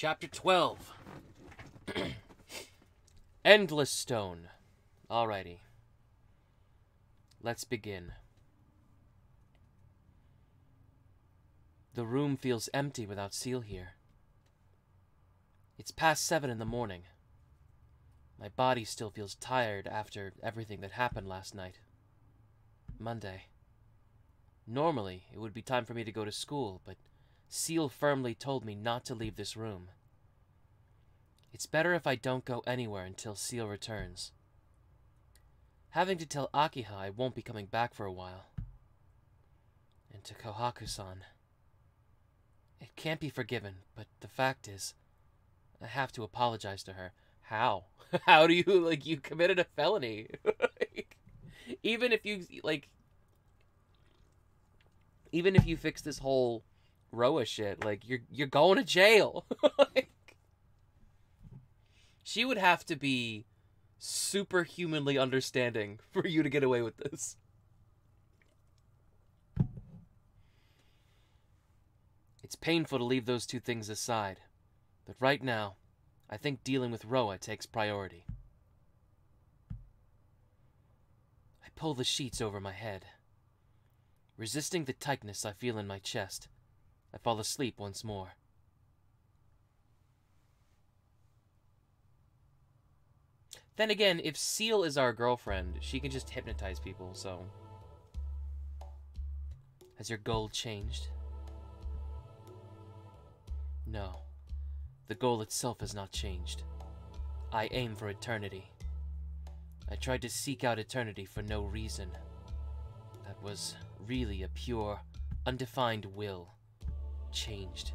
Chapter 12. Endless Stone. Alrighty. Let's begin. The room feels empty without Seal here. It's past 7 in the morning. My body still feels tired after everything that happened last night. Monday. Normally, it would be time for me to go to school, but Seal firmly told me not to leave this room. It's better if I don't go anywhere until Seal returns. Having to tell Akiha I won't be coming back for a while. And to Kohaku-san. It can't be forgiven, but the fact is, I have to apologize to her. How? How do you, you committed a felony? Even if you, even if you fix this whole Roa shit, you're going to jail. She would have to be superhumanly understanding for you to get away with this. It's painful to leave those two things aside, but right now, I think dealing with Roa takes priority. I pull the sheets over my head. Resisting the tightness I feel in my chest, I fall asleep once more. Then again, if Seal is our girlfriend, she can just hypnotize people, so... Has your goal changed? No. The goal itself has not changed. I aim for eternity. I tried to seek out eternity for no reason. That was really a pure, undefined will. Changed.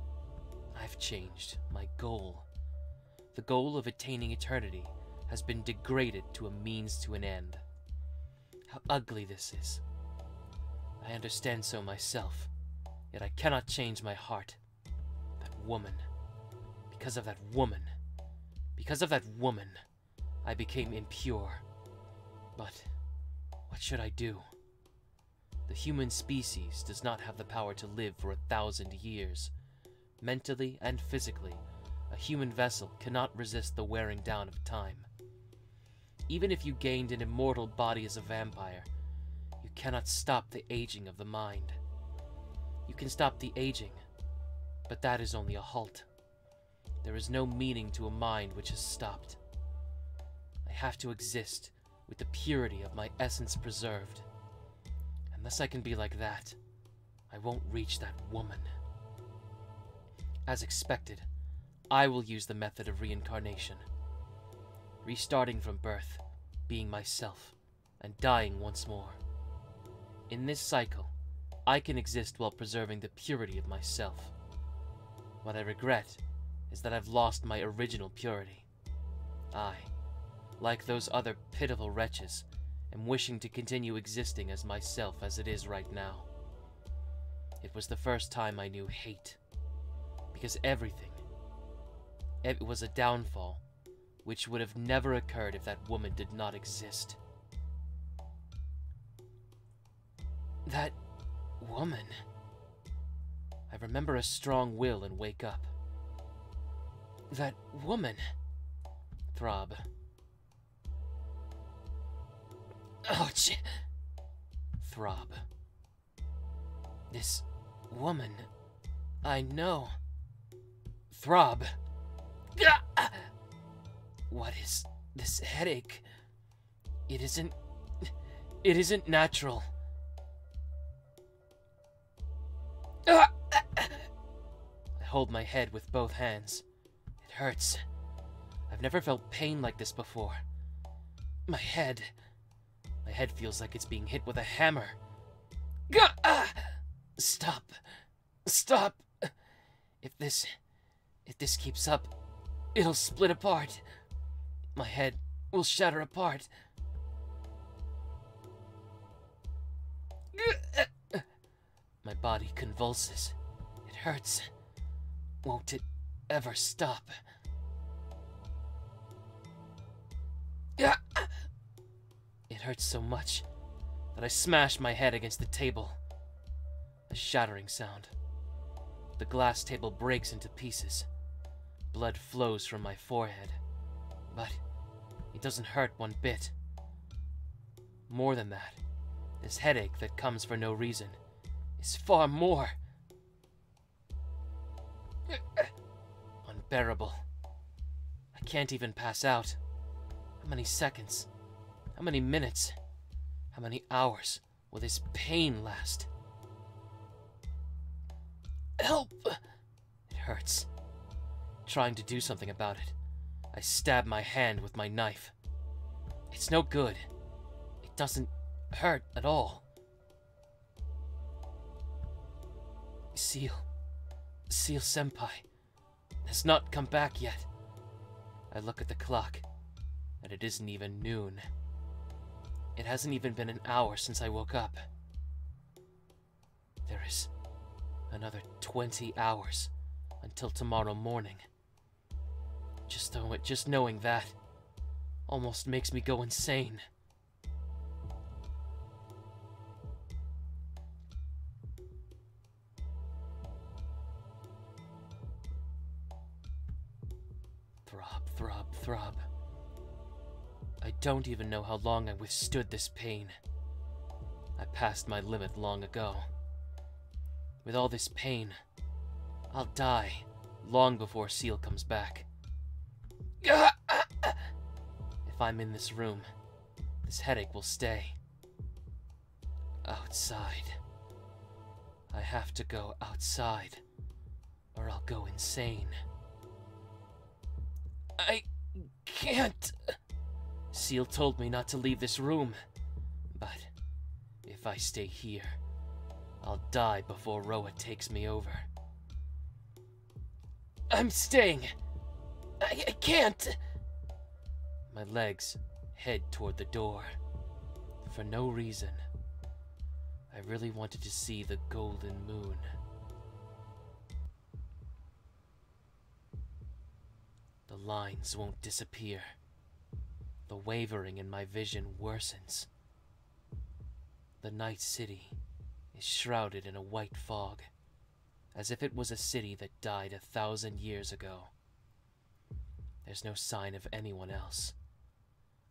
I've changed. My goal. The goal of attaining eternity has been degraded to a means to an end. How ugly this is. I understand so myself, yet I cannot change my heart. That woman. Because of that woman. Because of that woman, I became impure. But what should I do? The human species does not have the power to live for 1,000 years. Mentally and physically, a human vessel cannot resist the wearing down of time. Even if you gained an immortal body as a vampire, you cannot stop the aging of the mind. You can stop the aging, but that is only a halt. There is no meaning to a mind which has stopped. I have to exist with the purity of my essence preserved. Unless I can be like that, I won't reach that woman. As expected, I will use the method of reincarnation. Restarting from birth, being myself, and dying once more. In this cycle, I can exist while preserving the purity of myself. What I regret is that I've lost my original purity. I, like those other pitiful wretches, am wishing to continue existing as myself as it is right now. It was the first time I knew hate, because everything, it was a downfall which would have never occurred if that woman did not exist. That woman. I remember a strong will and wake up. That woman. Throb. Ouch. Throb. This woman. I know. Throb. What is this headache? It isn't natural. I hold my head with both hands. It hurts. I've never felt pain like this before. My head feels like it's being hit with a hammer. Stop. Stop. If this keeps up, it'll split apart. My head will shatter apart. My body convulses. It hurts. Won't it ever stop? It hurts so much that I smash my head against the table. A shattering sound. The glass table breaks into pieces. blood flows from my forehead, but it doesn't hurt one bit. More than that, this headache that comes for no reason is far more unbearable. I can't even pass out. How many seconds? How many minutes? How many hours will this pain last? Help! It hurts. Trying to do something about it, I stab my hand with my knife. It's no good. It doesn't hurt at all. Seal Senpai has not come back yet. I look at the clock, and it isn't even noon. It hasn't even been an hour since I woke up. There is another 20 hours until tomorrow morning. Just knowing that almost makes me go insane. Throb, throb, throb. I don't even know how long I withstood this pain. I passed my limit long ago. With all this pain, I'll die long before Seal comes back. If I'm in this room, this headache will stay. Outside. I have to go outside, or I'll go insane. I can't. Seal told me not to leave this room, but if I stay here, I'll die before Roa takes me over. I'm staying. I can't. My legs head toward the door. For no reason. I really wanted to see the golden moon. The lines won't disappear. The wavering in my vision worsens. The night city is shrouded in a white fog, as if it was a city that died 1,000 years ago. There's no sign of anyone else.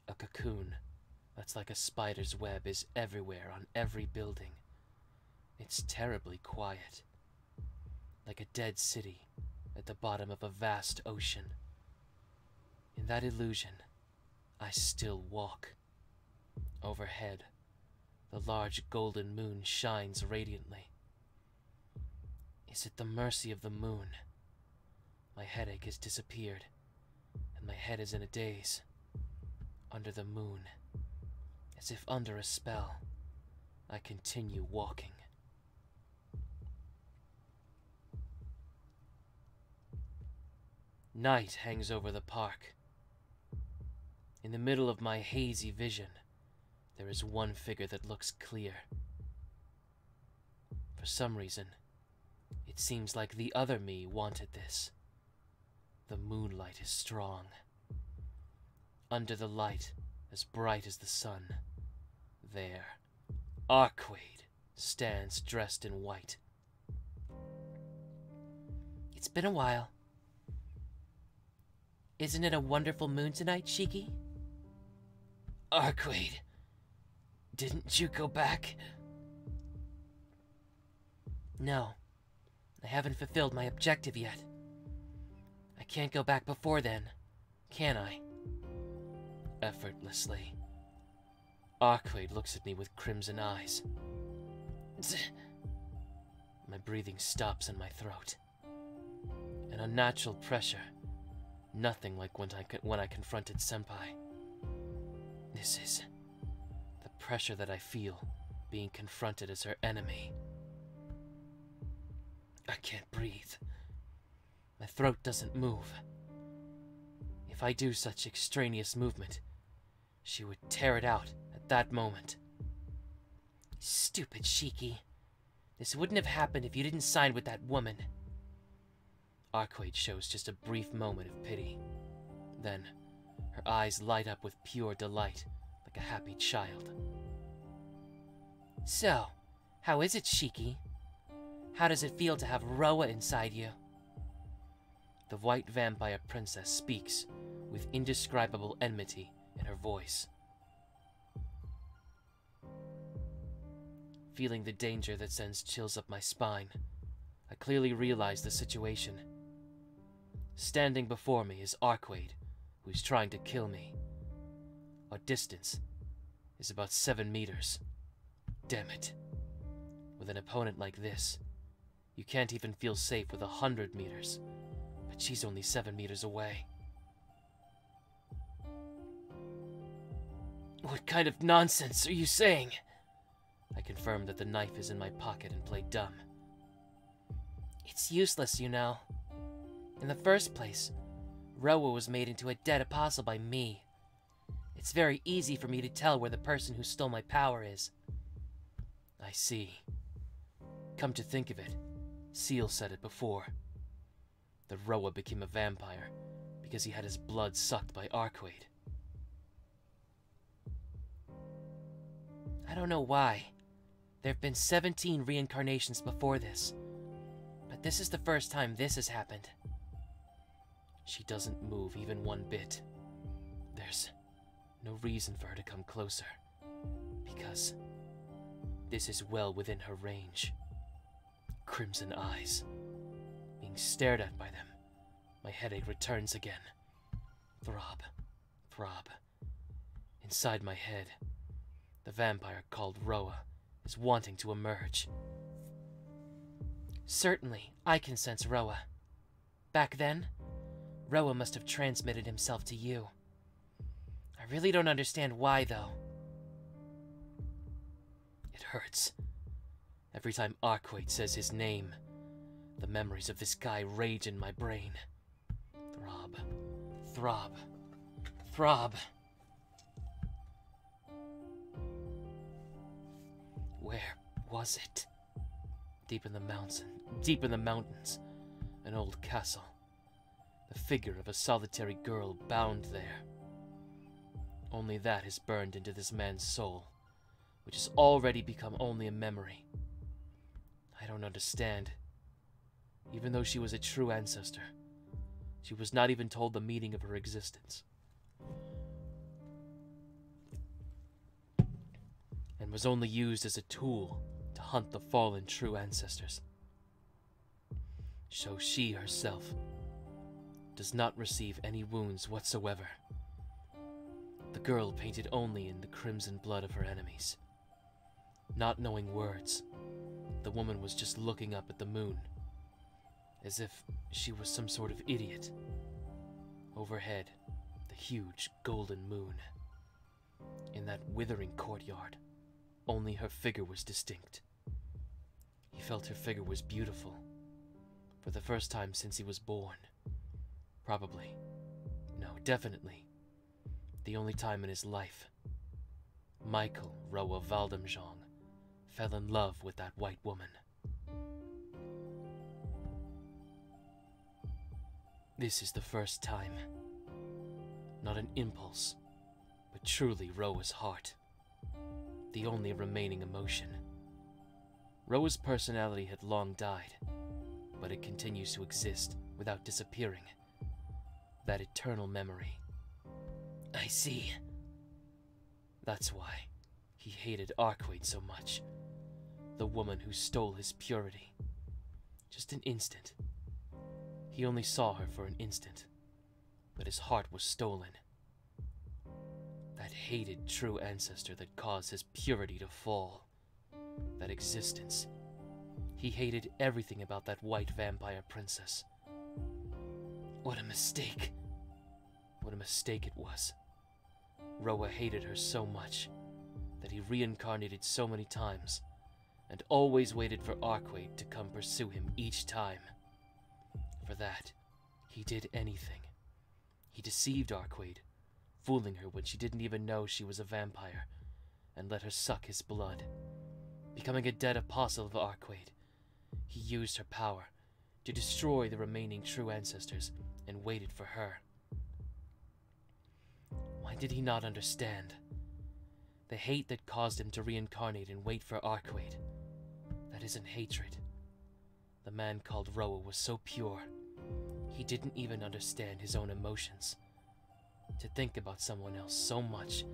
A cocoon that's like a spider's web is everywhere on every building. It's terribly quiet, like a dead city at the bottom of a vast ocean. In that illusion, I still walk. Overhead, the large golden moon shines radiantly. Is it the mercy of the moon? My headache has disappeared, and my head is in a daze. Under the moon, as if under a spell, I continue walking. Night hangs over the park. In the middle of my hazy vision, there is one figure that looks clear. For some reason, it seems like the other me wanted this. The moonlight is strong. Under the light, as bright as the sun, there, Arcueid stands dressed in white. It's been a while. Isn't it a wonderful moon tonight, Shiki? Arcueid, didn't you go back? No, I haven't fulfilled my objective yet. I can't go back before then, can I? Effortlessly. Arcueid looks at me with crimson eyes. My breathing stops in my throat. An unnatural pressure. Nothing like when I confronted Senpai. This is the pressure that I feel being confronted as her enemy. I can't breathe. My throat doesn't move. If I do such extraneous movement, she would tear it out at that moment. Stupid Shiki. This wouldn't have happened if you didn't side with that woman. Arcueid shows just a brief moment of pity. Then, her eyes light up with pure delight, like a happy child. So, how is it, Shiki? How does it feel to have Roa inside you? The white vampire princess speaks with indescribable enmity in her voice. Feeling the danger that sends chills up my spine, I clearly realize the situation. Standing before me is Arcueid, who is trying to kill me. Our distance is about 7 meters. Damn it. With an opponent like this, you can't even feel safe with 100 meters, but she's only 7 meters away. What kind of nonsense are you saying? I confirmed that the knife is in my pocket and played dumb. It's useless, you know. In the first place, Roa was made into a dead apostle by me. It's very easy for me to tell where the person who stole my power is. I see. Come to think of it, Seal said it before. The Roa became a vampire because he had his blood sucked by Arcueid. I don't know why. There have been 17 reincarnations before this, but this is the first time this has happened. She doesn't move even one bit. There's no reason for her to come closer, because this is well within her range. Crimson eyes. Being stared at by them, my headache returns again. Throb, throb. Inside my head, the vampire called Roa is wanting to emerge. Certainly, I can sense Roa. Back then, Roa must have transmitted himself to you. I really don't understand why, though. It hurts. Every time Arcueid says his name, the memories of this guy rage in my brain. Throb, throb, throb. Where was it? Deep in the mountains, an old castle. The figure of a solitary girl bound there. Only that has burned into this man's soul, which has already become only a memory. I don't understand. Even though she was a true ancestor, she was not even told the meaning of her existence. And was only used as a tool to hunt the fallen true ancestors. So she herself does not receive any wounds whatsoever. The girl painted only in the crimson blood of her enemies. Not knowing words, the woman was just looking up at the moon, as if she was some sort of idiot. Overhead, the huge golden moon. In that withering courtyard, only her figure was distinct. He felt her figure was beautiful, for the first time since he was born. Probably, no, definitely, the only time in his life. Michael Roa Valdemjong fell in love with that white woman. This is the first time. Not an impulse, but truly Roa's heart. The only remaining emotion. Roa's personality had long died, but it continues to exist without disappearing. That eternal memory. I see. That's why he hated Arcueid so much. The woman who stole his purity. Just an instant. He only saw her for an instant, but his heart was stolen. That hated true ancestor that caused his purity to fall. That existence. He hated everything about that white vampire princess. What a mistake. What a mistake it was. Roa hated her so much that he reincarnated so many times and always waited for Arcueid to come pursue him each time. For that, he did anything. He deceived Arcueid, fooling her when she didn't even know she was a vampire, and let her suck his blood. Becoming a dead apostle of Arcueid, he used her power to destroy the remaining true ancestors and waited for her. Why did he not understand? The hate that caused him to reincarnate and wait for Arcueid. That isn't hatred. The man called Roa was so pure. He didn't even understand his own emotions. To think about someone else so much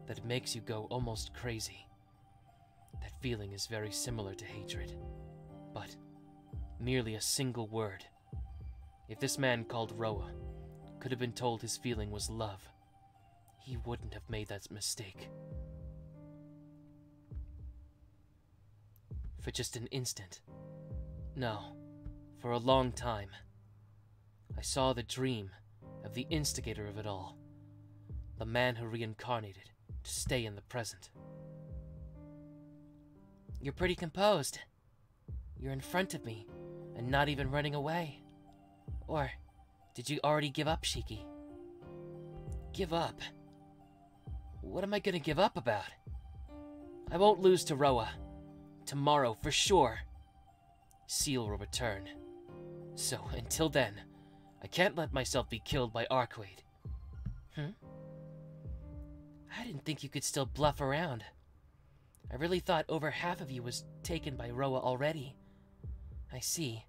that it makes you go almost crazy. That feeling is very similar to hatred, but merely a single word. If this man called Roa could have been told his feeling was love, he wouldn't have made that mistake. For just an instant, no, for a long time, I saw the dream of the instigator of it all, the man who reincarnated to stay in the present. You're pretty composed. You're in front of me, and not even running away. Or, did you already give up, Shiki? Give up? What am I gonna give up about? I won't lose to Roa. Tomorrow, for sure. Seal will return. So, until then, I can't let myself be killed by Arcueid. I didn't think you could still bluff around. I really thought over half of you was taken by Roa already. I see.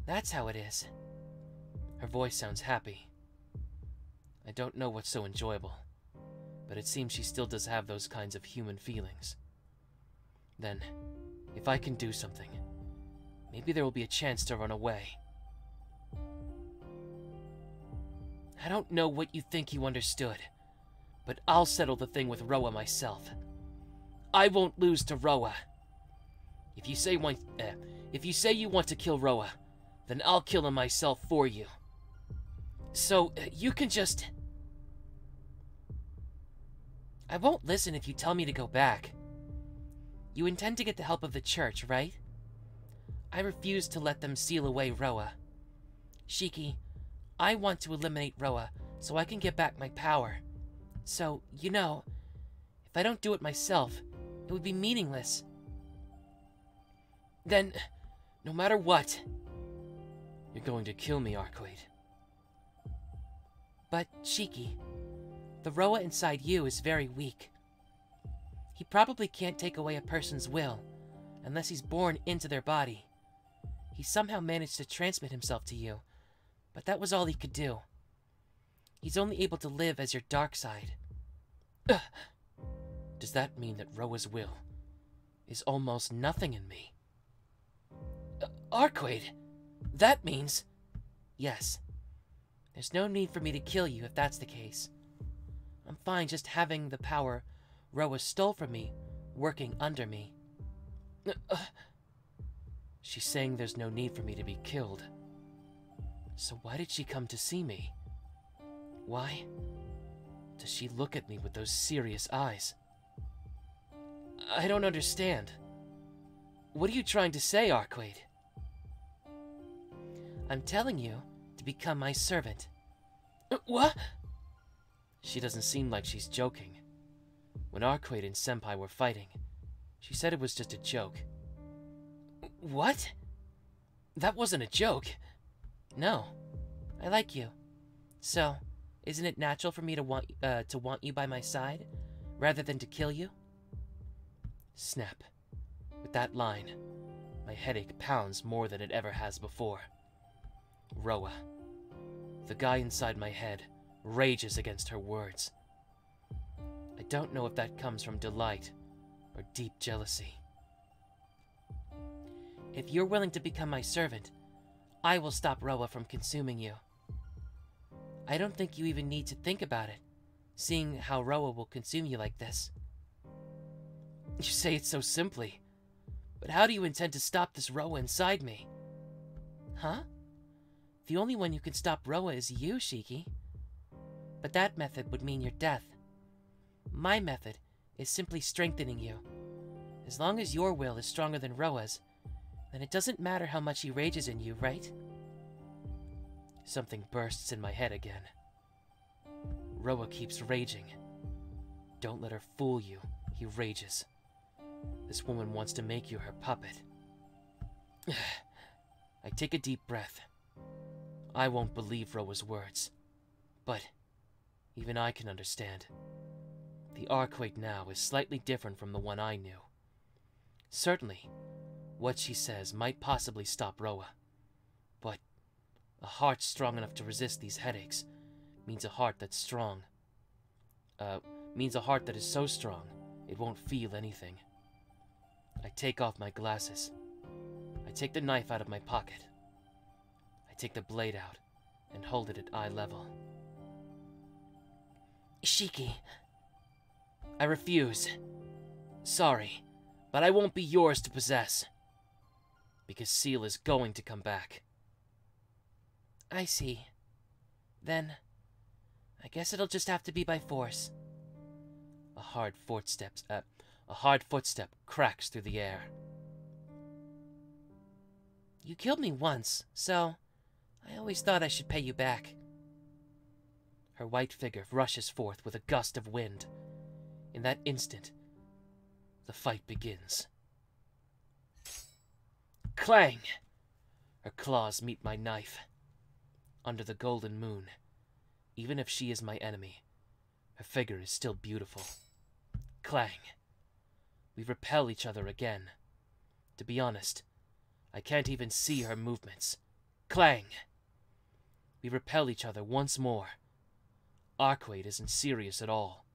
That's how it is. Her voice sounds happy. I don't know what's so enjoyable, but it seems she still does have those kinds of human feelings. Then, if I can do something, maybe there will be a chance to run away. I don't know what you think you understood, but I'll settle the thing with Roa myself. I won't lose to Roa. If you say you want to kill Roa, then I'll kill him myself for you. So, you can just... I won't listen if you tell me to go back. You intend to get the help of the church, right? I refuse to let them seal away Roa. Shiki, I want to eliminate Roa so I can get back my power. So, you know, if I don't do it myself, it would be meaningless. Then, no matter what, you're going to kill me, Arcueid. But, Shiki, the Roa inside you is very weak. He probably can't take away a person's will, unless he's born into their body. He somehow managed to transmit himself to you, but that was all he could do. He's only able to live as your dark side. Ugh. Does that mean that Roa's will is almost nothing in me? Arcueid, that means... Yes. There's no need for me to kill you if that's the case. I'm fine just having the power Roa stole from me working under me. She's saying there's no need for me to be killed. So why did she come to see me? Why does she look at me with those serious eyes? I don't understand. What are you trying to say, Arcueid? I'm telling you to become my servant. What? She doesn't seem like she's joking. When Arcueid and Senpai were fighting, she said it was just a joke. What? That wasn't a joke. No, I like you. So, isn't it natural for me to want you by my side, rather than to kill you? Snap. With that line, my headache pounds more than it ever has before. Roa. The guy inside my head rages against her words. I don't know if that comes from delight or deep jealousy. If you're willing to become my servant, I will stop Roa from consuming you. I don't think you even need to think about it, seeing how Roa will consume you like this. You say it so simply, but how do you intend to stop this Roa inside me? Huh? The only one who can stop Roa is you, Shiki. But that method would mean your death. My method is simply strengthening you. As long as your will is stronger than Roa's, then it doesn't matter how much he rages in you, right? Something bursts in my head again. Roa keeps raging. Don't let her fool you, he rages. This woman wants to make you her puppet. I take a deep breath. I won't believe Roa's words, but even I can understand. The Arcueid now is slightly different from the one I knew. Certainly, what she says might possibly stop Roa, but A heart strong enough to resist these headaches means a heart that's strong. Means a heart that is so strong, it won't feel anything. I take off my glasses. I take the knife out of my pocket. I take the blade out and hold it at eye level. Shiki, I refuse. Sorry, but I won't be yours to possess. Because Seal is going to come back. I see. Then, I guess it'll just have to be by force. A hard footstep cracks through the air. You killed me once, so I always thought I should pay you back. Her white figure rushes forth with a gust of wind. In that instant, the fight begins. Clang! Her claws meet my knife. Under the golden moon, even if she is my enemy, her figure is still beautiful. Clang! We repel each other again. To be honest, I can't even see her movements. Clang! We repel each other once more. Arcueid isn't serious at all.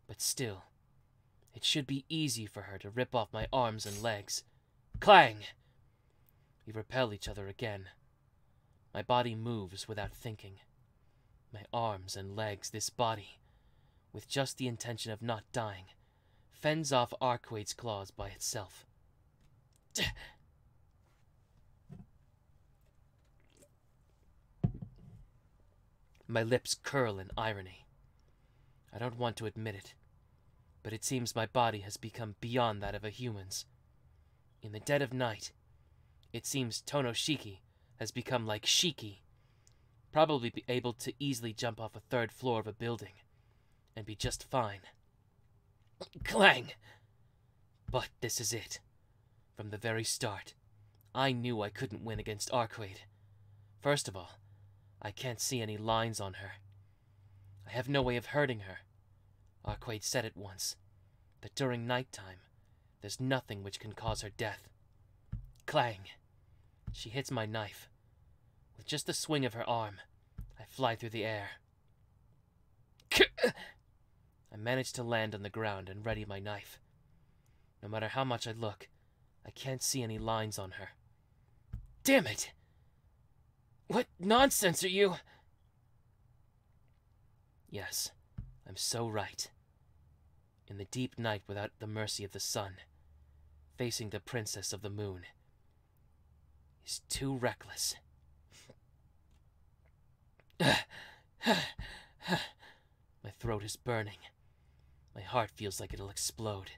But still, it should be easy for her to rip off my arms and legs. Clang! We repel each other again. My body moves without thinking. My arms and legs, this body, with just the intention of not dying, fends off Arcueid's claws by itself. My lips curl in irony. I don't want to admit it, but it seems my body has become beyond that of a human's. In the dead of night, it seems Tohno Shiki has become like Shiki, probably be able to easily jump off a third floor of a building and be just fine. Clang! But this is it. From the very start, I knew I couldn't win against Arcueid. First of all, I can't see any lines on her. I have no way of hurting her. Arcueid said it once, that during nighttime, there's nothing which can cause her death. Clang! She hits my knife. With just the swing of her arm, I fly through the air. I manage to land on the ground and ready my knife. No matter how much I look, I can't see any lines on her. Damn it! What nonsense are you? Yes, I'm so right. In the deep night without the mercy of the sun, facing the princess of the moon is too reckless. My throat is burning. My heart feels like it'll explode.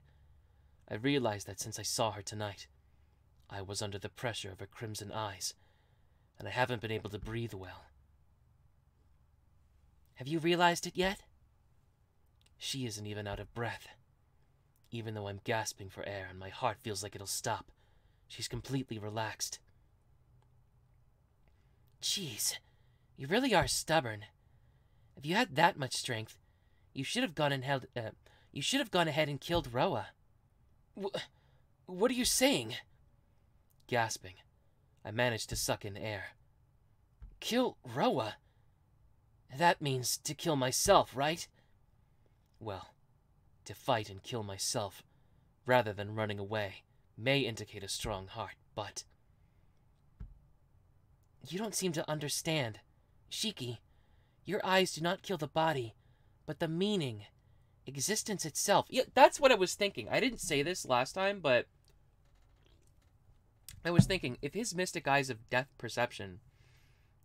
I realize that since I saw her tonight, I was under the pressure of her crimson eyes, and I haven't been able to breathe well. Have you realized it yet? She isn't even out of breath. Even though I'm gasping for air and my heart feels like it'll stop, she's completely relaxed. Jeez, you really are stubborn. If you had that much strength, you should have gone ahead and killed Roa. What are you saying? Gasping, I managed to suck in air. Kill Roa? That means to kill myself, right? Well, to fight and kill myself, rather than running away, may indicate a strong heart, but... You don't seem to understand. Shiki, your eyes do not kill the body, but the meaning, existence itself. Yeah, that's what I was thinking. I didn't say this last time, but I was thinking, if his mystic eyes of death perception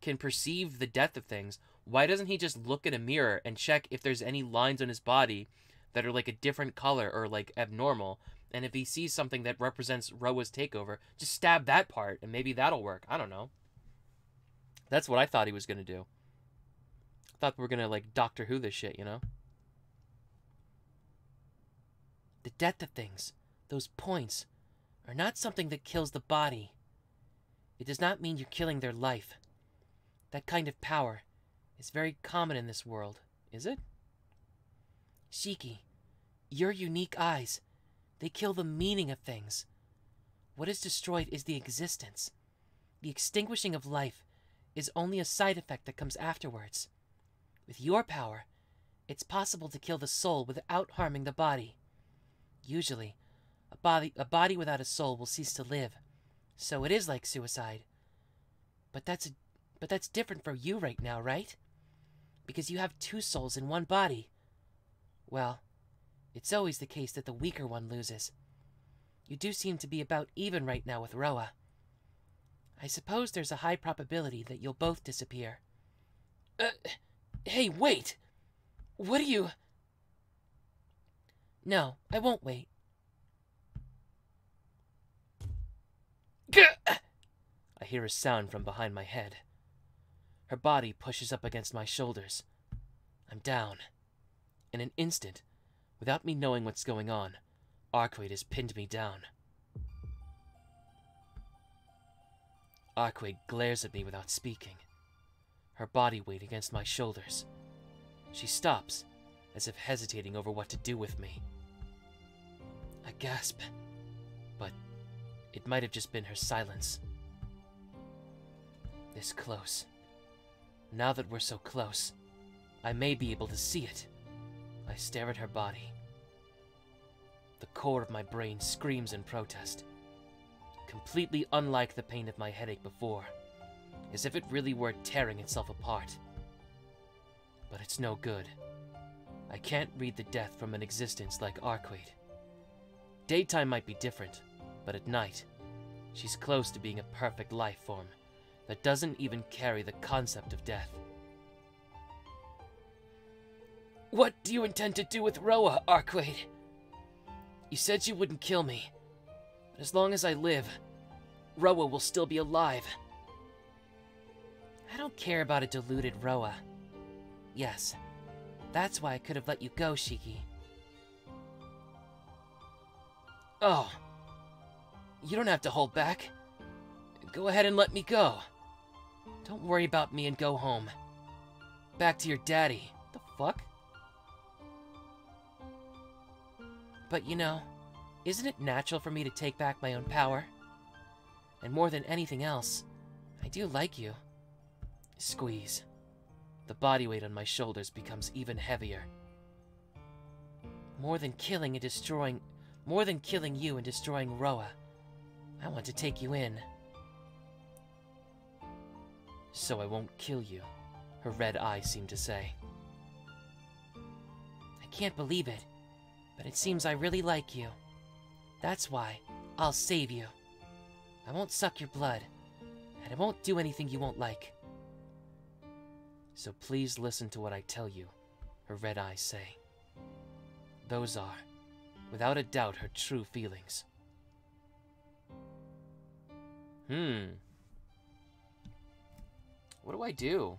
can perceive the death of things, why doesn't he just look at a mirror and check if there's any lines on his body that are like a different color or like abnormal, and if he sees something that represents Roa's takeover, just stab that part and maybe that'll work. I don't know. That's what I thought he was going to do. I thought we were going to like Doctor Who this shit, you know? The death of things, those points, are not something that kills the body. It does not mean you're killing their life. That kind of power is very common in this world, is it? Shiki, your unique eyes, they kill the meaning of things. What is destroyed is the existence. The extinguishing of life is only a side effect that comes afterwards. With your power, it's possible to kill the soul without harming the body. Usually, a body without a soul will cease to live, so it is like suicide. But that's different for you right now, right? Because you have two souls in one body. Well, it's always the case that the weaker one loses. You do seem to be about even right now with Roa. I suppose there's a high probability that you'll both disappear. Hey, wait! What are you... No, I won't wait. I hear a sound from behind my head. Her body pushes up against my shoulders. I'm down. In an instant, without me knowing what's going on, Arcueid has pinned me down. Arcueid glares at me without speaking, her body weight against my shoulders. She stops, as if hesitating over what to do with me. I gasp, but it might have just been her silence. This close. Now that we're so close, I may be able to see it. I stare at her body. The core of my brain screams in protest. Completely unlike the pain of my headache before, as if it really were tearing itself apart. But it's no good. I can't read the death from an existence like Arcueid. Daytime might be different, but at night, she's close to being a perfect life form that doesn't even carry the concept of death. What do you intend to do with Roa, Arcueid? You said you wouldn't kill me, but as long as I live, Roa will still be alive. I don't care about a deluded Roa. Yes, that's why I could have let you go, Shiki. Oh, you don't have to hold back. Go ahead and let me go. Don't worry about me and go home. Back to your daddy. The fuck? But you know, isn't it natural for me to take back my own power? And more than anything else, I do like you. Squeeze. The body weight on my shoulders becomes even heavier. More than killing you and destroying Roa, I want to take you in. So I won't kill you, her red eyes seem to say. I can't believe it, but it seems I really like you. That's why I'll save you. I won't suck your blood, and I won't do anything you won't like. So please listen to what I tell you, her red eyes say. Those are, without a doubt, her true feelings. What do I do?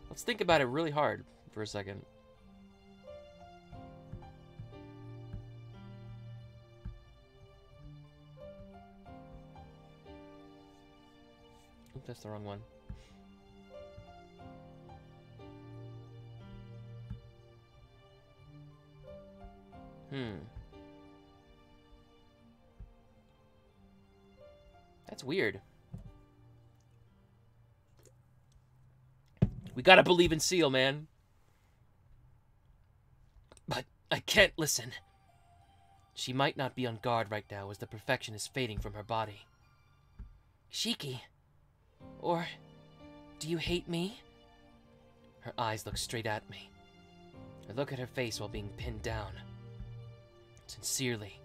Let's think about it really hard for a second. That's the wrong one. That's weird. We gotta believe in Seal, man. But I can't listen. She might not be on guard right now as the perfection is fading from her body. Shiki. Or do you hate me? Her eyes look straight at me. I look at her face while being pinned down. Sincerely.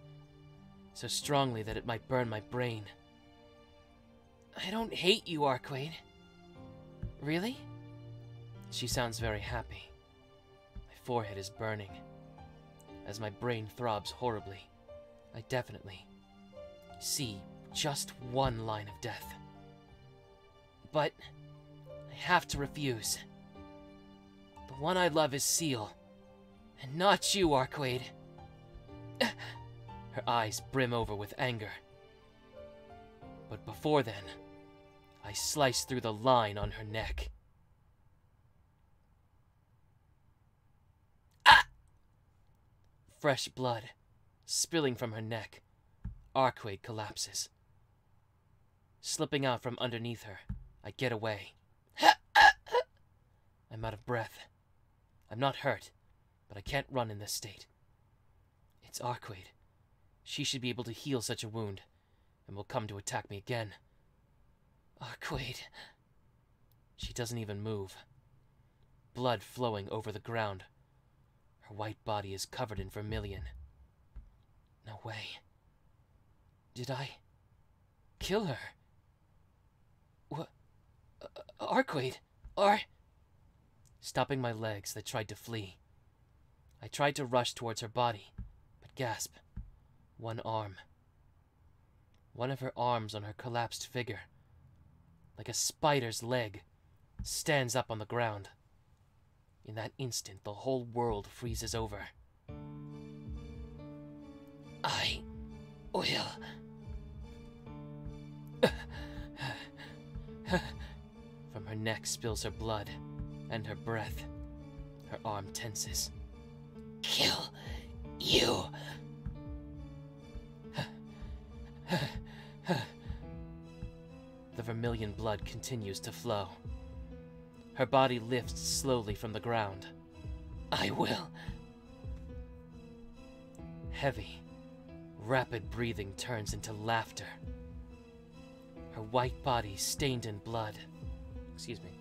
So strongly that it might burn my brain. I don't hate you, Arcueid. Really? She sounds very happy. My forehead is burning. As my brain throbs horribly, I definitely see just one line of death. But I have to refuse. The one I love is Seal, and not you, Arcueid. Her eyes brim over with anger. But before then, I slice through the line on her neck. Ah! Fresh blood spilling from her neck. Arcueid collapses. Slipping out from underneath her, I get away. I'm out of breath. I'm not hurt, but I can't run in this state. It's Arcueid. She should be able to heal such a wound, and will come to attack me again. Arcueid. She doesn't even move. Blood flowing over the ground. Her white body is covered in vermilion. No way. Did I kill her? What? Arcueid? Stopping my legs that tried to flee. I tried to rush towards her body, but gasp. One arm. One of her arms on her collapsed figure, like a spider's leg, stands up on the ground. In that instant, the whole world freezes over. I will... From her neck spills her blood and her breath. Her arm tenses. Kill you. The vermilion blood continues to flow. Her body lifts slowly from the ground. I will. Heavy, rapid breathing turns into laughter. Her white body stained in blood. Excuse me.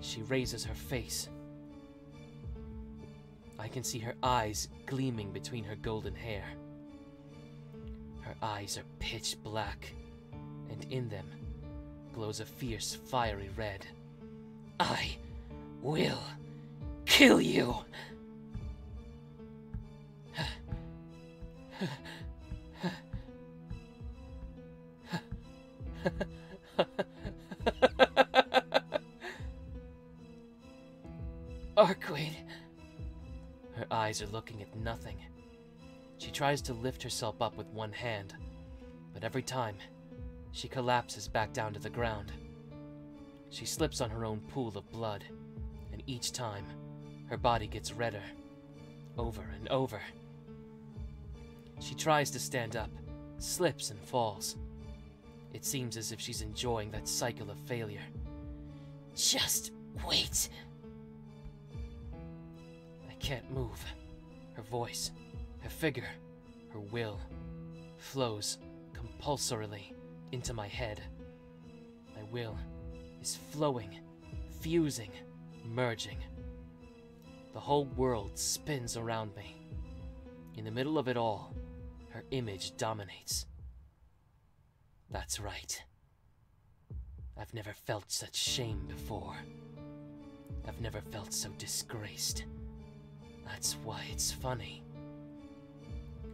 She raises her face. I can see her eyes gleaming between her golden hair. Her eyes are pitch black, and in them glows a fierce, fiery red. I will kill you! Arcueid! Her eyes are looking at nothing. She tries to lift herself up with one hand, but every time, she collapses back down to the ground. She slips on her own pool of blood, and each time, her body gets redder, over and over. She tries to stand up, slips and falls. It seems as if she's enjoying that cycle of failure. Just wait. I can't move. Her voice, her figure, her will, flows compulsorily into my head. My will is flowing, fusing, merging. The whole world spins around me. In the middle of it all, her image dominates. That's right. I've never felt such shame before. I've never felt so disgraced. That's why it's funny.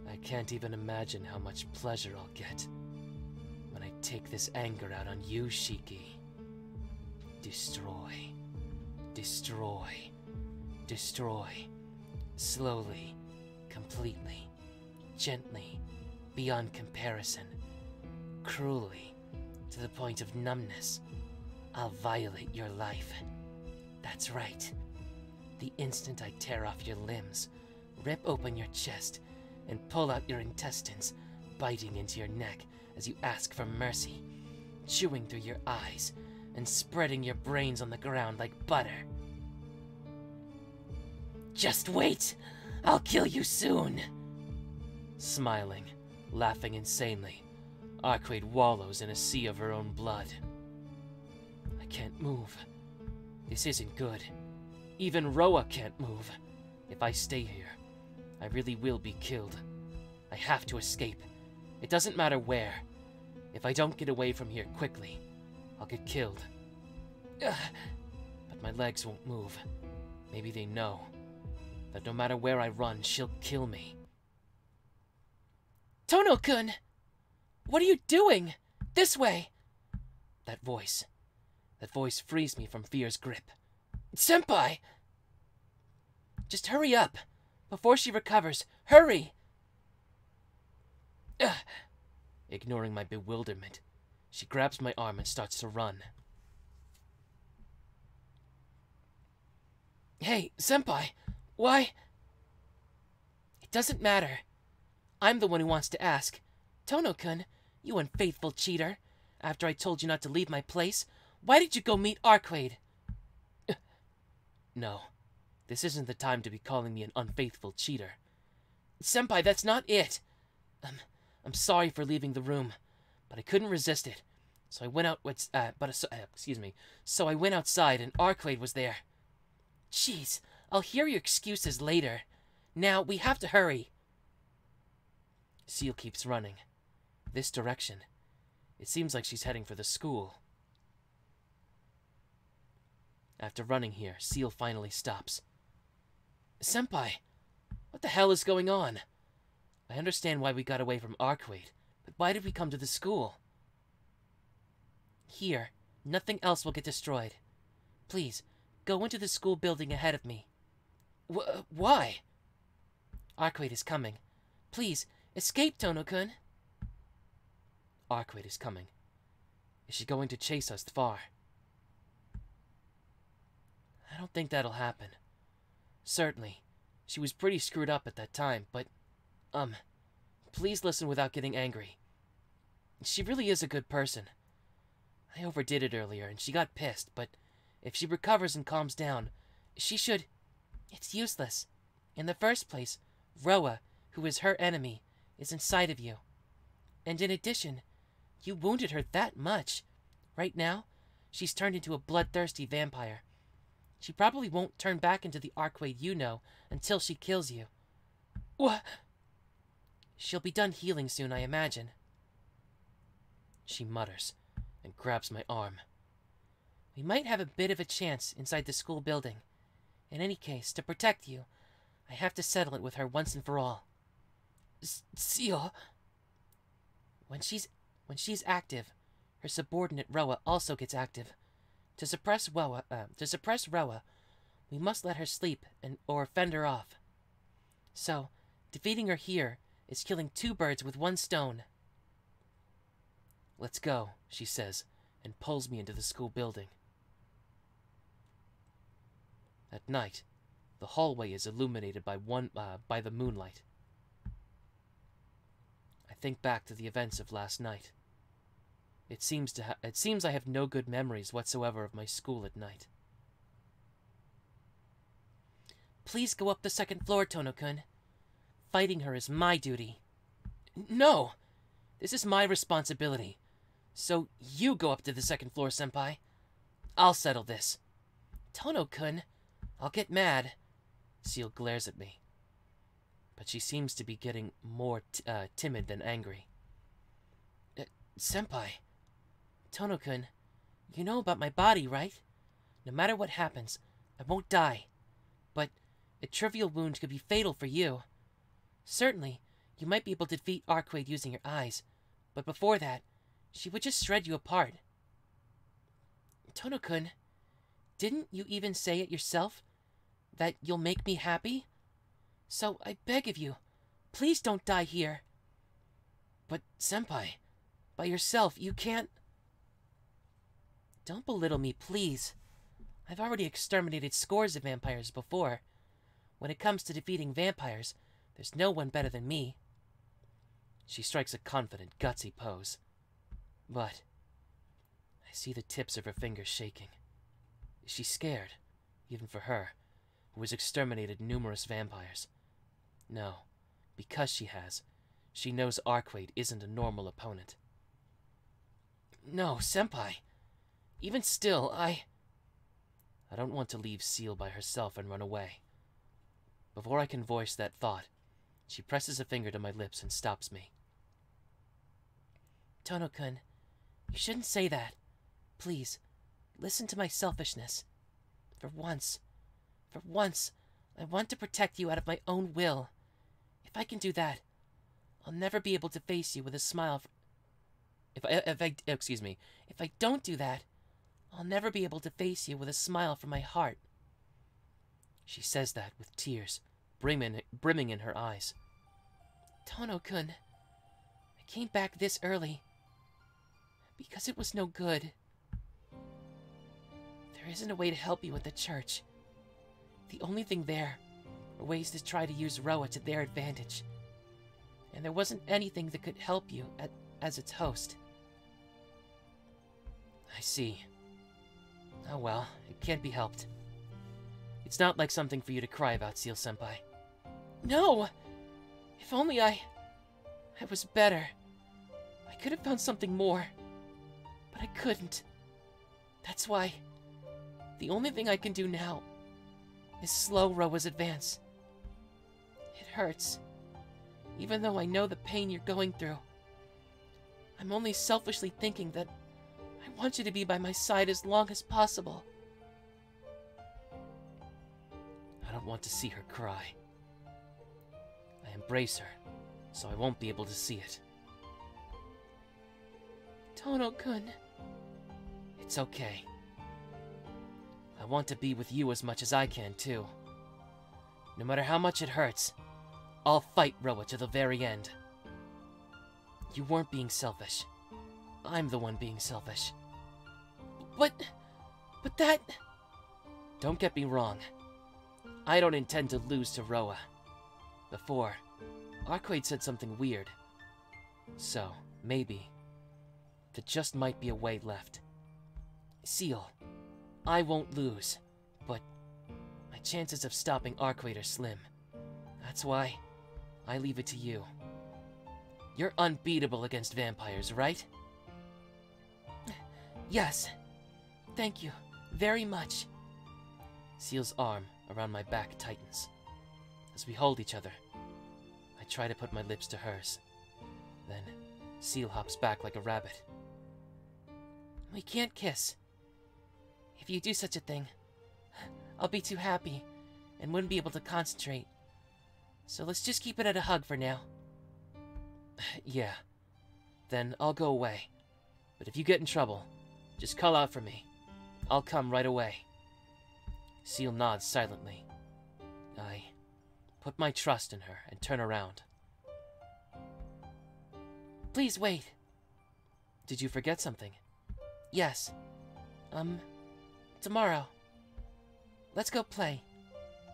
I can't even imagine how much pleasure I'll get when I take this anger out on you, Shiki. Destroy. Destroy. Destroy. Slowly. Completely. Gently. Beyond comparison. Cruelly. To the point of numbness. I'll violate your life. That's right. The instant I tear off your limbs, rip open your chest, and pull out your intestines, biting into your neck as you ask for mercy, chewing through your eyes, and spreading your brains on the ground like butter. Just wait! I'll kill you soon! Smiling, laughing insanely, Arcueid wallows in a sea of her own blood. I can't move. This isn't good. Even Roa can't move. If I stay here, I really will be killed. I have to escape. It doesn't matter where. If I don't get away from here quickly, I'll get killed. Ugh. But my legs won't move. Maybe they know that no matter where I run, she'll kill me. Tohno-kun! What are you doing? This way! That voice frees me from fear's grip. Senpai! Just hurry up, before she recovers. Hurry! Ugh. Ignoring my bewilderment, She grabs my arm and starts to run. Hey, senpai! Why? It doesn't matter. I'm the one who wants to ask. Tohno-kun, you unfaithful cheater. After I told you not to leave my place, why did you go meet Arcueid? No, this isn't the time to be calling me an unfaithful cheater. Senpai, that's not it. I'm sorry for leaving the room, but I couldn't resist it. So I went out. So I went outside, and Arcueid was there. Jeez, I'll hear your excuses later. Now we have to hurry. Seal keeps running. This direction. It seems like she's heading for the school. After running here, Seal finally stops. Senpai, what the hell is going on? I understand why we got away from Arcueid, but why did we come to the school? Here, nothing else will get destroyed. Please, go into the school building ahead of me. Why? Arcueid is coming. Please, escape, Tohno-kun. Arcueid is coming. Is she going to chase us far? I don't think that'll happen. Certainly, she was pretty screwed up at that time, but, please listen without getting angry. She really is a good person. I overdid it earlier, and she got pissed, but if she recovers and calms down, she should... It's useless. In the first place, Roa, who is her enemy, is inside of you. And in addition, you wounded her that much. Right now, she's turned into a bloodthirsty vampire. She probably won't turn back into the Arcueid you know until she kills you. What? She'll be done healing soon, I imagine. She mutters and grabs my arm. We might have a bit of a chance inside the school building. In any case, to protect you, I have to settle it with her once and for all. Seal. When she's active, her subordinate Roa also gets active. To suppress Roa, we must let her sleep or fend her off. So, defeating her here is killing two birds with one stone. Let's go, she says, and pulls me into the school building. At night, the hallway is illuminated by the moonlight. I think back to the events of last night. It seems I have no good memories whatsoever of my school at night. Please go up the second floor, Tohno-kun. Fighting her is my duty. No! This is my responsibility. So you go up to the second floor, senpai. I'll settle this. Tohno-kun, I'll get mad. Seal glares at me. But she seems to be getting more timid than angry. Senpai, Tohno-kun, you know about my body, right? No matter what happens, I won't die. But a trivial wound could be fatal for you. Certainly, you might be able to defeat Arcueid using your eyes, but before that, she would just shred you apart. Tohno-kun, didn't you even say it yourself? That you'll make me happy? So I beg of you, please don't die here. But, senpai, by yourself, you can't... Don't belittle me, please. I've already exterminated scores of vampires before. When it comes to defeating vampires, there's no one better than me. She strikes a confident, gutsy pose. But I see the tips of her fingers shaking. Is she scared, even for her, who has exterminated numerous vampires? No, because she knows Arcueid isn't a normal opponent. No, senpai. Even still, I don't want to leave Seal by herself and run away. Before I can voice that thought, she presses a finger to my lips and stops me. Tohno-kun, you shouldn't say that. Please, listen to my selfishness. For once, I want to protect you out of my own will. If I can do that, I'll never be able to face you with a smile. If I don't do that, I'll never be able to face you with a smile from my heart. She says that with tears brimming in her eyes. Tohno-kun, I came back this early Because it was no good. There isn't a way to help you at the church. The only thing there were ways to try to use Roa to their advantage. And there wasn't anything that could help you as its host. I see. Oh well, it can't be helped. It's not like something for you to cry about, Seal-senpai. No! If only I was better. I could have found something more. But I couldn't. That's why the only thing I can do now is slow Roa's advance. It hurts. Even though I know the pain you're going through. I'm only selfishly thinking that I want you to be by my side as long as possible. I don't want to see her cry. I embrace her, so I won't be able to see it. Tohno-kun. It's okay. I want to be with you as much as I can, too. No matter how much it hurts, I'll fight Roa to the very end. You weren't being selfish. I'm the one being selfish. But that... Don't get me wrong. I don't intend to lose to Roa. Before, Arcueid said something weird. So, maybe, there just might be a way left. Seal, I won't lose, but my chances of stopping Arcueid are slim. That's why I leave it to you. You're unbeatable against vampires, right? Yes. Thank you very much. Seal's arm around my back tightens. As we hold each other, I try to put my lips to hers. Then, Seal hops back like a rabbit. We can't kiss. If you do such a thing, I'll be too happy and wouldn't be able to concentrate. So let's just keep it at a hug for now. Yeah. Then I'll go away. But if you get in trouble, just call out for me. I'll come right away. Seal nods silently. I put my trust in her and turn around. Please wait. Did you forget something? Yes. Tomorrow. Let's go play.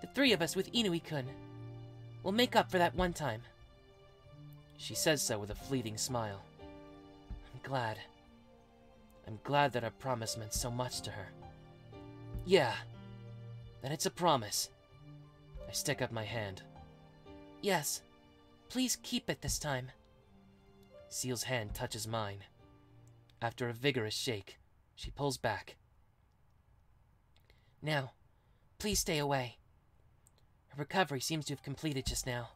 The three of us with Inui-kun. We'll make up for that one time. She says so with a fleeting smile. I'm glad. I'm glad that our promise meant so much to her. Yeah. Then it's a promise. I stick up my hand. Yes. Please keep it this time. Seal's hand touches mine. After a vigorous shake, she pulls back. Now, please stay away. Her recovery seems to have completed just now.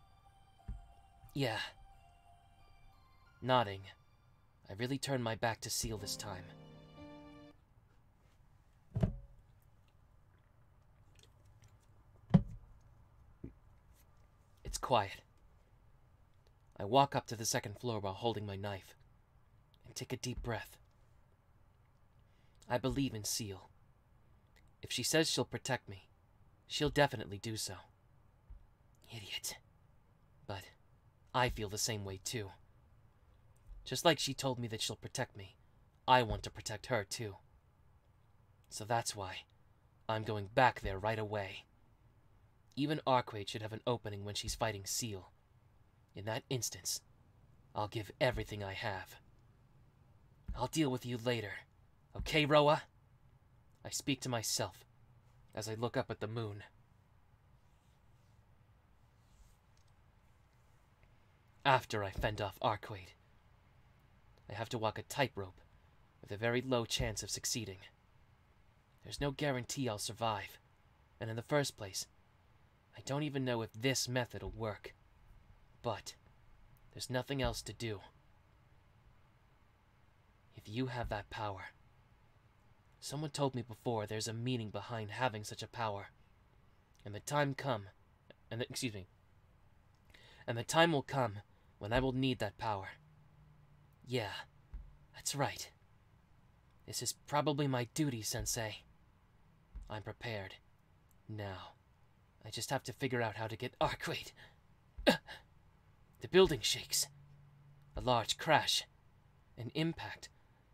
Yeah. Nodding, I really turn my back to Seal this time. It's quiet. I walk up to the second floor while holding my knife, and take a deep breath. I believe in Seal. If she says she'll protect me, she'll definitely do so. Idiot. But I feel the same way too. Just like she told me that she'll protect me, I want to protect her too. So that's why I'm going back there right away. Even Arcueid should have an opening when she's fighting Seal. In that instance, I'll give everything I have. I'll deal with you later. Okay, Roa? I speak to myself as I look up at the moon. After I fend off Arcueid, I have to walk a tightrope with a very low chance of succeeding. There's no guarantee I'll survive, and in the first place, I don't even know if this method will work. But there's nothing else to do. If you have that power, someone told me before there's a meaning behind having such a power, and the time will come when I will need that power. Yeah, that's right. This is probably my duty, Sensei. I'm prepared. Now, I just have to figure out how to get Arcueid. The building shakes. A large crash. An impact,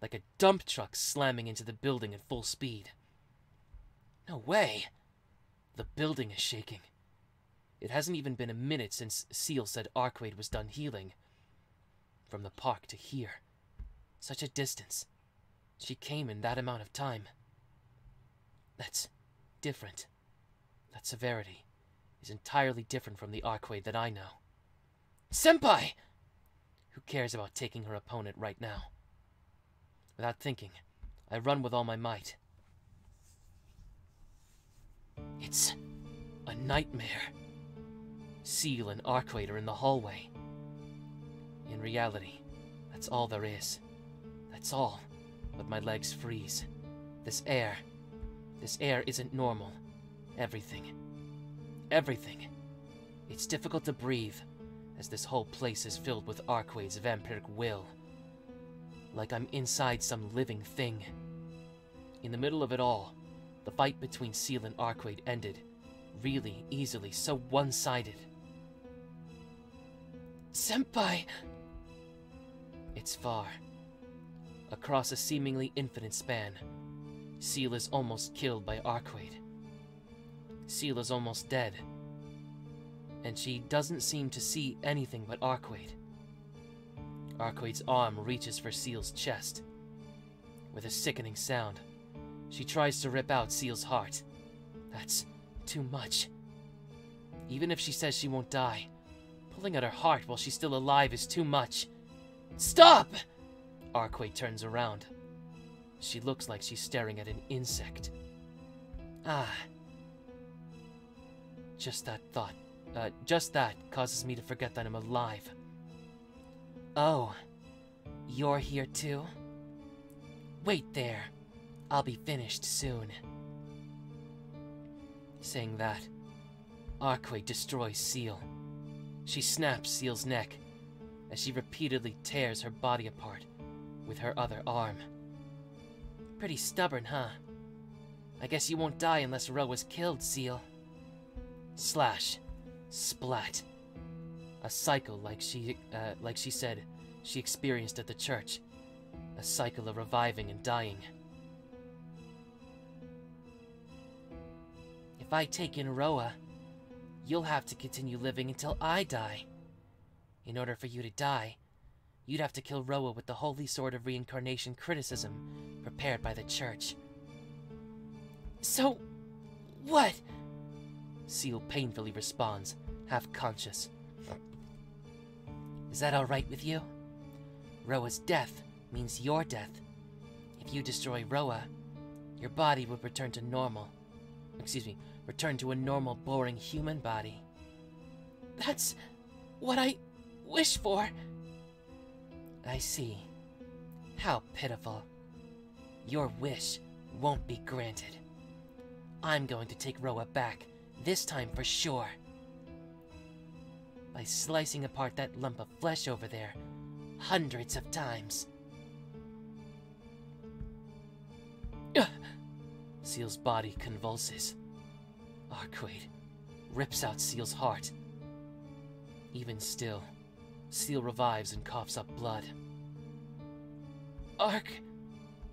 like a dump truck slamming into the building at full speed. No way! The building is shaking. It hasn't even been a minute since Seal said Arcueid was done healing. From the park to here. Such a distance. She came in that amount of time. That's different. That severity is entirely different from the Arcueid that I know. Senpai! Who cares about taking her opponent right now? Without thinking, I run with all my might. It's a nightmare. Seal and Arcueid are in the hallway. In reality, that's all there is. That's all. But my legs freeze. This air isn't normal. Everything. It's difficult to breathe, as this whole place is filled with Arcueid's vampiric will. Like I'm inside some living thing. In the middle of it all, the fight between Seal and Arcueid ended, really easily, so one-sided. Senpai! It's far. Across a seemingly infinite span, Seal is almost killed by Arcueid. Seal is almost dead, and she doesn't seem to see anything but Arcueid. Arcueid's arm reaches for Seal's chest. With a sickening sound, she tries to rip out Seal's heart. That's too much. Even if she says she won't die, pulling at her heart while she's still alive is too much. Stop! Arcueid turns around. She looks like she's staring at an insect. Just that thought. Just that causes me to forget that I'm alive. Oh, you're here too? Wait there. I'll be finished soon. Saying that, Arcueid destroys Seal. She snaps Seal's neck as she repeatedly tears her body apart with her other arm. Pretty stubborn, huh? I guess you won't die unless Roa's killed, Seal. Slash. Splat. A cycle like she said she experienced at the church. A cycle of reviving and dying. If I take in Roa, you'll have to continue living until I die. In order for you to die, you'd have to kill Roa with the Holy Sword of Reincarnation criticism prepared by the church. So, what? Seal painfully responds, half conscious. Is that alright with you? Roa's death means your death. If you destroy Roa, your body would return to normal. Return to a normal, boring human body. That's what I wish for. I see. How pitiful. Your wish won't be granted. I'm going to take Roa back, this time for sure. By slicing apart that lump of flesh over there, hundreds of times. Seal's body convulses. Arcueid rips out Seal's heart. Even still, Seal revives and coughs up blood. Arc!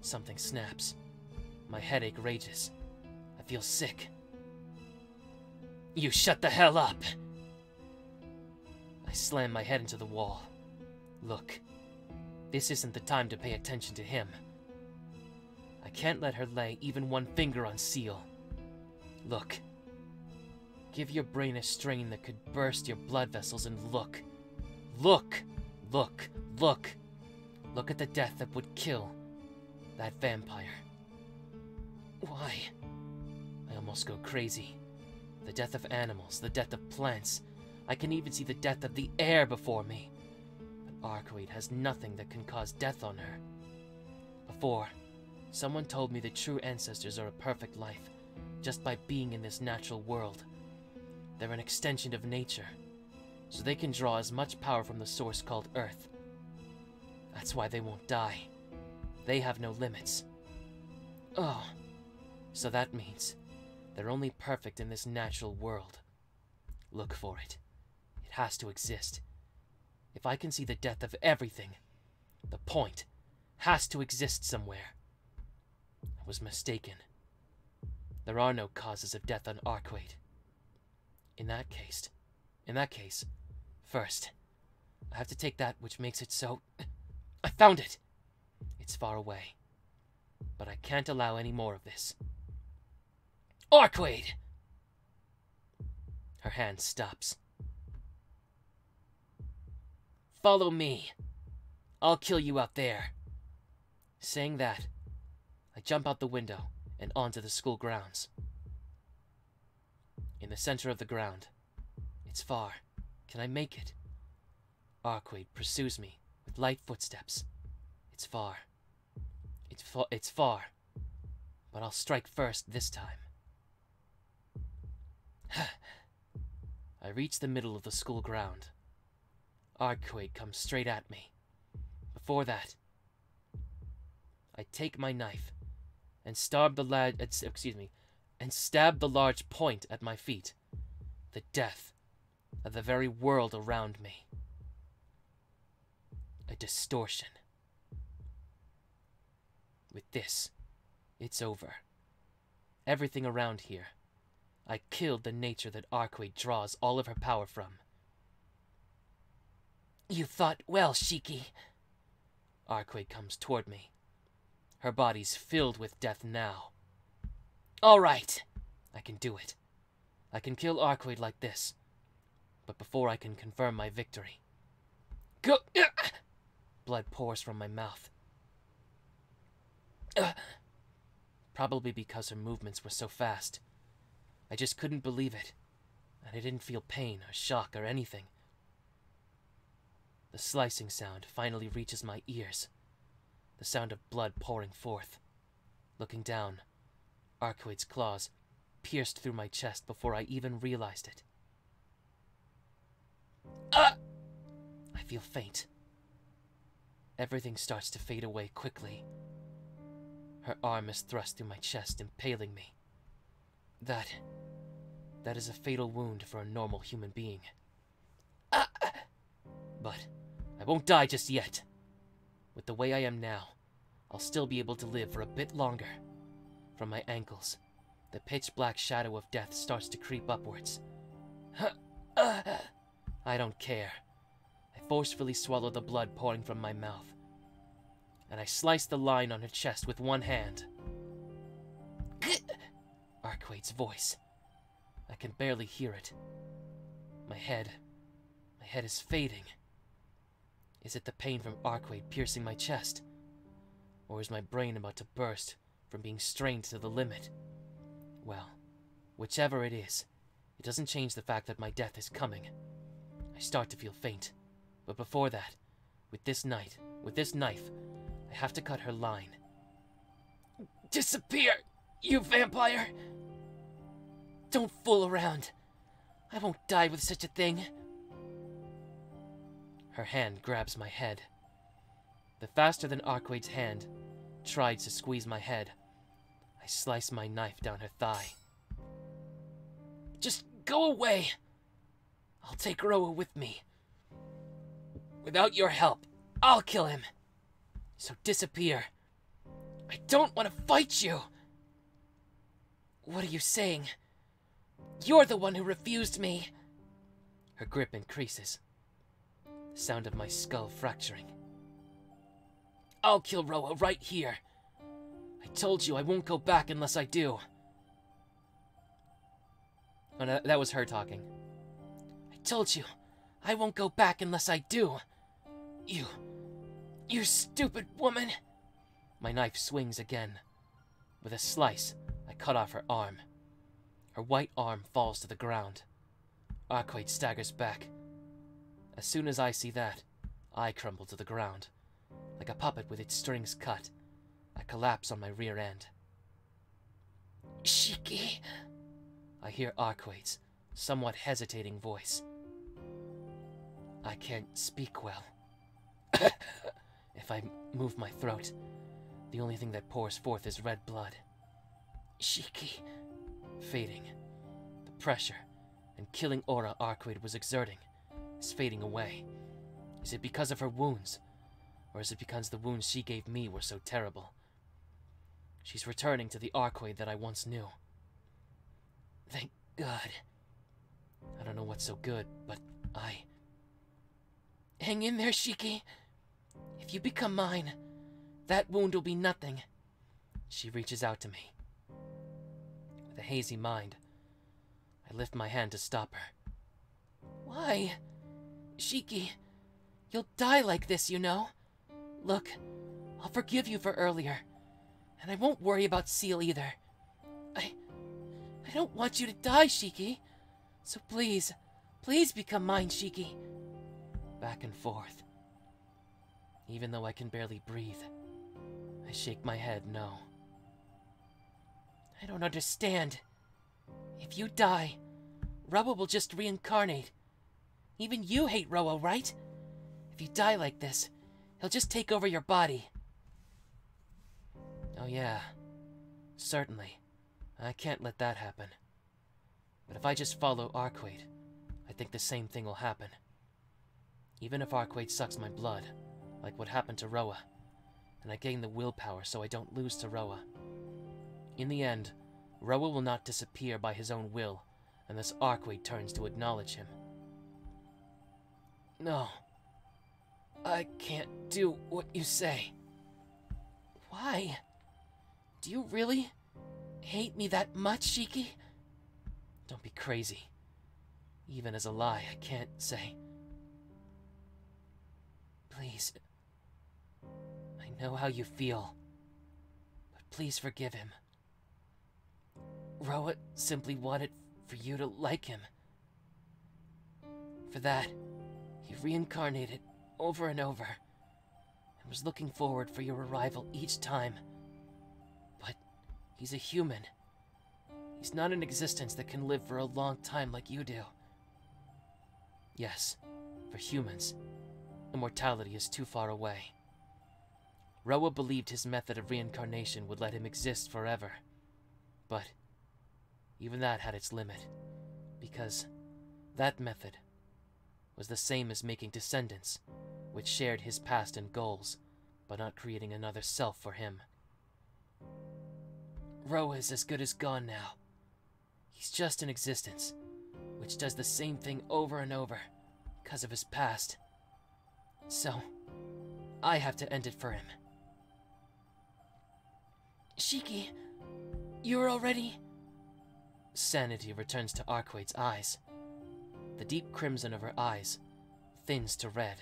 Something snaps. My headache rages. I feel sick. You shut the hell up! I slam my head into the wall. Look, this isn't the time to pay attention to him. I can't let her lay even one finger on Seal. Look. Give your brain a strain that could burst your blood vessels and look. Look! Look! Look! Look at the death that would kill that vampire. Why? I almost go crazy. The death of animals, the death of plants. I can even see the death of the air before me. But Arcueid has nothing that can cause death on her. Before, someone told me the true ancestors are a perfect life, just by being in this natural world. They're an extension of nature, so they can draw as much power from the source called Earth. That's why they won't die. They have no limits. Oh, so that means they're only perfect in this natural world. Look for it. It has to exist. If I can see the death of everything, the point has to exist somewhere. I was mistaken. There are no causes of death on Arcueid. In that case, first, I have to take that which makes it so... I found it! It's far away, but I can't allow any more of this. Arcueid! Her hand stops. Follow me. I'll kill you out there. Saying that, I jump out the window and onto the school grounds. In the center of the ground. It's far. Can I make it? Arcueid pursues me with light footsteps. It's far. It's far. But I'll strike first this time. I reach the middle of the school ground. Arcueid comes straight at me. Before that, I take my knife and stab the large point at my feet. The death of the very world around me. A distortion. With this, it's over. Everything around here. I killed the nature that Arcueid draws all of her power from. You thought well, Shiki. Arcueid comes toward me. Her body's filled with death now. All right, I can do it. I can kill Arcueid like this. But before I can confirm my victory... Go! Blood pours from my mouth. Probably because her movements were so fast. I just couldn't believe it, and I didn't feel pain or shock or anything. The slicing sound finally reaches my ears, the sound of blood pouring forth. Looking down, Arcueid's claws pierced through my chest before I even realized it. I feel faint. Everything starts to fade away quickly. Her arm is thrust through my chest, impaling me. That is a fatal wound for a normal human being. But I won't die just yet. With the way I am now, I'll still be able to live for a bit longer. From my ankles, the pitch-black shadow of death starts to creep upwards. I don't care. I forcefully swallow the blood pouring from my mouth, and I slice the line on her chest with one hand. Arcueid's voice. I can barely hear it. My head is fading. Is it the pain from Arcueid piercing my chest? Or is my brain about to burst from being strained to the limit? Well, whichever it is, it doesn't change the fact that my death is coming. I start to feel faint, but before that, with this knife, I have to cut her line. Disappear, you vampire! Don't fool around. I won't die with such a thing. Her hand grabs my head. The faster than Arcueid's hand tried to squeeze my head, I slice my knife down her thigh. Just go away. I'll take Roa with me. Without your help, I'll kill him. So disappear. I don't want to fight you. What are you saying? You're the one who refused me. Her grip increases. The sound of my skull fracturing. I'll kill Roa right here. I told you I won't go back unless I do. Oh, no, that was her talking. I told you I won't go back unless I do. You stupid woman. My knife swings again. With a slice, I cut off her arm. Her white arm falls to the ground. Arcueid staggers back. As soon as I see that, I crumble to the ground. Like a puppet with its strings cut, I collapse on my rear end. Shiki! I hear Arcueid's somewhat hesitating voice. I can't speak well. If I move my throat, the only thing that pours forth is red blood. Shiki. Fading. The pressure and killing aura Arcueid was exerting is fading away. Is it because of her wounds? Or is it because the wounds she gave me were so terrible? She's returning to the Arcueid that I once knew. Thank God. I don't know what's so good, but Hang in there, Shiki. If you become mine, that wound will be nothing. She reaches out to me. With a hazy mind, I lift my hand to stop her. Why? Shiki, you'll die like this, you know. Look, I'll forgive you for earlier, and I won't worry about Seal either. I don't want you to die, Shiki. So please, please become mine, Shiki. Back and forth. Even though I can barely breathe, I shake my head no. I don't understand. If you die, Roa will just reincarnate. Even you hate Roa, right? If you die like this, he'll just take over your body. Oh yeah, certainly. I can't let that happen. But if I just follow Arcueid, I think the same thing will happen. Even if Arcueid sucks my blood, like what happened to Roa, and I gain the willpower so I don't lose to Roa. In the end, Roa will not disappear by his own will, unless Arcueid turns to acknowledge him. No. I can't do what you say. Why? Do you really hate me that much, Shiki? Don't be crazy. Even as a lie, I can't say. Please. I know how you feel. But please forgive him. Roa simply wanted for you to like him. For that, he reincarnated over and over, and was looking forward for your arrival each time. But he's a human. He's not an existence that can live for a long time like you do. Yes, for humans, immortality is too far away. Roa believed his method of reincarnation would let him exist forever. But even that had its limit, because that method was the same as making descendants, which shared his past and goals, but not creating another self for him. Roa is as good as gone now. He's just an existence, which does the same thing over and over, because of his past. So, I have to end it for him. Shiki, you're already... Sanity returns to Arcueid's eyes. The deep crimson of her eyes thins to red.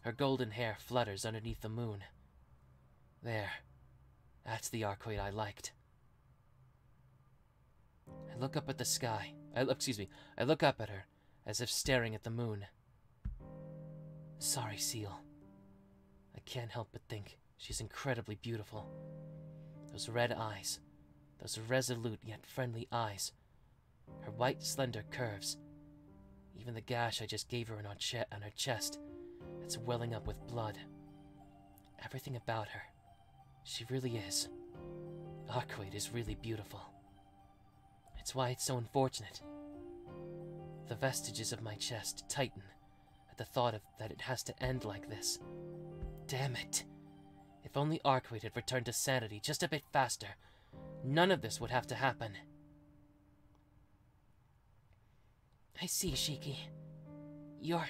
Her golden hair flutters underneath the moon. There. That's the Arcueid I liked. I look up at the sky. I look up at her, as if staring at the moon. Sorry, Seal. I can't help but think she's incredibly beautiful. Those red eyes, those resolute yet friendly eyes, her white, slender curves, even the gash I just gave her on her chest that's welling up with blood. Everything about her. She really is. Arcueid is really beautiful. It's why it's so unfortunate. The vestiges of my chest tighten at the thought of that it has to end like this. Damn it. If only Arcueid had returned to sanity just a bit faster, none of this would have to happen. I see, Shiki. You're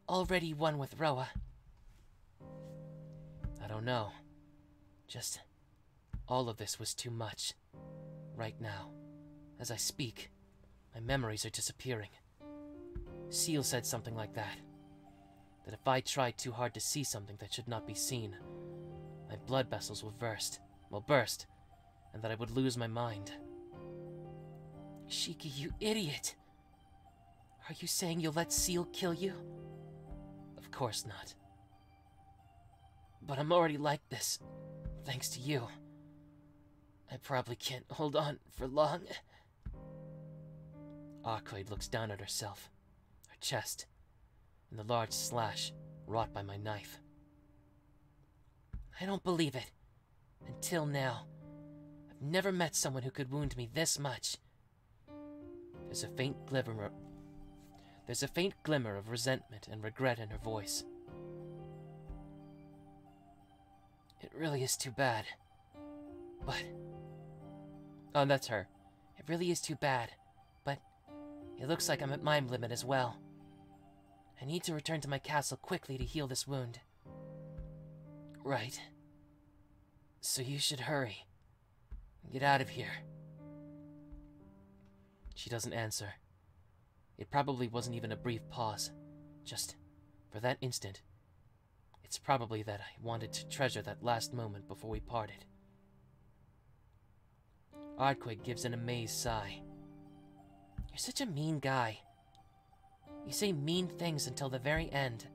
already one with Roa. I don't know. Just all of this was too much. Right now, as I speak, my memories are disappearing. Seal said something like that. That if I tried too hard to see something that should not be seen, my blood vessels will burst, and that I would lose my mind. Shiki, you idiot! Are you saying you'll let Seal kill you? Of course not. But I'm already like this, thanks to you. I probably can't hold on for long. Arcueid looks down at herself, her chest, and the large slash wrought by my knife. I don't believe it. Until now, I've never met someone who could wound me this much. There's a faint glimmer of resentment and regret in her voice. It really is too bad. But... Oh, that's her. It really is too bad. But it looks like I'm at my limit as well. I need to return to my castle quickly to heal this wound. Right. So you should hurry. Get out of here. She doesn't answer. It probably wasn't even a brief pause. Just, for that instant, it's probably that I wanted to treasure that last moment before we parted. Arcueid gives an amazed sigh. You're such a mean guy. You say mean things until the very end.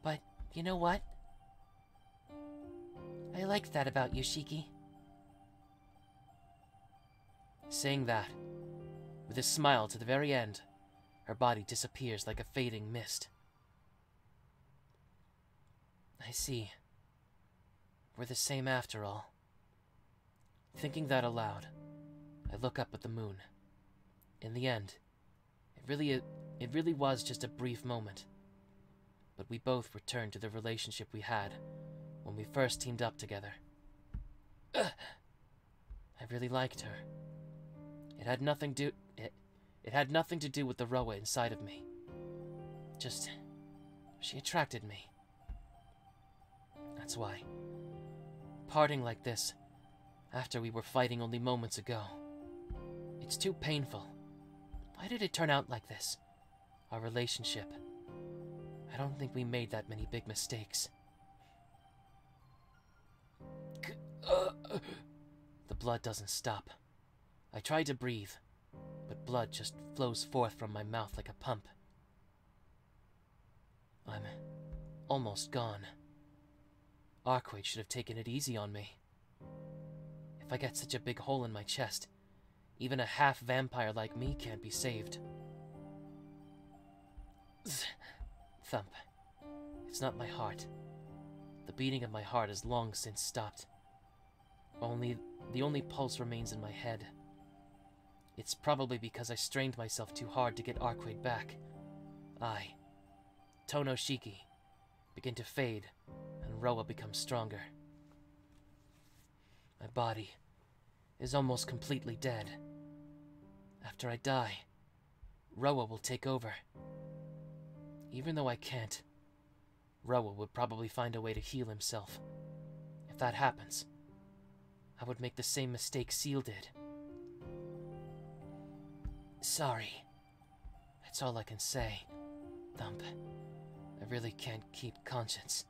But, you know what? I like that about you, Shiki. Saying that, with a smile to the very end, her body disappears like a fading mist. I see. We're the same after all. Thinking that aloud, I look up at the moon. In the end, it really was just a brief moment. But we both returned to the relationship we had when we first teamed up together. I really liked her. It had nothing to do with the Roa inside of me. Just, she attracted me. That's why. Parting like this, after we were fighting only moments ago, it's too painful. Why did it turn out like this? Our relationship. I don't think we made that many big mistakes. The blood doesn't stop. I try to breathe, but blood just flows forth from my mouth like a pump. I'm almost gone. Arcueid should have taken it easy on me. If I get such a big hole in my chest, even a half-vampire like me can't be saved. Thump. It's not my heart. The beating of my heart has long since stopped. The only pulse remains in my head. It's probably because I strained myself too hard to get Arcueid back. I, Tohno Shiki, begin to fade, and Roa becomes stronger. My body is almost completely dead. After I die, Roa will take over. Even though I can't, Roa would probably find a way to heal himself. If that happens, I would make the same mistake Seal did. Sorry. That's all I can say. Thump. I really can't keep conscience.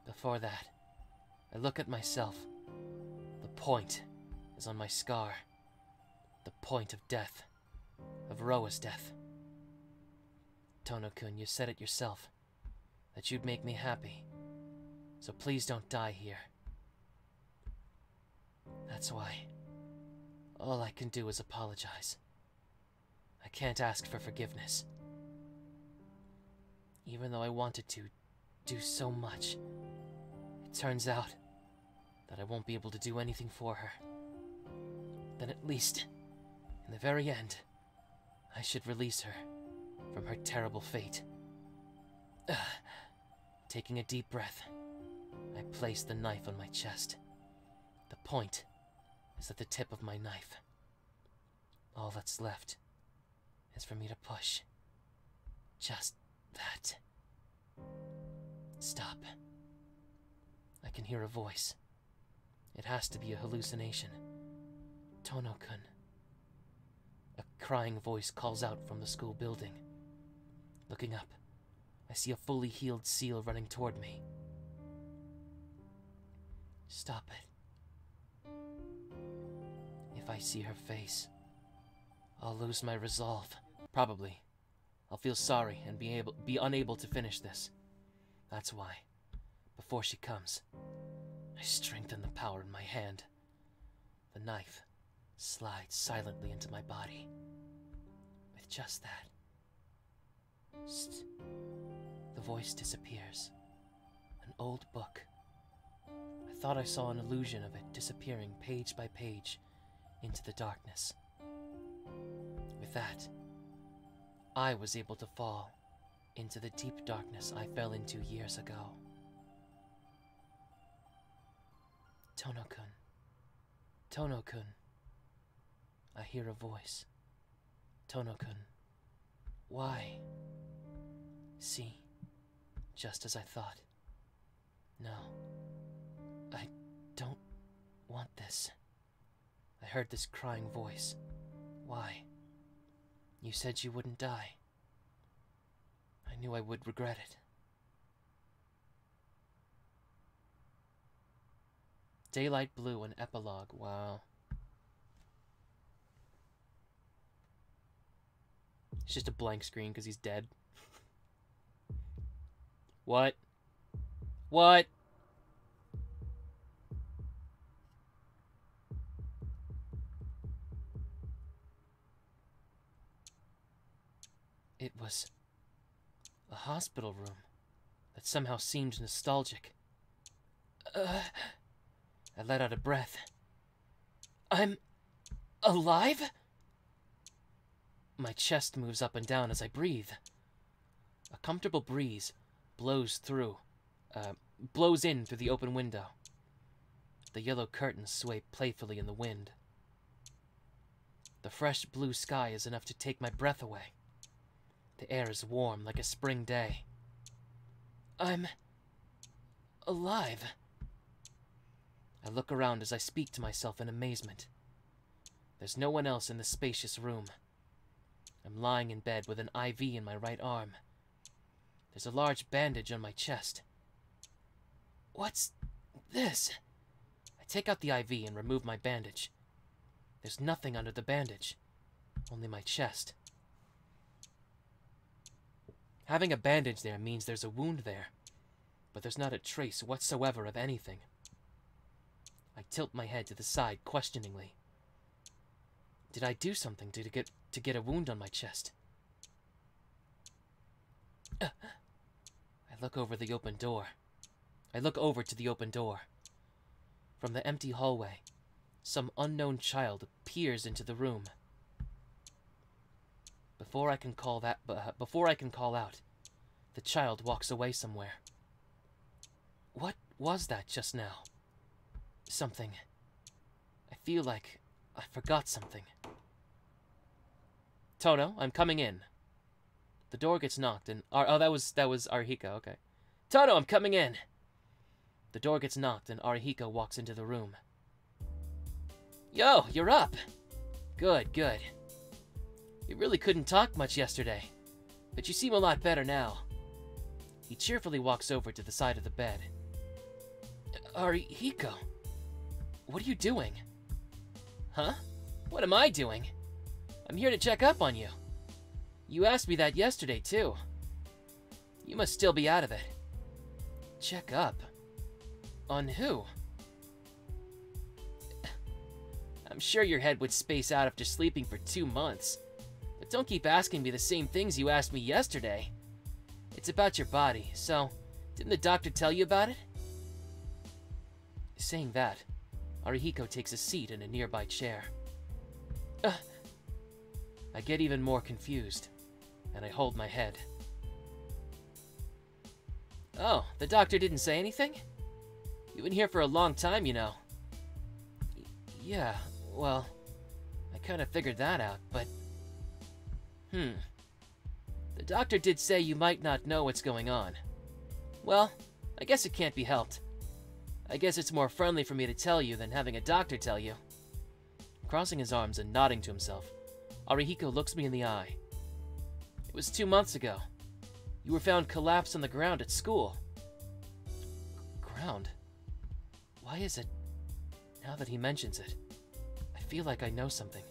Before that, I look at myself. The point is on my scar. The point of death. Of Roa's death. Tohno-kun, you said it yourself. That you'd make me happy. So please don't die here. That's why. All I can do is apologize. I can't ask for forgiveness. Even though I wanted to do so much, it turns out that I won't be able to do anything for her. Then at least, in the very end, I should release her from her terrible fate. Taking a deep breath, I place the knife on my chest. The point is at the tip of my knife. All that's left is for me to push. Just that. Stop. I can hear a voice. It has to be a hallucination. Tohno-kun. A crying voice calls out from the school building. Looking up, I see a fully healed Seal running toward me. Stop it. If I see her face, I'll lose my resolve. Probably. I'll feel sorry and be unable to finish this. That's why, before she comes, I strengthen the power in my hand. The knife slides silently into my body. With just that. Psst. The voice disappears. An old book. I thought I saw an illusion of it disappearing page by page into the darkness. With that, I was able to fall into the deep darkness I fell into years ago. Tohno-kun. Tohno-kun. I hear a voice. Tohno-kun. Why? See, just as I thought. No, I don't want this. I heard this crying voice. Why? You said you wouldn't die. I knew I would regret it. Daylight Blue and Epilogue. Wow. It's just a blank screen because he's dead. What? What? It was a hospital room that somehow seemed nostalgic. I let out a breath. I'm alive? My chest moves up and down as I breathe. A comfortable breeze blows in through the open window. The yellow curtains sway playfully in the wind. The fresh blue sky is enough to take my breath away. The air is warm like a spring day. I'm alive. I look around as I speak to myself in amazement. There's no one else in the spacious room. I'm lying in bed with an IV in my right arm. There's a large bandage on my chest. What's this? I take out the IV and remove my bandage. There's nothing under the bandage, only my chest. Having a bandage there means there's a wound there, but there's not a trace whatsoever of anything. I tilt my head to the side questioningly. Did I do something to get a wound on my chest? I look over the open door. I look over to the open door. From the empty hallway, some unknown child appears into the room. Before I can call out, the child walks away somewhere. What was that just now? Something. I feel like I forgot something. Tohno, I'm coming in. The door gets knocked and... Oh, that was Arihiko, okay. Tohno, I'm coming in! The door gets knocked and Arihiko walks into the room. Yo, you're up! Good, good. You really couldn't talk much yesterday, but you seem a lot better now. He cheerfully walks over to the side of the bed. Arihiko, what are you doing? Huh? What am I doing? I'm here to check up on you. You asked me that yesterday, too. You must still be out of it. Check up? On who? I'm sure your head would space out after sleeping for 2 months. But don't keep asking me the same things you asked me yesterday. It's about your body, so didn't the doctor tell you about it? Saying that, Arihiko takes a seat in a nearby chair. I get even more confused, and I hold my head. Oh, the doctor didn't say anything? You've been here for a long time, you know. Yeah, well, I kind of figured that out, but... The doctor did say you might not know what's going on. Well, I guess it can't be helped. I guess it's more friendly for me to tell you than having a doctor tell you. Crossing his arms and nodding to himself, Arihiko looks me in the eye. It was 2 months ago. You were found collapsed on the ground at school. Ground? Why is it? Now that he mentions it, I feel like I know something.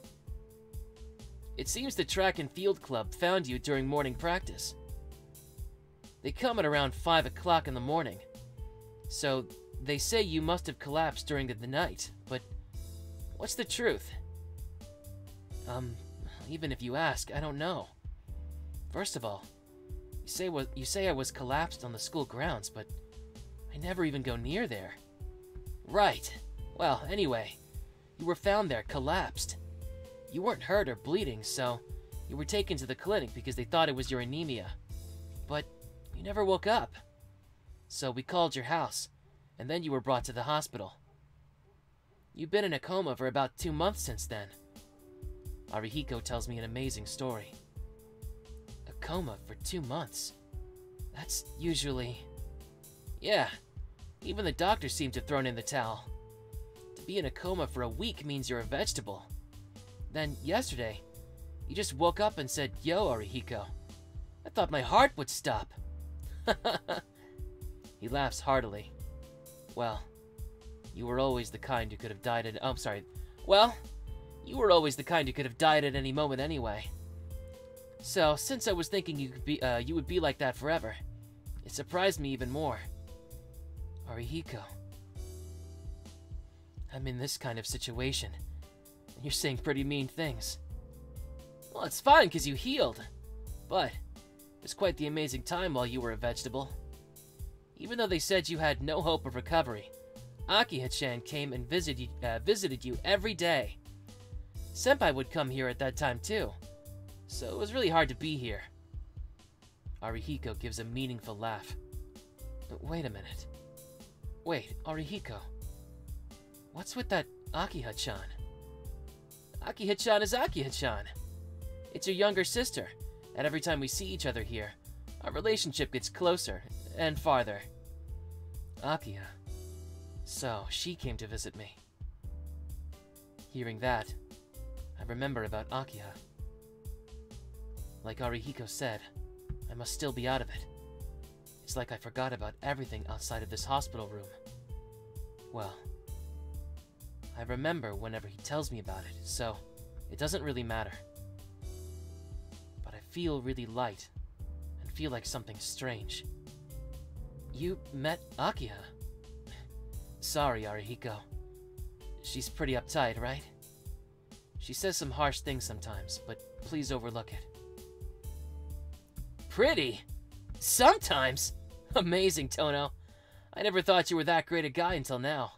It seems the track and field club found you during morning practice. They come at around 5 o'clock in the morning. So, they say you must have collapsed during the night, but what's the truth? Even if you ask, I don't know. First of all, you say I was collapsed on the school grounds, but I never even go near there. Right. Well, anyway, you were found there, collapsed. You weren't hurt or bleeding, so you were taken to the clinic because they thought it was your anemia. but you never woke up. So we called your house, and then you were brought to the hospital. You've been in a coma for about 2 months since then. Arihiko tells me an amazing story. A coma for 2 months? That's usually... Yeah, even the doctors seem to have thrown in the towel. To be in a coma for a week means you're a vegetable. Then yesterday, you just woke up and said, "Yo, Arihiko." I thought my heart would stop. He laughs heartily. Well, you were always the kind who could have died at... Oh, I'm sorry. Well, you were always the kind who could have died at any moment anyway. So, since I was thinking you would be like that forever, it surprised me even more. Arihiko. I'm in this kind of situation, and you're saying pretty mean things. Well, it's fine because you healed, but it was quite the amazing time while you were a vegetable. Even though they said you had no hope of recovery, Akiha-chan came and visited you every day. Senpai would come here at that time too, so it was really hard to be here. Arihiko gives a meaningful laugh. Wait a minute. Wait, Arihiko. What's with that Akiha-chan? Akiha-chan is Akiha-chan. It's your younger sister, and every time we see each other here, our relationship gets closer and farther. Akiha. So, she came to visit me. Hearing that, I remember about Akiha. Like Arihiko said, I must still be out of it. It's like I forgot about everything outside of this hospital room. Well, I remember whenever he tells me about it, so it doesn't really matter. But I feel really light, and feel like something strange. You met Akiha? Sorry, Arihiko. She's pretty uptight, right? She says some harsh things sometimes, but please overlook it. Pretty? Sometimes? Amazing, Tohno. I never thought you were that great a guy until now.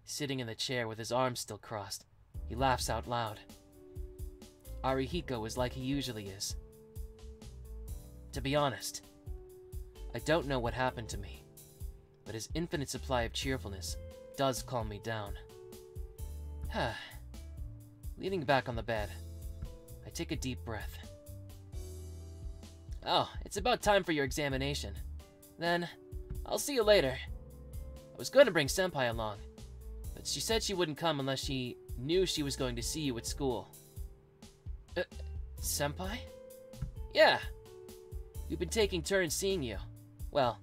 Sitting in the chair with his arms still crossed, he laughs out loud. Arihiko is like he usually is. To be honest, I don't know what happened to me, but his infinite supply of cheerfulness does calm me down. Leaning back on the bed, I take a deep breath. Oh, it's about time for your examination. Then, I'll see you later. I was going to bring Senpai along, but she said she wouldn't come unless she knew she was going to see you at school. Senpai? Yeah. We've been taking turns seeing you. Well,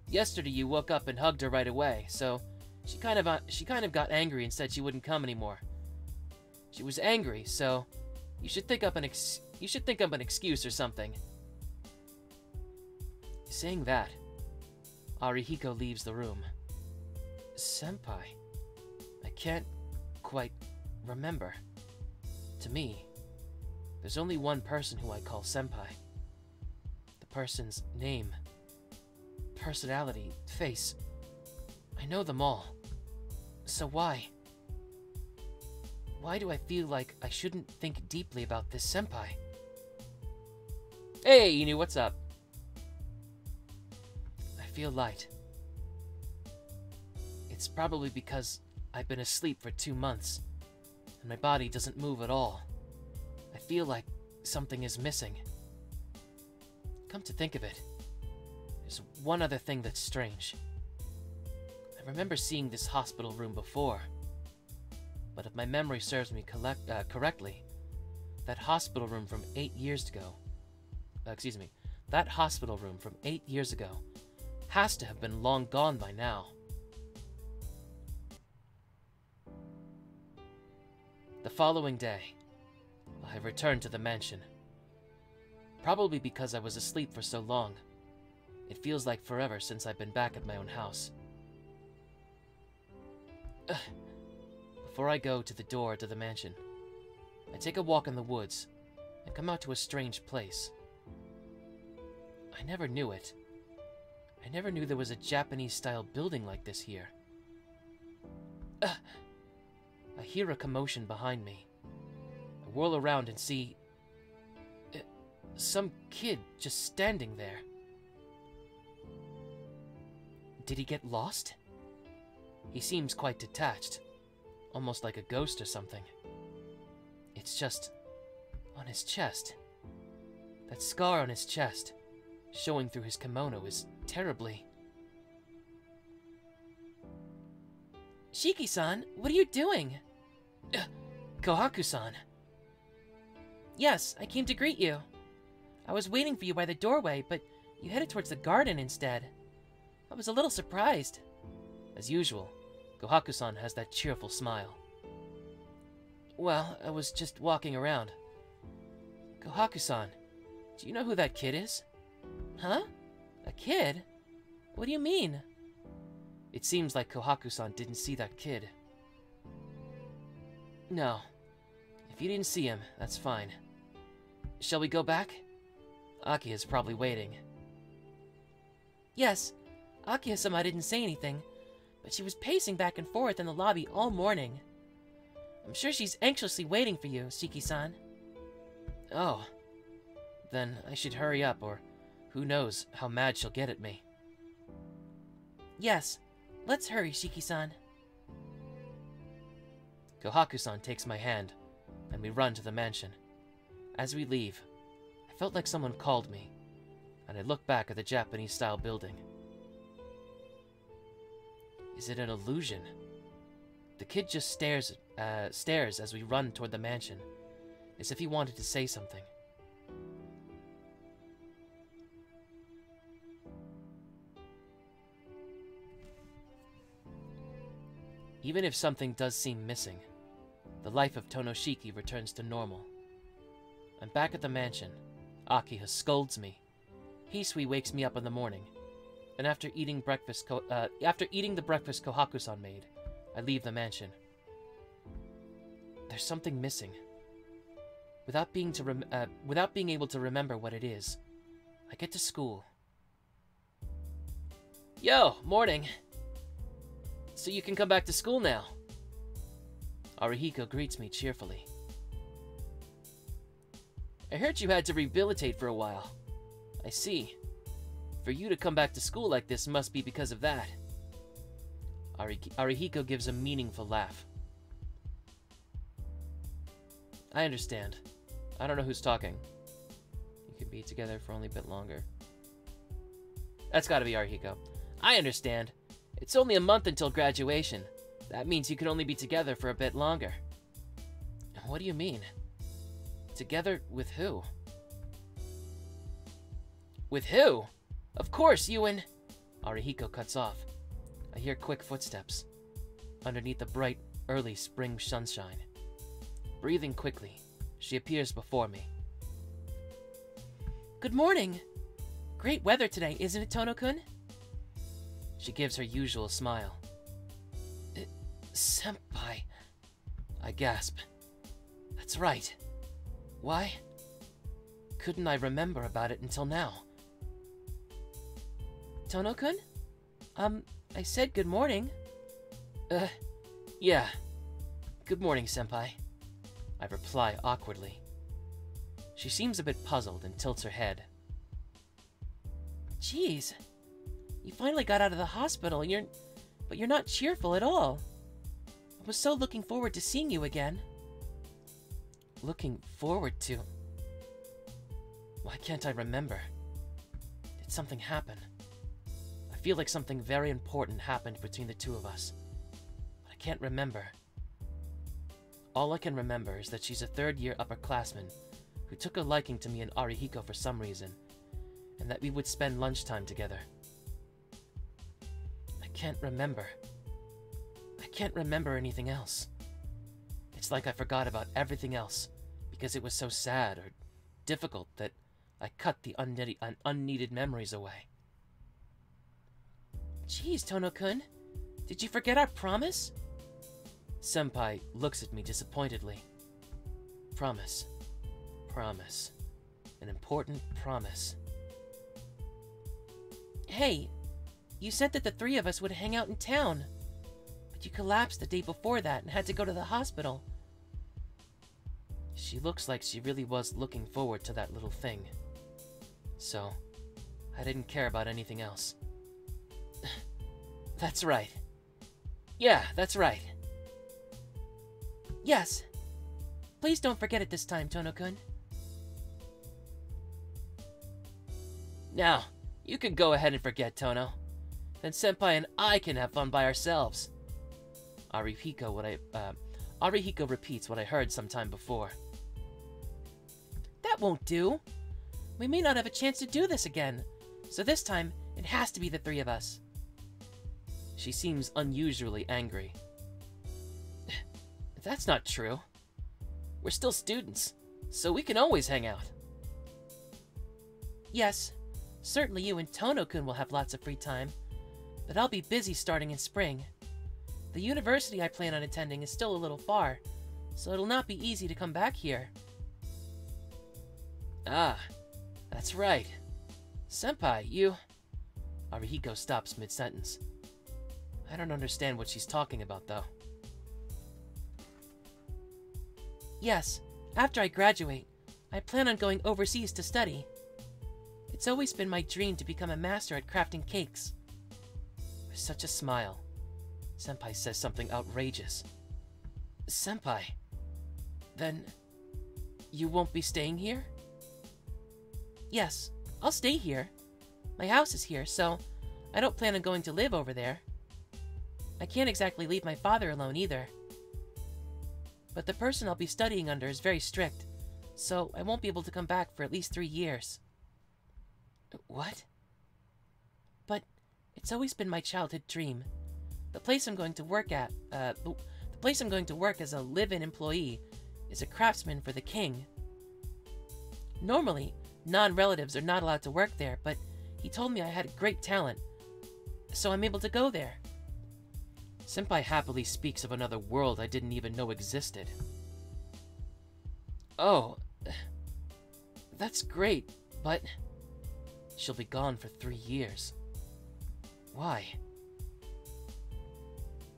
yesterday you woke up and hugged her right away, so she kind of got angry and said she wouldn't come anymore. She was angry, so you should think up an excuse or something. Saying that, Arihiko leaves the room. Senpai? I can't quite remember. To me, there's only one person who I call Senpai. The person's name, personality, face. I know them all. So why? Why do I feel like I shouldn't think deeply about this Senpai? Hey, Inu, what's up? I feel light. It's probably because I've been asleep for 2 months, and my body doesn't move at all. I feel like something is missing. Come to think of it, there's one other thing that's strange. I remember seeing this hospital room before, but if my memory serves me correctly, that hospital room from 8 years ago, that hospital room from 8 years ago has to have been long gone by now. The following day, I returned to the mansion. Probably because I was asleep for so long, it feels like forever since I've been back at my own house. Before I go to the door to the mansion, I take a walk in the woods and come out to a strange place. I never knew it. I never knew there was a Japanese-style building like this here. I hear a commotion behind me. I whirl around and see... some kid just standing there. Did he get lost? He seems quite detached, almost like a ghost or something. It's just on his chest. That scar on his chest, showing through his kimono, is terribly... Shiki-san, what are you doing? Kohaku-san. Yes, I came to greet you. I was waiting for you by the doorway, but you headed towards the garden instead. I was a little surprised. As usual, Kohaku-san has that cheerful smile. Well, I was just walking around. Kohaku-san, do you know who that kid is? Huh? A kid? What do you mean? It seems like Kohaku-san didn't see that kid. No. If you didn't see him, that's fine. Shall we go back? Aki is probably waiting. Yes. Akiya-sama didn't say anything, but she was pacing back and forth in the lobby all morning. I'm sure she's anxiously waiting for you, Shiki-san. Oh. Then I should hurry up, or who knows how mad she'll get at me. Yes. Let's hurry, Shiki-san. Kohaku-san takes my hand, and we run to the mansion. As we leave, I felt like someone called me, and I looked back at the Japanese-style building. Is it an illusion? The kid just stares as we run toward the mansion, as if he wanted to say something. Even if something does seem missing, the life of Tonoshiki returns to normal. I'm back at the mansion. Akiha scolds me. Hisui wakes me up in the morning, and after eating the breakfast Kohaku-san made, I leave the mansion. There's something missing. Without being able to remember what it is, I get to school. Yo, morning. So you can come back to school now. Arihiko greets me cheerfully. I heard you had to rehabilitate for a while. I see. For you to come back to school like this must be because of that. Arihiko gives a meaningful laugh. I understand. I don't know who's talking. You could be together for only a bit longer. That's gotta be Arihiko. I understand. It's only a month until graduation. That means you can only be together for a bit longer. What do you mean? Together with who? With who? Of course, you and... Arihiko cuts off. I hear quick footsteps. Underneath the bright, early spring sunshine. Breathing quickly, she appears before me. Good morning. Great weather today, isn't it, Tono-kun? She gives her usual smile. Senpai. I gasp. That's right. Why? Couldn't I remember about it until now? Tono-kun? I said good morning. Yeah. Good morning, Senpai. I reply awkwardly. She seems a bit puzzled and tilts her head. Jeez. You finally got out of the hospital, but you're not cheerful at all. I was so looking forward to seeing you again. Looking forward to... Why can't I remember? Did something happen? I feel like something very important happened between the two of us. But I can't remember. All I can remember is that she's a third-year upperclassman who took a liking to me and Arihiko for some reason, and that we would spend lunchtime together. I can't remember. I can't remember anything else. It's like I forgot about everything else because it was so sad or difficult that I cut the unneeded memories away. Jeez, Tono-kun. Did you forget our promise? Senpai looks at me disappointedly. Promise. Promise. An important promise. Hey, you said that the three of us would hang out in town. But you collapsed the day before that and had to go to the hospital. She looks like she really was looking forward to that little thing. so I didn't care about anything else. That's right. Yeah, that's right. Yes. Please don't forget it this time, Tohno-kun. Now, you can go ahead and forget, Tohno. Then Senpai and I can have fun by ourselves. Arihiko repeats what I heard sometime before. That won't do. We may not have a chance to do this again, so this time it has to be the three of us. She seems unusually angry. That's not true. We're still students, so we can always hang out. Yes, certainly you and Tohno-kun will have lots of free time, but I'll be busy starting in spring. The university I plan on attending is still a little far, so it'll not be easy to come back here. Ah, that's right. Senpai, you... Arihiko stops mid-sentence. I don't understand what she's talking about, though. Yes, after I graduate, I plan on going overseas to study. It's always been my dream to become a master at crafting cakes. With such a smile, Senpai says something outrageous. Senpai, then you won't be staying here? Yes, I'll stay here. My house is here, so I don't plan on going to live over there. I can't exactly leave my father alone either. But the person I'll be studying under is very strict, so I won't be able to come back for at least 3 years. What? But it's always been my childhood dream. The place I'm going to work at, the place I'm going to work as a live-in employee is a craftsman for the king. Normally, non-relatives are not allowed to work there, but he told me I had great talent, so I'm able to go there. Senpai happily speaks of another world I didn't even know existed. Oh, that's great, but she'll be gone for 3 years. Why?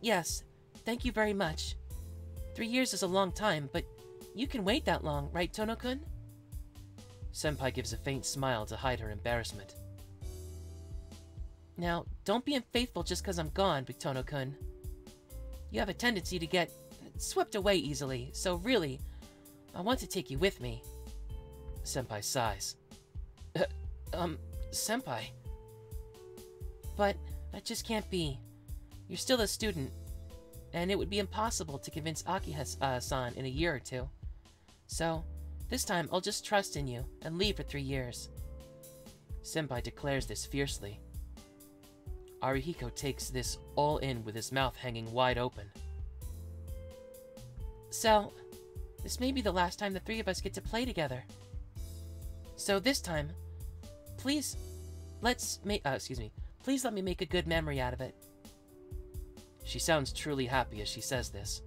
Yes, thank you very much. 3 years is a long time, but you can wait that long, right, Tohno-kun? Senpai gives a faint smile to hide her embarrassment. Now, don't be unfaithful just because I'm gone, Tohno-kun. You have a tendency to get swept away easily, so really, I want to take you with me. Senpai sighs. Senpai. But that just can't be. You're still a student, and it would be impossible to convince Akiha-san in a year or two. So, this time I'll just trust in you and leave for 3 years. Senpai declares this fiercely. Arihiko takes this all in with his mouth hanging wide open. So, this may be the last time the three of us get to play together. So this time, please let me make a good memory out of it. She sounds truly happy as she says this.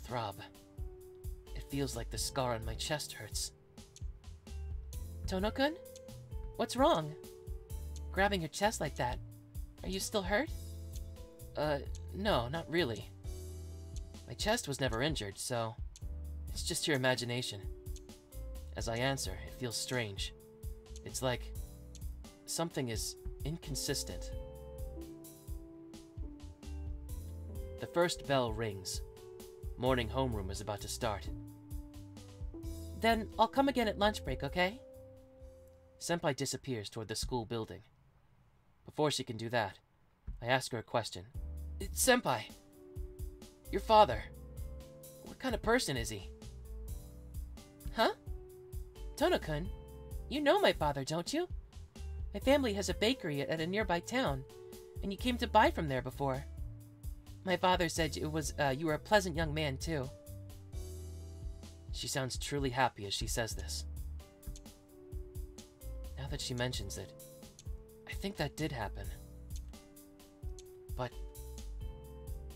Throb. It feels like the scar on my chest hurts. Tohno-kun? What's wrong? Grabbing your chest like that. Are you still hurt? No, not really. My chest was never injured, so it's just your imagination. As I answer, it feels strange. It's like something is inconsistent. The first bell rings. Morning homeroom is about to start. Then I'll come again at lunch break, okay? Senpai disappears toward the school building. Before she can do that, I ask her a question. Senpai, your father, what kind of person is he? Huh? Tohno-kun, you know my father, don't you? My family has a bakery at a nearby town, and you came to buy from there before. My father said you were a pleasant young man, too. She sounds truly happy as she says this. Now that she mentions it, I think that did happen. But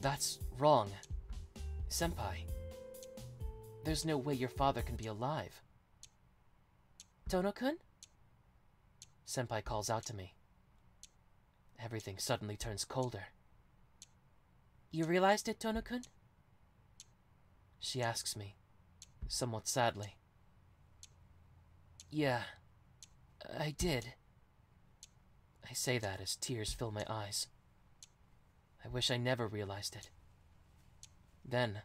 that's wrong. Senpai, there's no way your father can be alive. Tohno-kun? Senpai calls out to me. Everything suddenly turns colder. You realized it, Tohno-kun? She asks me, somewhat sadly. Yeah, I did. I say that as tears fill my eyes. I wish I never realized it. Then,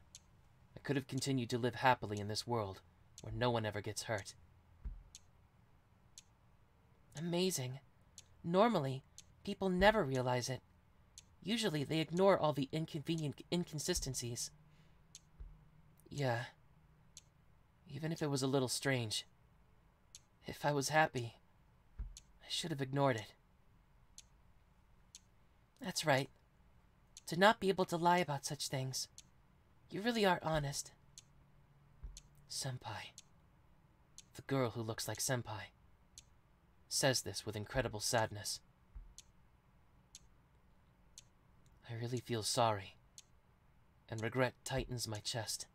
I could have continued to live happily in this world where no one ever gets hurt. Amazing. Normally, people never realize it. Usually, they ignore all the inconvenient inconsistencies. Yeah. Even if it was a little strange. If I was happy, I should have ignored it. That's right. To not be able to lie about such things. You really are honest. Senpai. The girl who looks like Senpai. Says this with incredible sadness. I really feel sorry. And regret tightens my chest.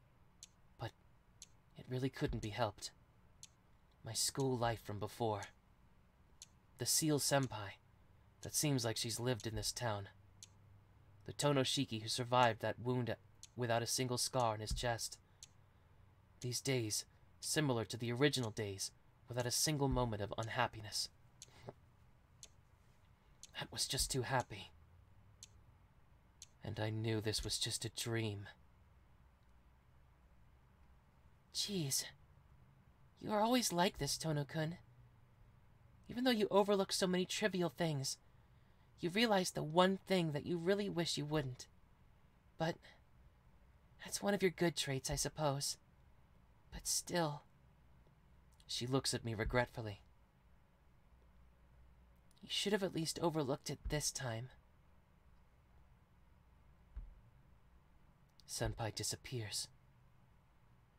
But it really couldn't be helped. My school life from before. The Seal Senpai that seems like she's lived in this town. The Tohno Shiki who survived that wound without a single scar on his chest. These days, similar to the original days, without a single moment of unhappiness. That was just too happy. And I knew this was just a dream. Jeez. You are always like this, Tohno-kun. Even though you overlook so many trivial things, you realize the one thing that you really wish you wouldn't. But that's one of your good traits, I suppose. But still. She looks at me regretfully. You should have at least overlooked it this time. Senpai disappears.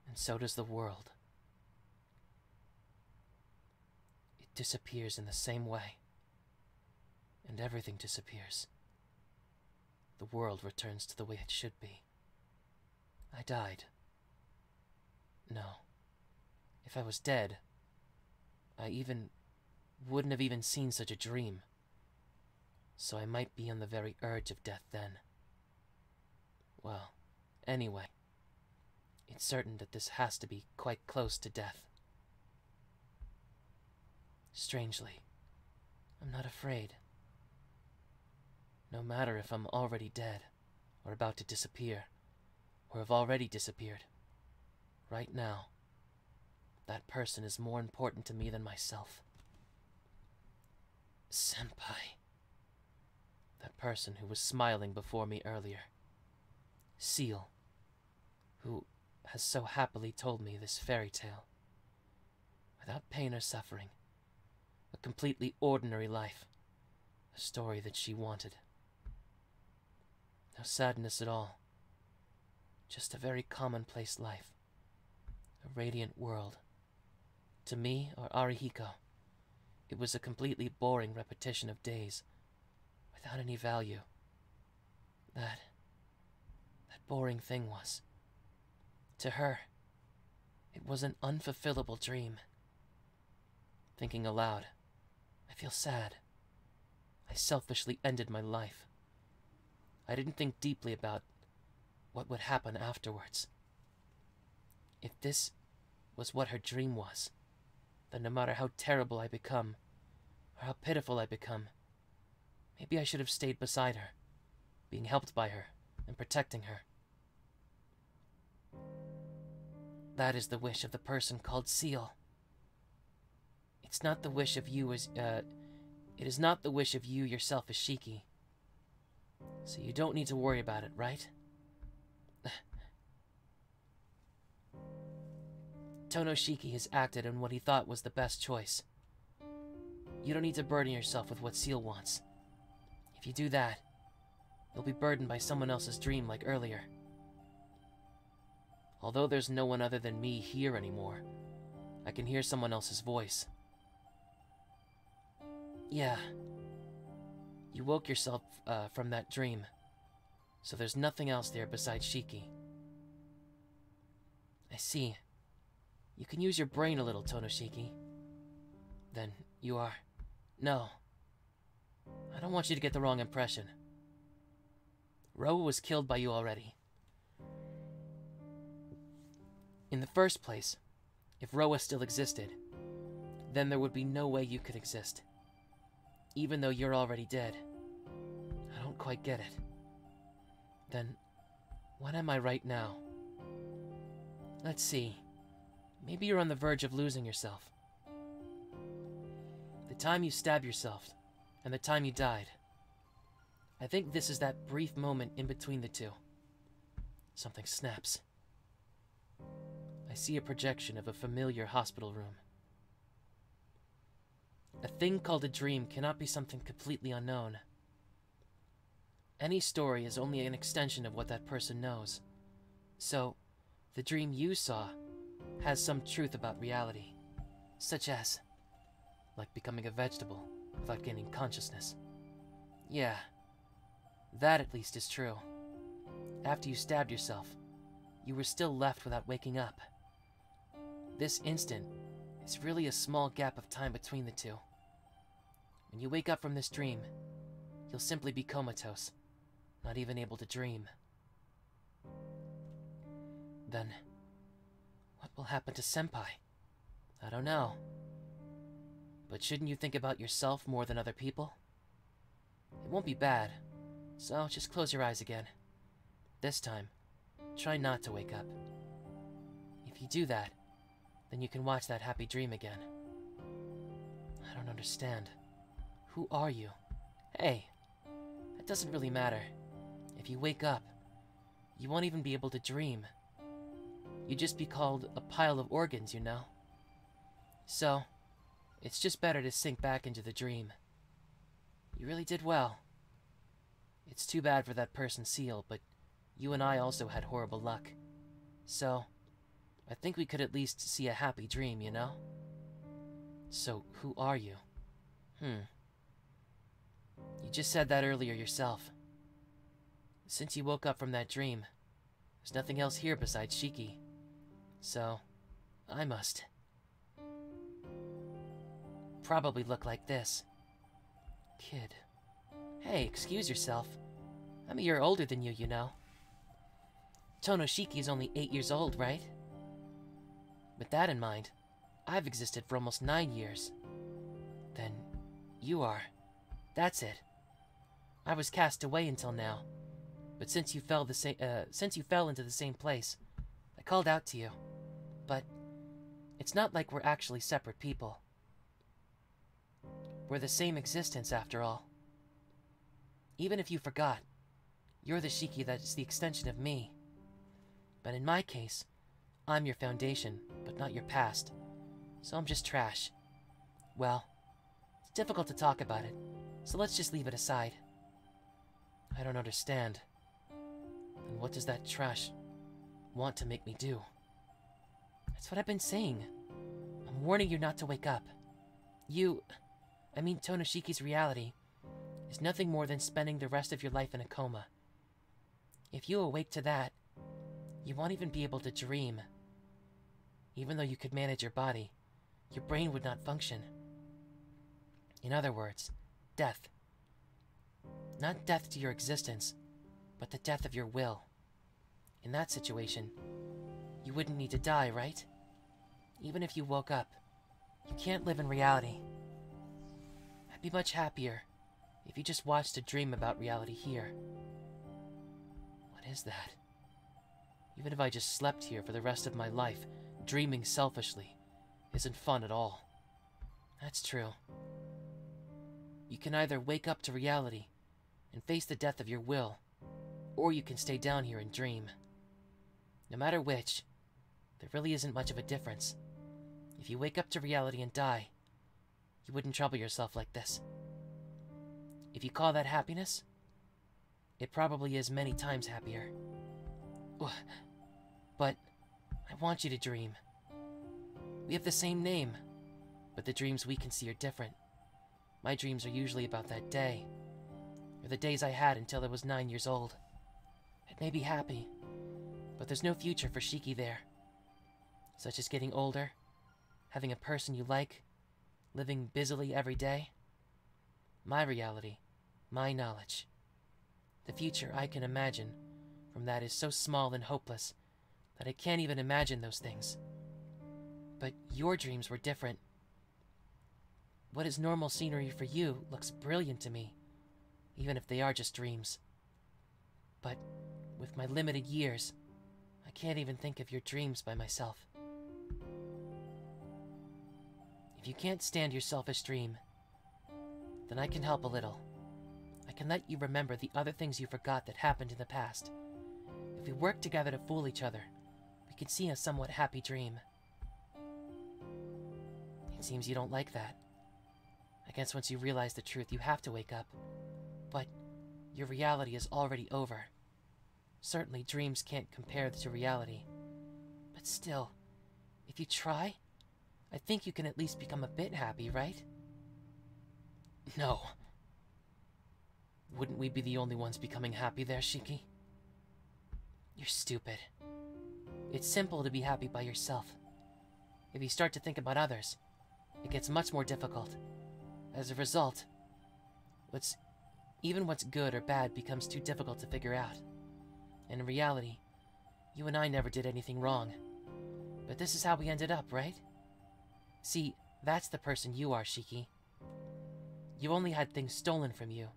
And so does the world. It disappears in the same way. And everything disappears. The world returns to the way it should be. I died. No. If I was dead, I wouldn't have even seen such a dream. So I might be on the very edge of death then. Well, anyway, it's certain that this has to be quite close to death. Strangely, I'm not afraid. No matter if I'm already dead, or about to disappear, or have already disappeared. Right now, that person is more important to me than myself. Senpai. That person who was smiling before me earlier. Seal, who has so happily told me this fairy tale. Without pain or suffering. A completely ordinary life. A story that she wanted. No sadness at all. Just a very commonplace life. A radiant world. To me, or Arihiko, it was a completely boring repetition of days, without any value. That boring thing was. To her, it was an unfulfillable dream. Thinking aloud, I feel sad. I selfishly ended my life. I didn't think deeply about what would happen afterwards. If this was what her dream was, then no matter how terrible I become, or how pitiful I become, maybe I should have stayed beside her, being helped by her, and protecting her. That is the wish of the person called Seal. It's not the wish of you as, it is not the wish of you yourself as Shiki. So you don't need to worry about it, right? Tohno Shiki has acted on what he thought was the best choice. You don't need to burden yourself with what Seal wants. If you do that, you'll be burdened by someone else's dream like earlier. Although there's no one other than me here anymore, I can hear someone else's voice. Yeah. You woke yourself from that dream, so there's nothing else there besides Shiki. I see. You can use your brain a little, Tohno Shiki. Then you are... No. I don't want you to get the wrong impression. Roa was killed by you already. In the first place, if Roa still existed, then there would be no way you could exist. Even though you're already dead. I don't quite get it. Then, what am I right now? Let's see. Maybe you're on the verge of losing yourself. The time you stabbed yourself, and the time you died. I think this is that brief moment in between the two. Something snaps. I see a projection of a familiar hospital room. A thing called a dream cannot be something completely unknown. Any story is only an extension of what that person knows. So, the dream you saw has some truth about reality, such as, like becoming a vegetable without gaining consciousness. Yeah, that at least is true. After you stabbed yourself, you were still left without waking up. This instant is really a small gap of time between the two. When you wake up from this dream, you'll simply be comatose, not even able to dream. Then, what will happen to Senpai? I don't know. But shouldn't you think about yourself more than other people? It won't be bad, so just close your eyes again. This time, try not to wake up. If you do that, then you can watch that happy dream again. I don't understand. Who are you? Hey, that doesn't really matter. If you wake up, you won't even be able to dream. You'd just be called a pile of organs, you know? So, it's just better to sink back into the dream. You really did well. It's too bad for that person Seal, but you and I also had horrible luck. So, I think we could at least see a happy dream, you know? So, who are you? You just said that earlier yourself. Since you woke up from that dream, there's nothing else here besides Shiki. So, I must probably look like this. Kid. Hey, excuse yourself. I'm a year older than you, you know. Tohno is only 8 years old, right? With that in mind, I've existed for almost 9 years. Then, you are. That's it. I was cast away until now, but since you fell into the same place, I called out to you. But it's not like we're actually separate people. We're the same existence, after all. Even if you forgot, you're the Shiki that is the extension of me. But in my case, I'm your foundation, but not your past. So I'm just trash. Well, it's difficult to talk about it, so let's just leave it aside. I don't understand. And what does that trash want to make me do? That's what I've been saying. I'm warning you not to wake up. Tohnoshiki's reality is nothing more than spending the rest of your life in a coma. If you awake to that, you won't even be able to dream. Even though you could manage your body, your brain would not function. In other words, death. Not death to your existence, but the death of your will. In that situation, you wouldn't need to die, right? Even if you woke up, you can't live in reality. I'd be much happier if you just watched a dream about reality here. What is that? Even if I just slept here for the rest of my life, dreaming selfishly isn't fun at all. That's true. You can either wake up to reality and face the death of your will, or you can stay down here and dream. No matter which, there really isn't much of a difference. If you wake up to reality and die, you wouldn't trouble yourself like this. If you call that happiness, it probably is many times happier. But I want you to dream. We have the same name, but the dreams we can see are different. My dreams are usually about that day, or the days I had until I was 9 years old. It may be happy, but there's no future for Shiki there. Such as getting older, having a person you like, living busily every day. My reality, my knowledge. The future I can imagine from that is so small and hopeless that I can't even imagine those things. But your dreams were different. what is normal scenery for you looks brilliant to me, even if they are just dreams. But with my limited years, I can't even think of your dreams by myself. If you can't stand your selfish dream, then I can help a little. I can let you remember the other things you forgot that happened in the past. If we work together to fool each other, we can see a somewhat happy dream. It seems you don't like that. I guess once you realize the truth, you have to wake up. But your reality is already over. Certainly, dreams can't compare to reality. But still, if you try, I think you can at least become a bit happy, right? No. Wouldn't we be the only ones becoming happy there, Shiki? You're stupid. It's simple to be happy by yourself. If you start to think about others, it gets much more difficult. As a result, even what's good or bad becomes too difficult to figure out. And in reality, you and I never did anything wrong. But this is how we ended up, right? See, that's the person you are, Shiki. You only had things stolen from you,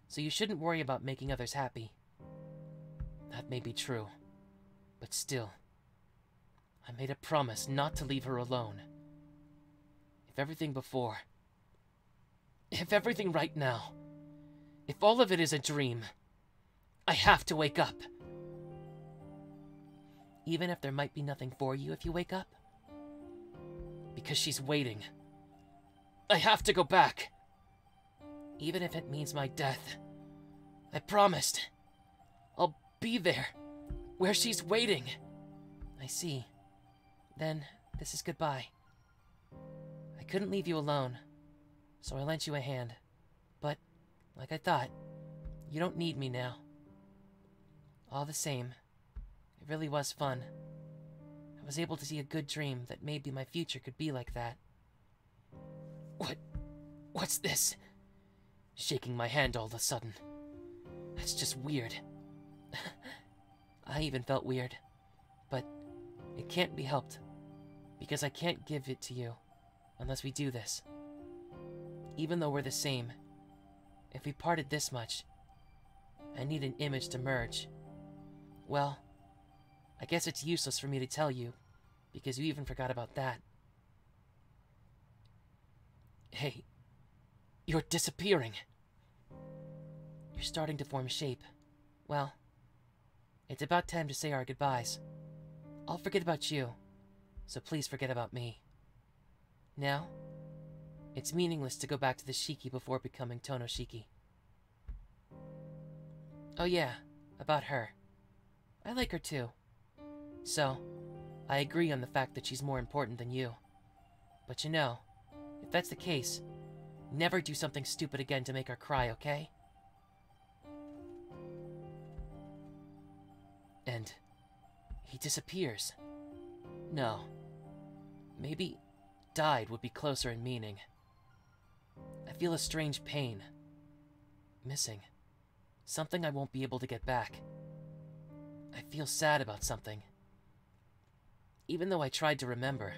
so you shouldn't worry about making others happy. That may be true, but still, I made a promise not to leave her alone. If everything right now, if all of it is a dream, I have to wake up. Even if there might be nothing for you if you wake up. Because she's waiting. I have to go back. Even if it means my death. I promised. I'll be there, where she's waiting. I see. Then, this is goodbye. I couldn't leave you alone, so I lent you a hand. But, like I thought, you don't need me now. All the same, it really was fun. I was able to see a good dream that maybe my future could be like that. What's this? Shaking my hand all of a sudden. That's just weird. I even felt weird. But it can't be helped, because I can't give it to you unless we do this. Even though we're the same, if we parted this much, I need an image to merge. Well, I guess it's useless for me to tell you, because you even forgot about that. Hey, you're disappearing. You're starting to form shape. Well, it's about time to say our goodbyes. I'll forget about you, so please forget about me. Now, it's meaningless to go back to the Shiki before becoming Tohno Shiki. Oh yeah, about her. I like her too. So, I agree on the fact that she's more important than you. But you know, if that's the case, never do something stupid again to make her cry, okay? And he disappears. No. Maybe died would be closer in meaning. I feel a strange pain. Missing. Something I won't be able to get back. I feel sad about something. Even though I tried to remember,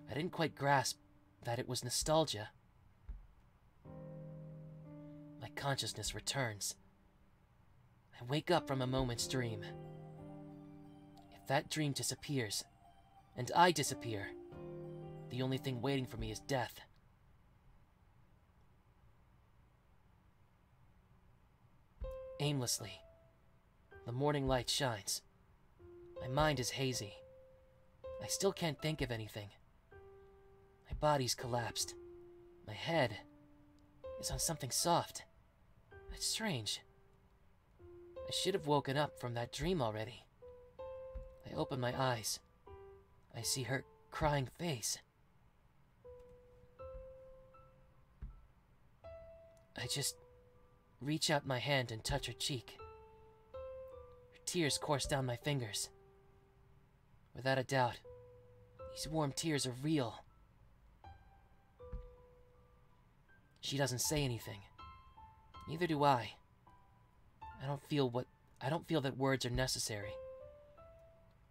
I didn't quite grasp that it was nostalgia. My consciousness returns. I wake up from a moment's dream. If that dream disappears, and I disappear, the only thing waiting for me is death. Aimlessly, the morning light shines. My mind is hazy. I still can't think of anything. My body's collapsed. My head is on something soft. That's strange. I should have woken up from that dream already. I open my eyes. I see her crying face. I just reach out my hand and touch her cheek. Her tears course down my fingers. Without a doubt, these warm tears are real. She doesn't say anything. Neither do I. I don't feel that words are necessary.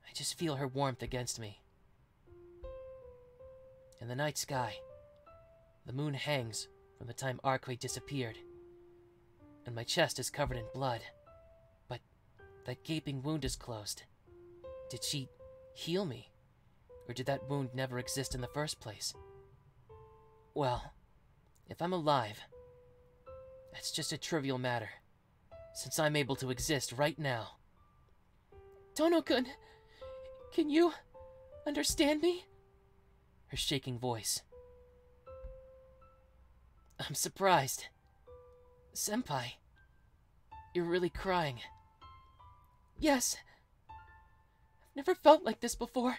I just feel her warmth against me. In the night sky, The moon hangs from the time Arcueid disappeared, and my chest is covered in blood. But that gaping wound is closed. Did she heal me? Or did that wound never exist in the first place? Well, if I'm alive, that's just a trivial matter, since I'm able to exist right now. Tohno-kun, can you understand me? Her shaking voice. I'm surprised. Senpai, you're really crying. Yes. I've never felt like this before.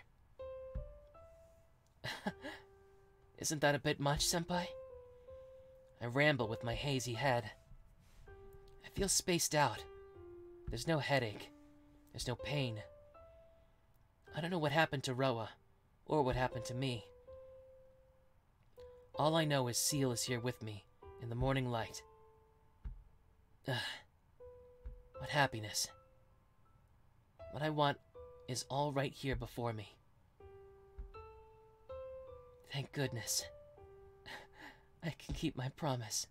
Isn't that a bit much, Senpai? I ramble with my hazy head. I feel spaced out. There's no headache. There's no pain. I don't know what happened to Roa, or what happened to me. All I know is Seal is here with me, in the morning light. What happiness. What I want is all right here before me. Thank goodness. I can keep my promise.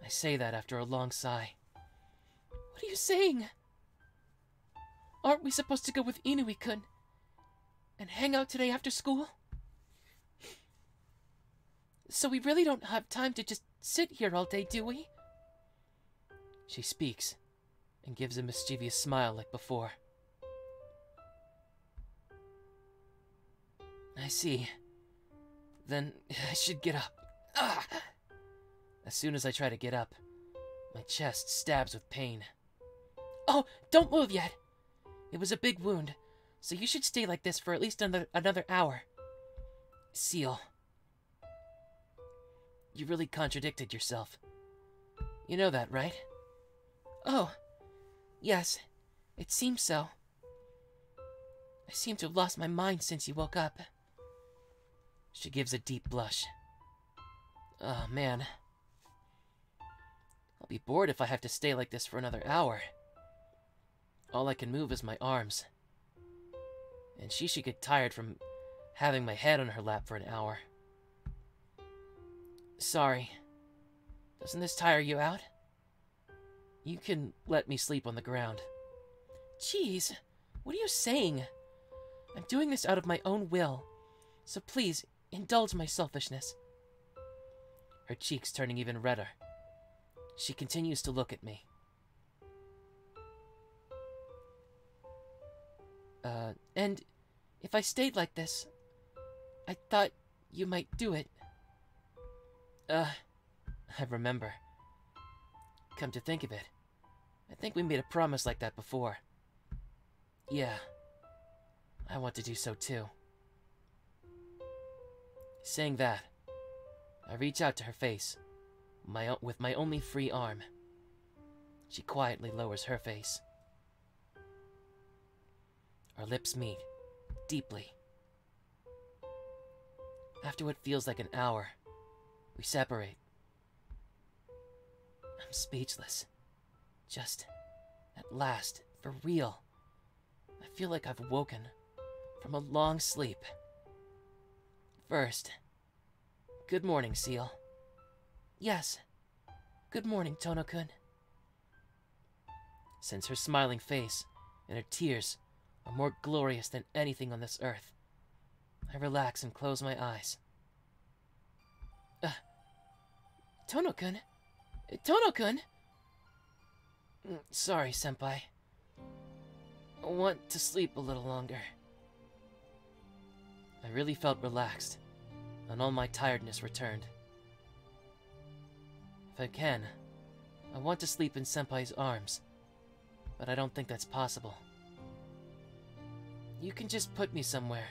I say that after a long sigh. What are you saying? Aren't we supposed to go with Inui-kun and hang out today after school? So we really don't have time to just sit here all day, do we? She speaks and gives a mischievous smile like before. I see. Then I should get up. Ah! As soon as I try to get up, my chest stabs with pain. Oh, don't move yet. It was a big wound, so you should stay like this for at least another hour. Seal. You really contradicted yourself. You know that, right? Oh, yes. It seems so. I seem to have lost my mind since you woke up. She gives a deep blush. Oh, man. I'll be bored if I have to stay like this for another hour. All I can move is my arms. And she should get tired from having my head on her lap for an hour. Sorry. Doesn't this tire you out? You can let me sleep on the ground. Jeez, what are you saying? I'm doing this out of my own will, so please indulge my selfishness. Her cheeks turning even redder. She continues to look at me. And if I stayed like this, I thought you might do it. I remember. Come to think of it, I think we made a promise like that before. Yeah, I want to do so too. Saying that, I reach out to her face, with my only free arm. She quietly lowers her face. Our lips meet, deeply. After what feels like an hour, we separate. I'm speechless. Just, at last, for real. I feel like I've woken from a long sleep. First, good morning, Seal. Yes. Good morning, Tohno-kun. Since her smiling face and her tears are more glorious than anything on this earth, I relax and close my eyes. Tohno-kun? Tohno-kun? Sorry, Senpai. I want to sleep a little longer. I really felt relaxed, and all my tiredness returned. If I can, I want to sleep in Senpai's arms, but I don't think that's possible. You can just put me somewhere,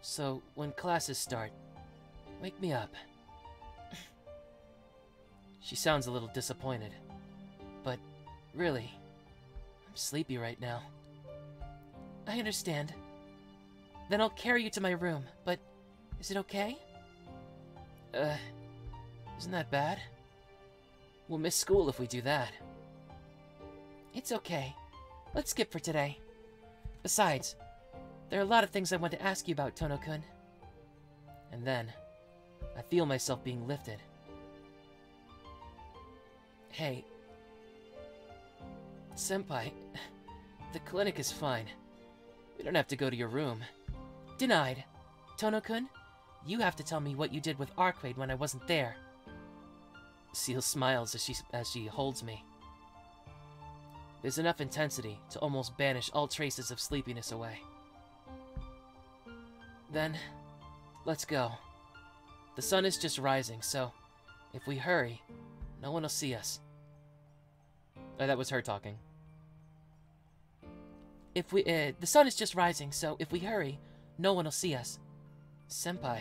so when classes start, wake me up. She sounds a little disappointed, but really, I'm sleepy right now. I understand. Then I'll carry you to my room, but is it okay? Isn't that bad? We'll miss school if we do that. It's okay. Let's skip for today. Besides, there are a lot of things I want to ask you about, Tohno-kun. And then, I feel myself being lifted. Hey. Senpai, the clinic is fine. We don't have to go to your room. Denied. Tohno-kun, you have to tell me what you did with Arcueid when I wasn't there. Seal smiles as she holds me. There's enough intensity to almost banish all traces of sleepiness away. Then, let's go. The sun is just rising, so if we hurry, no one will see us. Oh, that was her talking. The sun is just rising, so if we hurry, no one will see us. Senpai,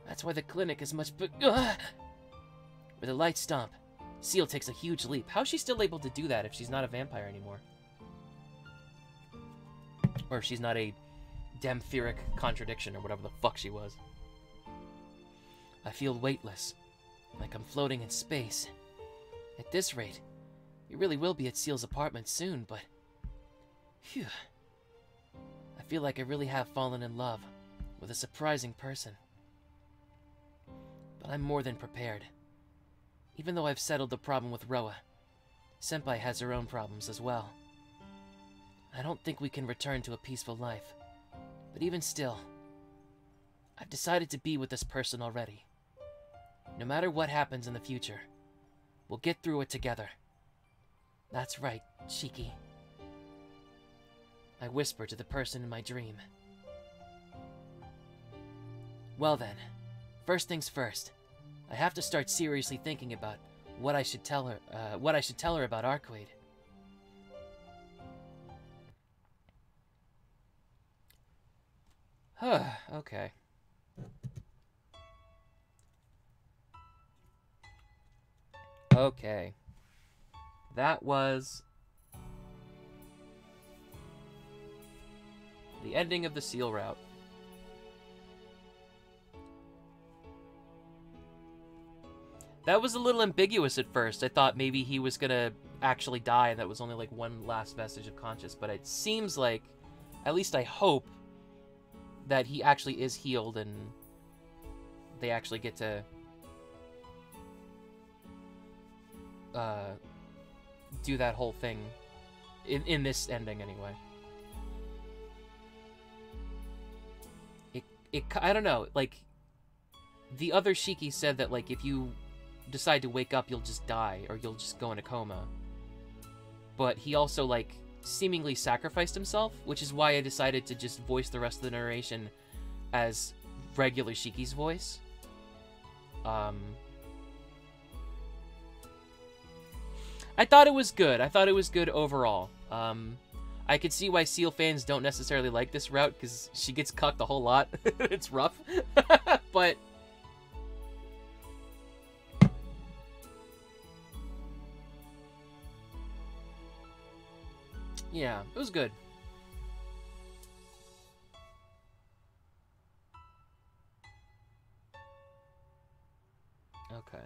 that's why the clinic is much With a light stomp, Seal takes a huge leap. How's she still able to do that if she's not a vampire anymore? Or if she's not a demphiric contradiction or whatever the fuck she was. I feel weightless, like I'm floating in space. At this rate, we really will be at Seal's apartment soon, but... Phew. I feel like I really have fallen in love with a surprising person. But I'm more than prepared. Even though I've settled the problem with Roa, Senpai has her own problems as well. I don't think we can return to a peaceful life. But even still, I've decided to be with this person already. No matter what happens in the future, we'll get through it together. That's right, Shiki. I whisper to the person in my dream. Well then, first things first. I have to start seriously thinking about what I should tell her. About Arcueid. Okay. Okay. That was the ending of the Seal route. That was a little ambiguous at first. I thought maybe he was gonna actually die and that was only like one last vestige of conscience, but it seems like, at least I hope, that he actually is healed and they actually get to do that whole thing in this ending anyway. I don't know, like, the other Shiki said that, like, if you decide to wake up, you'll just die, or you'll just go in a coma. But he also, like, seemingly sacrificed himself, which is why I decided to just voice the rest of the narration as regular Shiki's voice. I thought it was good. I thought it was good overall. I could see why Seal fans don't necessarily like this route, because she gets cucked a whole lot. It's rough. But... yeah, it was good. Okay.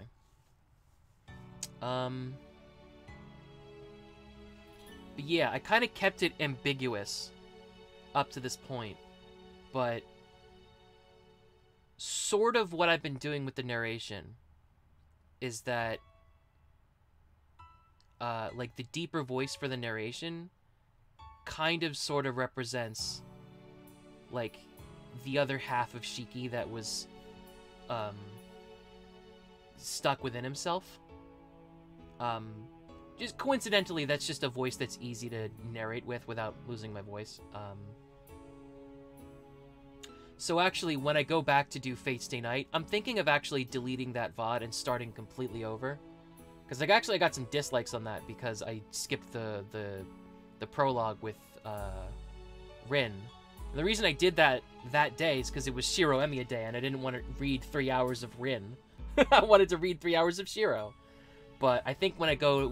But yeah, I kind of kept it ambiguous up to this point, but sort of what I've been doing with the narration is that, like, the deeper voice for the narration kind of sort of represents, like, the other half of Shiki that was, stuck within himself. Just coincidentally, that's just a voice that's easy to narrate with without losing my voice. So actually, when I go back to do Fate Stay Night, I'm thinking of actually deleting that VOD and starting completely over. Because, like, actually I got some dislikes on that because I skipped the prologue with Rin. And the reason I did that day is because it was Shiro Emiya Day, and I didn't want to read 3 hours of Rin. I wanted to read 3 hours of Shiro. But I think when I go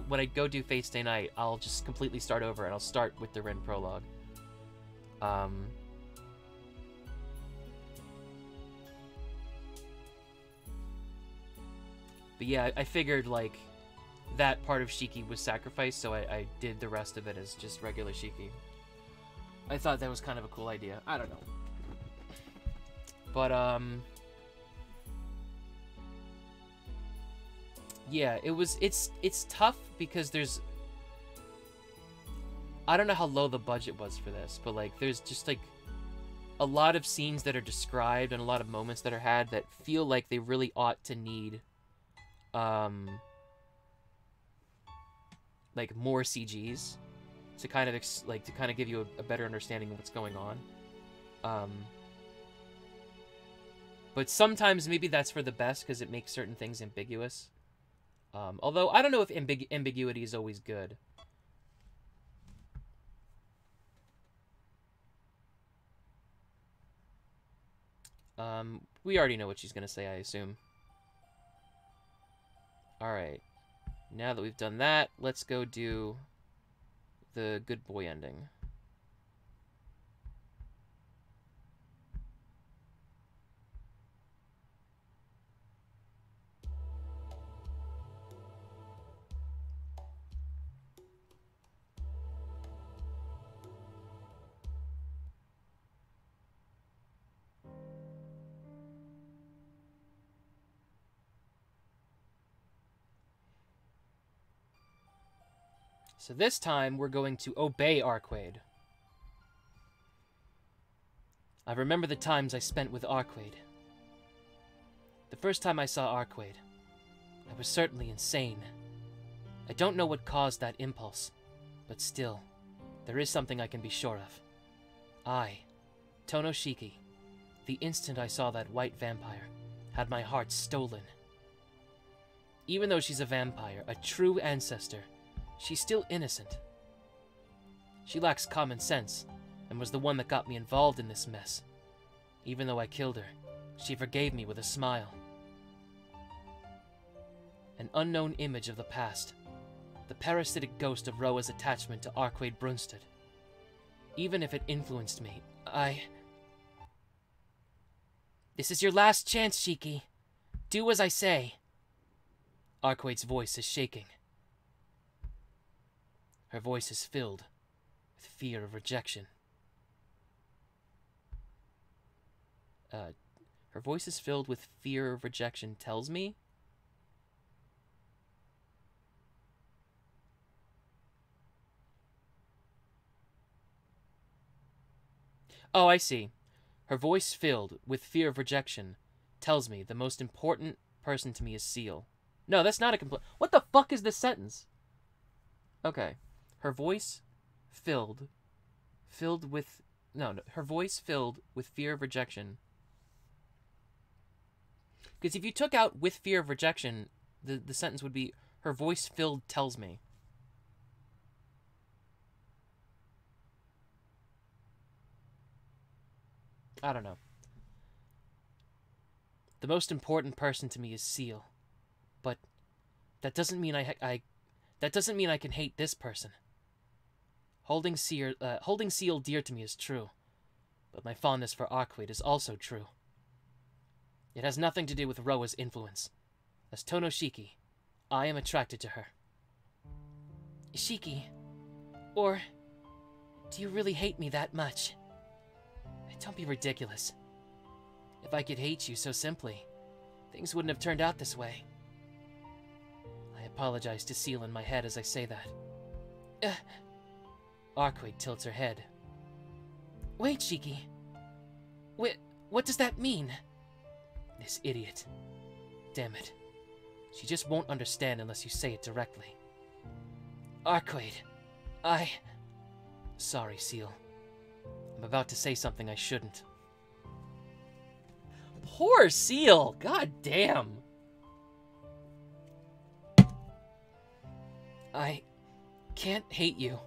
do Fate Stay Night, I'll just completely start over, and I'll start with the Rin prologue. But yeah, I figured, like, that part of Shiki was sacrificed, so I did the rest of it as just regular Shiki. I thought that was kind of a cool idea. I don't know. But, yeah, it's tough because there's... I don't know how low the budget was for this, but, like, there's just, like, a lot of scenes that are described and a lot of moments that are had that feel like they really ought to need, like, more CGs to kind of, to kind of give you a better understanding of what's going on. But sometimes maybe that's for the best because it makes certain things ambiguous. Although, I don't know if ambiguity is always good. We already know what she's gonna say, I assume. Alright. Now that we've done that, let's go do the good boy ending. So this time, we're going to obey Arcueid. I remember the times I spent with Arcueid. The first time I saw Arcueid, I was certainly insane. I don't know what caused that impulse, but still, there is something I can be sure of. I, Tohno Shiki, the instant I saw that white vampire, had my heart stolen. Even though she's a vampire, a true ancestor, she's still innocent. She lacks common sense, and was the one that got me involved in this mess. Even though I killed her, she forgave me with a smile. An unknown image of the past. The parasitic ghost of Roa's attachment to Arcueid Brunstad. Even if it influenced me, This is your last chance, Shiki. Do as I say. Arcueid's voice is shaking. Her voice is filled with fear of rejection. Her voice is filled with fear of rejection tells me? Oh, I see. Her voice filled with fear of rejection tells me the most important person to me is Seal. No, that's not a complete... What the fuck is this sentence? Okay. Her voice filled with... No, her voice filled with fear of rejection. Because if you took out with fear of rejection, the sentence would be, her voice filled tells me. I don't know. The most important person to me is Seal. But that doesn't mean that doesn't mean I can hate this person. Holding Seal dear to me is true, but my fondness for Arcueid is also true. It has nothing to do with Roa's influence. As Tohno Shiki, I am attracted to her. Shiki, or do you really hate me that much? Don't be ridiculous. If I could hate you so simply, things wouldn't have turned out this way. I apologize to Seal in my head as I say that. Arcueid tilts her head. Wait, Shiki. What does that mean? This idiot. Damn it. She just won't understand unless you say it directly. Arcueid, Sorry, Seal. I'm about to say something I shouldn't. Poor Seal! God damn! I can't hate you.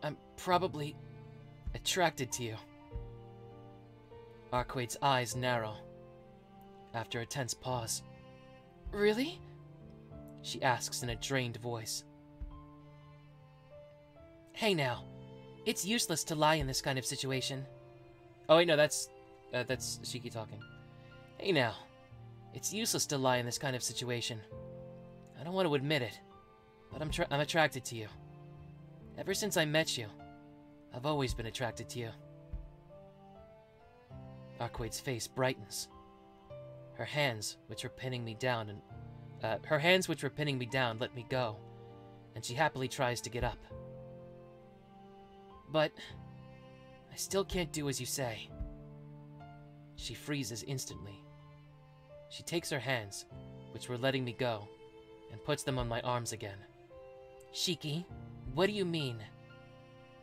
I'm probably attracted to you. Arcueid's eyes narrow. After a tense pause. Really? She asks in a drained voice. Hey now. It's useless to lie in this kind of situation. Oh wait, no, that's Shiki talking. Hey now. It's useless to lie in this kind of situation. I don't want to admit it, but I'm attracted to you. Ever since I met you, I've always been attracted to you. Arcueid's face brightens. Her hands, which were pinning me down, and Her hands, which were pinning me down, let me go, and she happily tries to get up. But I still can't do as you say. She freezes instantly. She takes her hands, which were letting me go, and puts them on my arms again. Shiki, what do you mean?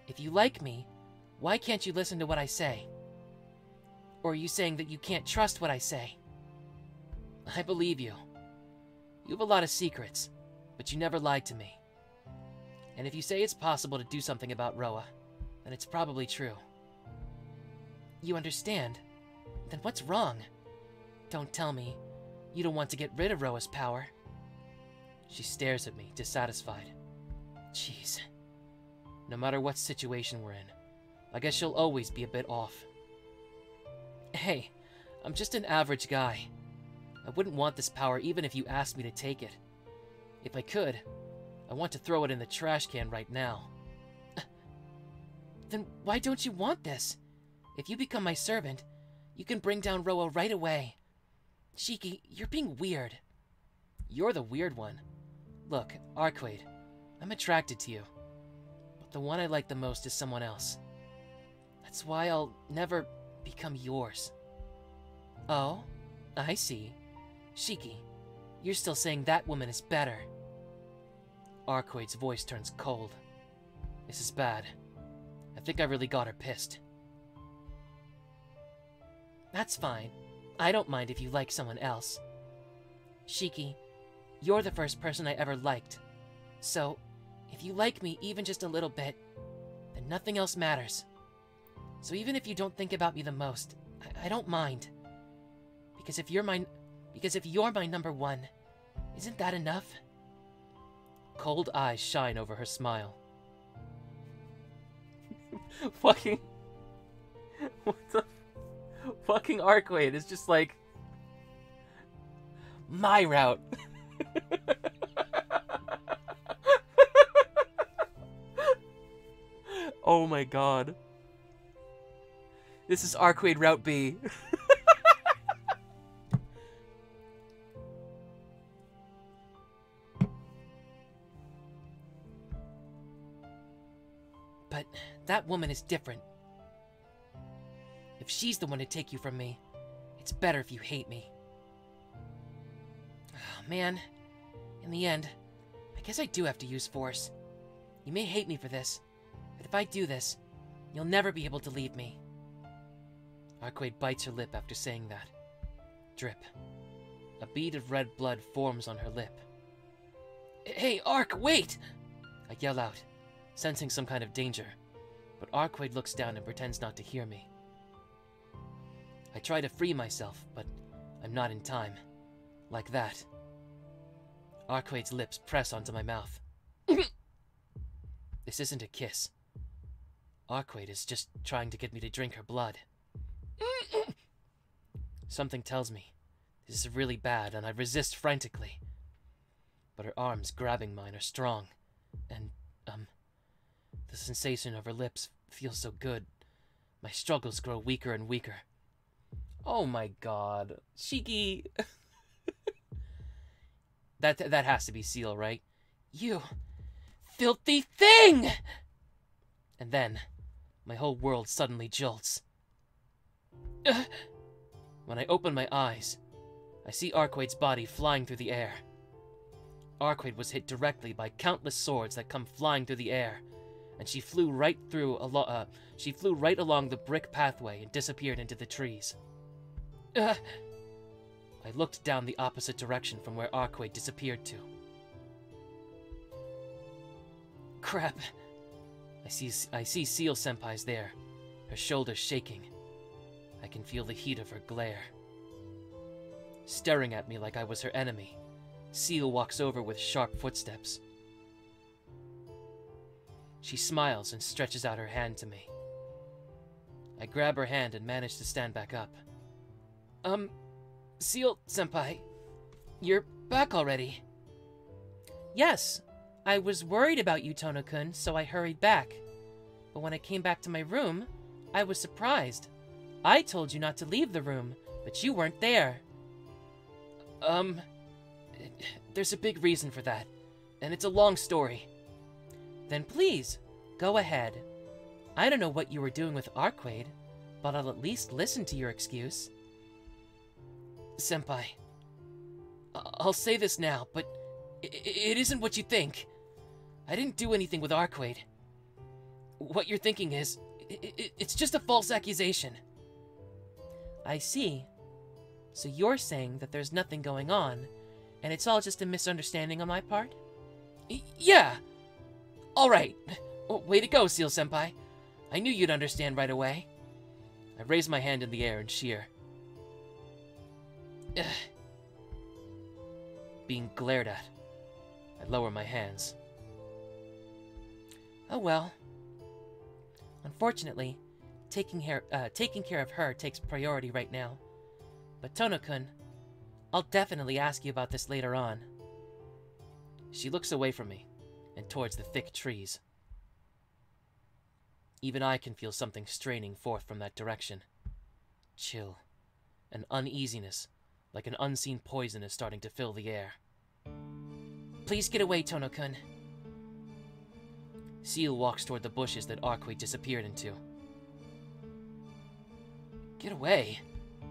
If you like me, why can't you listen to what I say? Or are you saying that you can't trust what I say? I believe you. You have a lot of secrets, but you never lied to me. And if you say it's possible to do something about Roa, then it's probably true. You understand? Then what's wrong? Don't tell me you don't want to get rid of Roa's power. She stares at me, dissatisfied. Jeez. No matter what situation we're in, I guess she'll always be a bit off. Hey, I'm just an average guy. I wouldn't want this power even if you asked me to take it. If I could, I want to throw it in the trash can right now. Then why don't you want this? If you become my servant, you can bring down Roa right away. Shiki, you're being weird. You're the weird one. Look, Arcueid, I'm attracted to you. But the one I like the most is someone else. That's why I'll never become yours. Oh, I see. Shiki, you're still saying that woman is better. Arcueid's voice turns cold. This is bad. I think I really got her pissed. That's fine. I don't mind if you like someone else. Shiki, you're the first person I ever liked. So, if you like me even just a little bit, then nothing else matters. So even if you don't think about me the most, I don't mind. Because if you're my number one, isn't that enough? Cold eyes shine over her smile. Fucking... What the... Fucking Arcueid is just like... My route. Oh my god. This is Arcueid Route B. But that woman is different. If she's the one to take you from me, it's better if you hate me. Oh, man. In the end, I guess I do have to use force. You may hate me for this, but if I do this, you'll never be able to leave me. Arcueid bites her lip after saying that. Drip. A bead of red blood forms on her lip. Hey, Arc, wait! I yell out, sensing some kind of danger, but Arcueid looks down and pretends not to hear me. I try to free myself, but I'm not in time. Like that. Arcueid's lips press onto my mouth. This isn't a kiss. Arcueid is just trying to get me to drink her blood. Something tells me this is really bad, and I resist frantically. But her arms grabbing mine are strong, and, the sensation of her lips feels so good. My struggles grow weaker and weaker. Oh my god. Shiki! That has to be Seal, right? You filthy thing! And then, my whole world suddenly jolts. When I open my eyes, I see Arcueid's body flying through the air. Arcueid was hit directly by countless swords that come flying through the air, and she flew right along the brick pathway and disappeared into the trees. I looked down the opposite direction from where Arcueid disappeared to. Crap. I see Seal Senpai's there, her shoulders shaking. I can feel the heat of her glare. Staring at me like I was her enemy, Seal walks over with sharp footsteps. She smiles and stretches out her hand to me. I grab her hand and manage to stand back up. Seal Senpai, you're back already. Yes, I was worried about you, Tohno-kun, so I hurried back. But when I came back to my room, I was surprised. I told you not to leave the room, but you weren't there. There's a big reason for that, and it's a long story. Then please, go ahead. I don't know what you were doing with Arcueid, but I'll at least listen to your excuse. Senpai, I'll say this now, but it isn't what you think. I didn't do anything with Arcueid. What you're thinking is, it's just a false accusation. I see. So you're saying that there's nothing going on, and it's all just a misunderstanding on my part? Yeah! Alright. Way to go, Seal Senpai. I knew you'd understand right away. I raise my hand in the air and sheer. Being glared at, I lower my hands. Oh well. Unfortunately, taking care of her takes priority right now. But Tohno-kun, I'll definitely ask you about this later on. She looks away from me, and towards the thick trees. Even I can feel something straining forth from that direction. Chill. An uneasiness, like an unseen poison is starting to fill the air. Please get away, Tohno-kun. Seal walks toward the bushes that Arcueid disappeared into. Get away?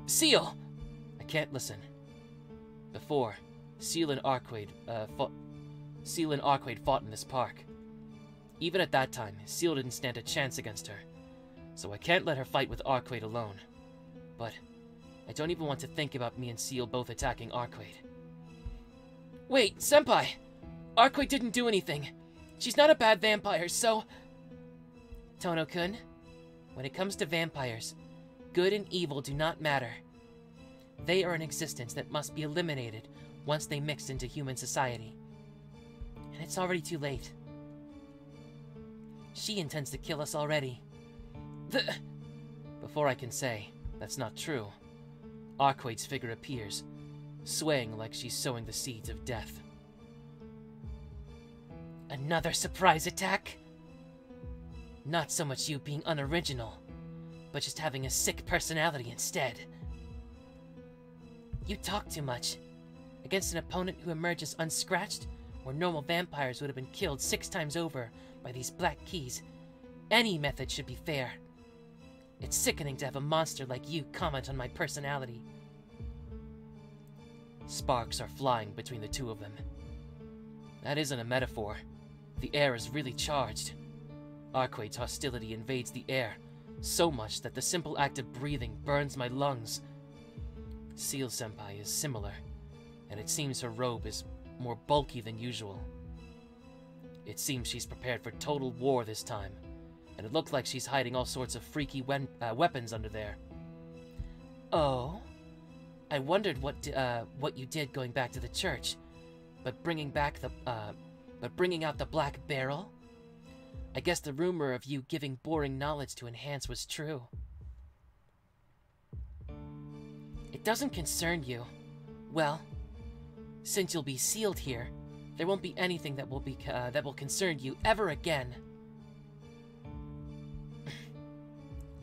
Seal! I can't listen. Before, Seal and Arcueid fought in this park. Even at that time, Seal didn't stand a chance against her, so I can't let her fight with Arcueid alone. But I don't even want to think about me and Seal both attacking Arcueid. Wait, Senpai! Arcueid didn't do anything. She's not a bad vampire, so... Tohno-kun, when it comes to vampires, good and evil do not matter. They are an existence that must be eliminated once they mix into human society. And it's already too late. She intends to kill us already. Before I can say, that's not true, Arcueid's figure appears, swaying like she's sowing the seeds of death. Another surprise attack? Not so much you being unoriginal, but just having a sick personality instead. You talk too much. Against an opponent who emerges unscratched, where normal vampires would have been killed 6 times over by these black keys, any method should be fair. It's sickening to have a monster like you comment on my personality. Sparks are flying between the two of them. That isn't a metaphor. The air is really charged. Arcueid's hostility invades the air, so much that the simple act of breathing burns my lungs. Seal Senpai is similar, and it seems her robe is more bulky than usual. It seems she's prepared for total war this time, and it looked like she's hiding all sorts of freaky weapons under there. Oh? I wondered what you did going back to the church, but bringing out the black barrel? I guess the rumor of you giving boring knowledge to enhance was true. It doesn't concern you. Well, since you'll be sealed here, there won't be anything that will concern you ever again.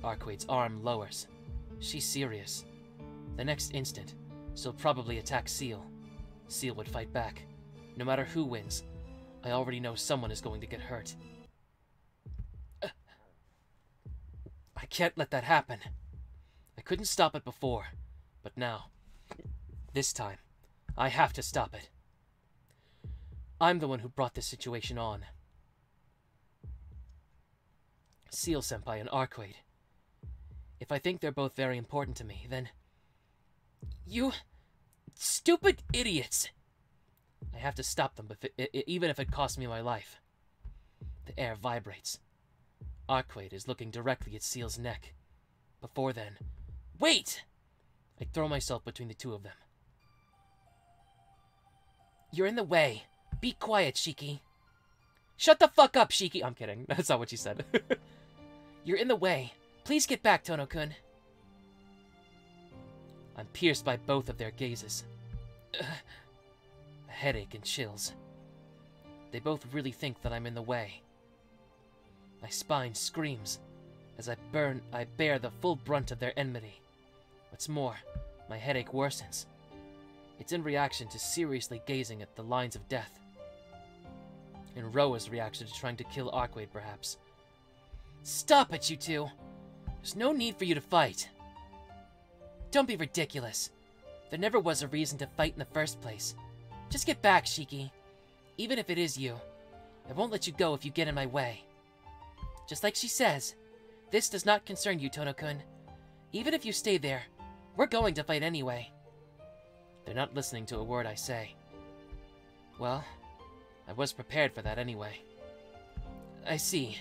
Arcueid's arm lowers. She's serious. The next instant, she'll probably attack Seal. Seal would fight back. No matter who wins, I already know someone is going to get hurt. I can't let that happen. I couldn't stop it before, but now, this time, I have to stop it. I'm the one who brought this situation on. Seal Senpai and Arcueid. If I think they're both very important to me, then... You... stupid idiots! I have to stop them, even if it costs me my life. The air vibrates. Arcueid is looking directly at Seal's neck. Before then... Wait! I throw myself between the two of them. You're in the way. Be quiet, Shiki. Shut the fuck up, Shiki! I'm kidding. That's not what she said. You're in the way. Please get back, Tohno-kun. I'm pierced by both of their gazes. A headache and chills. They both really think that I'm in the way. My spine screams as I bear the full brunt of their enmity. What's more, my headache worsens. It's in reaction to seriously gazing at the lines of death. And Roa's reaction to trying to kill Arcueid, perhaps. Stop it, you two! There's no need for you to fight. Don't be ridiculous. There never was a reason to fight in the first place. Just get back, Shiki. Even if it is you, I won't let you go if you get in my way. Just like she says, this does not concern you, Tohno-kun. Even if you stay there, we're going to fight anyway. They're not listening to a word I say. Well, I was prepared for that anyway. I see.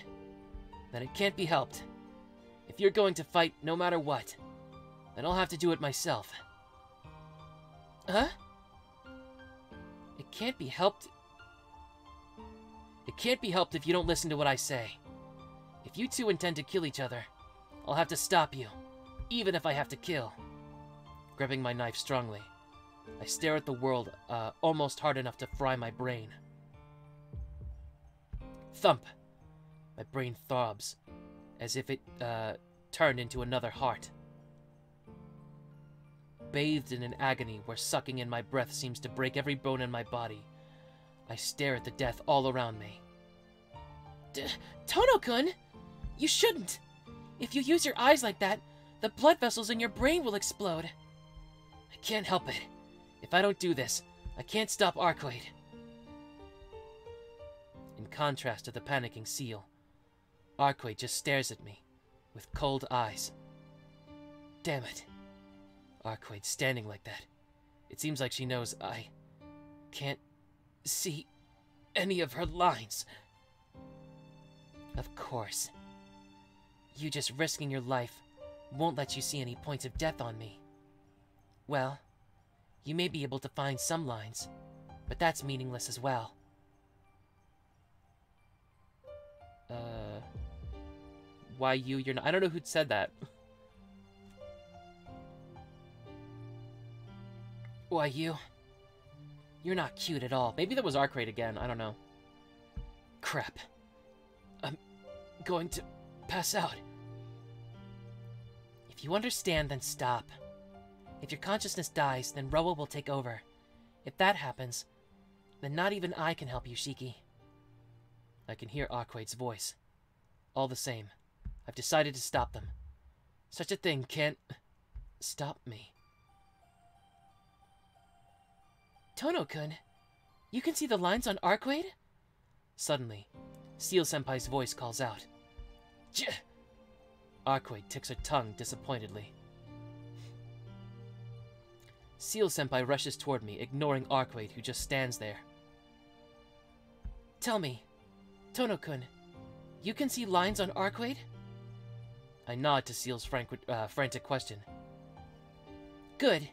Then it can't be helped. If you're going to fight no matter what, then I'll have to do it myself. Huh? It can't be helped. It can't be helped if you don't listen to what I say. If you two intend to kill each other, I'll have to stop you, even if I have to kill. Gripping my knife strongly, I stare at the world almost hard enough to fry my brain. Thump! My brain throbs, as if it turned into another heart. Bathed in an agony where sucking in my breath seems to break every bone in my body, I stare at the death all around me. Tohno-kun! You shouldn't! If you use your eyes like that, the blood vessels in your brain will explode. I can't help it. If I don't do this, I can't stop Arcueid. In contrast to the panicking seal, Arcueid just stares at me with cold eyes. Damn it. Arcueid standing like that. It seems like she knows I can't see any of her lines. Of course. You just risking your life won't let you see any points of death on me. Well, you may be able to find some lines, but that's meaningless as well. Why you? You're not. I don't know who said that. Why you? You're not cute at all. Maybe that was Arcueid again. I don't know. Crap. I'm going to pass out. If you understand, then stop. If your consciousness dies, then Roa will take over. If that happens, then not even I can help you, Shiki. I can hear Arcueid's voice. All the same, I've decided to stop them. Such a thing can't stop me. Tohno-kun, you can see the lines on Arcueid? Suddenly, Seal-senpai's voice calls out. Arcueid ticks her tongue disappointedly. Seal-senpai rushes toward me, ignoring Arcueid, who just stands there. Tell me, Tohno-kun, you can see lines on Arcueid? I nod to Seal's frantic question. Good.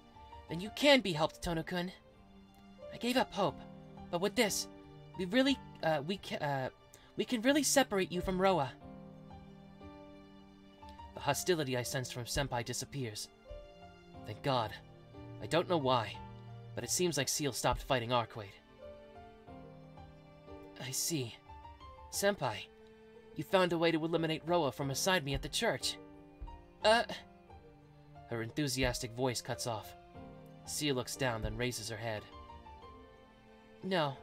Then you can be helped, Tohno-kun. I gave up hope, but with this, we can really separate you from Roa. The hostility I sensed from Senpai disappears. Thank God. I don't know why, but it seems like Seal stopped fighting Arcueid. I see. Senpai, you found a way to eliminate Roa from beside me at the church. Her enthusiastic voice cuts off. Seal looks down, then raises her head. No,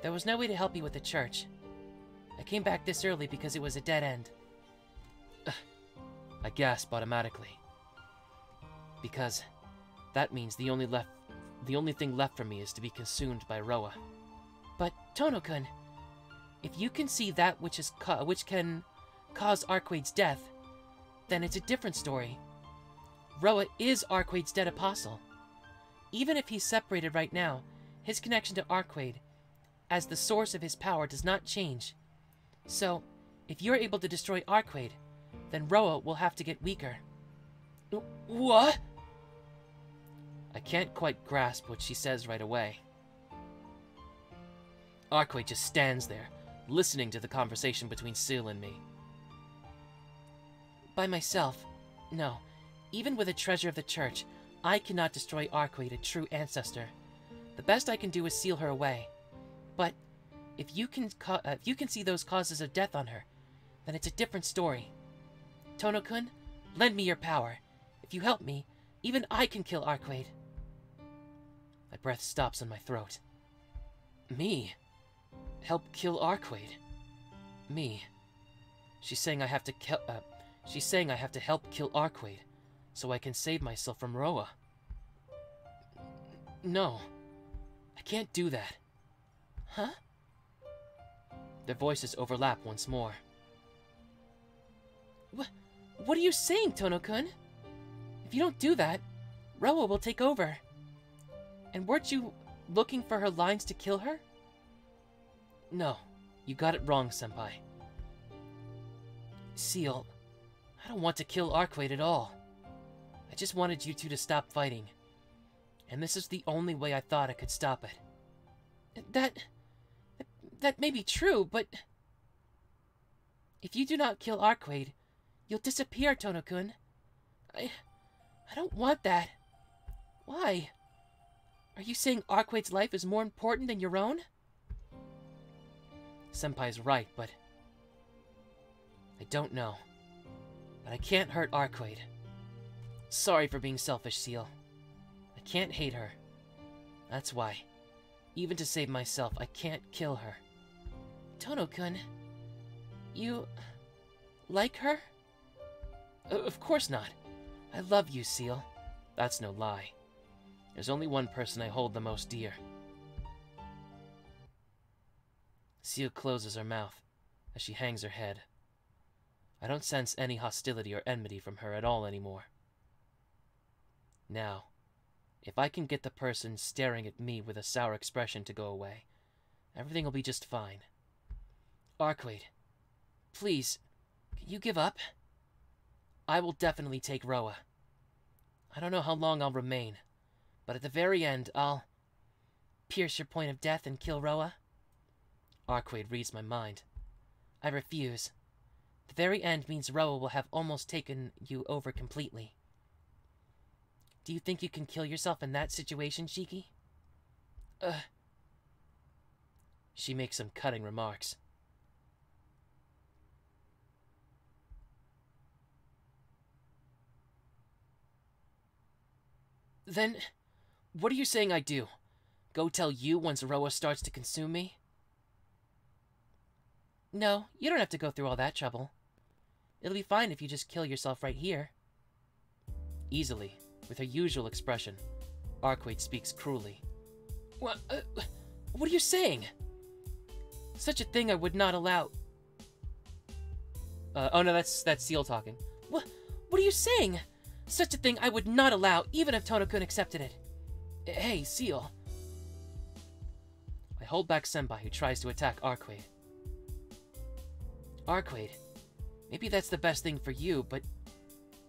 there was no way to help you with the church. I came back this early because it was a dead end. I gasp automatically. Because that means the only thing left for me is to be consumed by Roa. But Tohno-kun, if you can see that which can cause Arcueid's death, then it's a different story. Roa is Arcueid's dead apostle. Even if he's separated right now, his connection to Arcueid, as the source of his power, does not change. So, if you're able to destroy Arcueid, then Roa will have to get weaker. What? I can't quite grasp what she says right away. Arcueid just stands there, listening to the conversation between Seal and me. By myself, no. Even with a treasure of the church, I cannot destroy Arcueid, a true ancestor. The best I can do is seal her away. But if you can see those causes of death on her, then it's a different story. Tohno-kun, lend me your power. If you help me, even I can kill Arcueid. My breath stops in my throat. Me? Help kill Arcueid? Me? She's saying I have to help kill Arcueid, so I can save myself from Roa. No. I can't do that. Huh? Their voices overlap once more. What are you saying, Tohno-kun? If you don't do that, Roa will take over. And weren't you looking for her lines to kill her? No, you got it wrong, Senpai. Seal, I don't want to kill Arcueid at all. I just wanted you two to stop fighting. And this is the only way I thought I could stop it. That may be true, but... If you do not kill Arcueid, you'll disappear, Tohno-kun. I don't want that. Why? Are you saying Arcueid's life is more important than your own? Senpai's right, but... I don't know. But I can't hurt Arcueid. Sorry for being selfish, Seal. I can't hate her. That's why. Even to save myself, I can't kill her. Tohno-kun, you... like her? Of course not. I love you, Seal. That's no lie. There's only one person I hold the most dear. Seal closes her mouth as she hangs her head. I don't sense any hostility or enmity from her at all anymore. Now, if I can get the person staring at me with a sour expression to go away, everything will be just fine. Arcueid, please, can you give up? I will definitely take Roa. I don't know how long I'll remain, but at the very end, I'll pierce your point of death and kill Roa. Arcueid reads my mind. I refuse. The very end means Roa will have almost taken you over completely. Do you think you can kill yourself in that situation, Shiki? She makes some cutting remarks. Then, what are you saying I do? Go tell you once Roa starts to consume me? No, you don't have to go through all that trouble. It'll be fine if you just kill yourself right here. Easily, with her usual expression, Arcueid speaks cruelly. What are you saying? Such a thing I would not allow. Oh no, that's Seal talking. What are you saying? Such a thing I would not allow, even if Tohno-kun accepted it. Hey, Seal. I hold back Senpai, who tries to attack Arcueid. Arcueid, maybe that's the best thing for you, but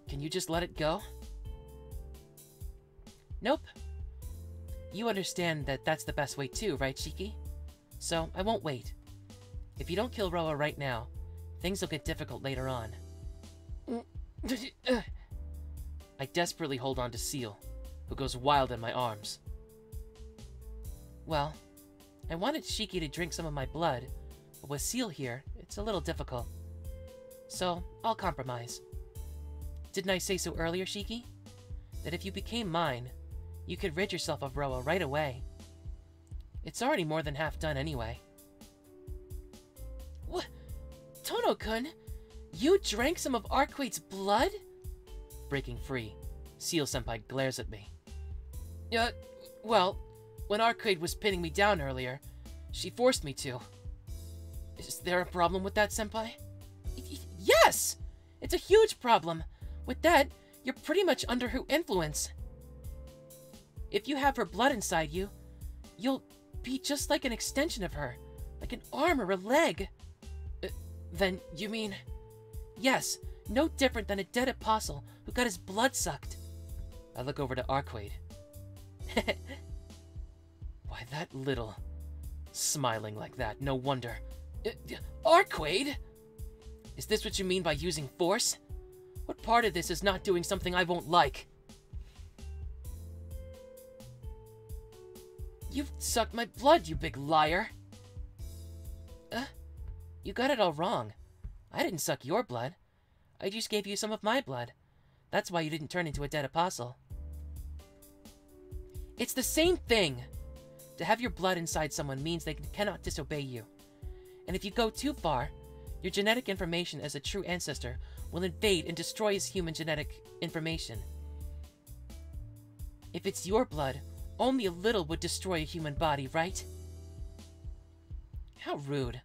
can you just let it go? Nope. You understand that that's the best way too, right, Shiki? So, I won't wait. If you don't kill Roa right now, things will get difficult later on. I desperately hold on to Seal, who goes wild in my arms. Well, I wanted Shiki to drink some of my blood, but with Seal here, it's a little difficult. So, I'll compromise. Didn't I say so earlier, Shiki? That if you became mine, you could rid yourself of Roa right away. It's already more than half done anyway. What? Tohno-kun, you drank some of Arcueid's blood? Breaking free, Seal-senpai glares at me. Well, when Arcueid was pinning me down earlier, she forced me to. Is there a problem with that, senpai? Yes! It's a huge problem. With that, you're pretty much under her influence. If you have her blood inside you, you'll be just like an extension of her, like an arm or a leg. Then you mean... Yes, no different than a dead apostle who got his blood sucked. I look over to Arcueid. Why, that little... Smiling like that, no wonder. Arcueid? Is this what you mean by using force? What part of this is not doing something I won't like? You've sucked my blood, you big liar. You got it all wrong. I didn't suck your blood. I just gave you some of my blood. That's why you didn't turn into a dead apostle. It's the same thing! To have your blood inside someone means they cannot disobey you. And if you go too far, your genetic information as a true ancestor will invade and destroy his human genetic information. If it's your blood, only a little would destroy a human body, right? How rude.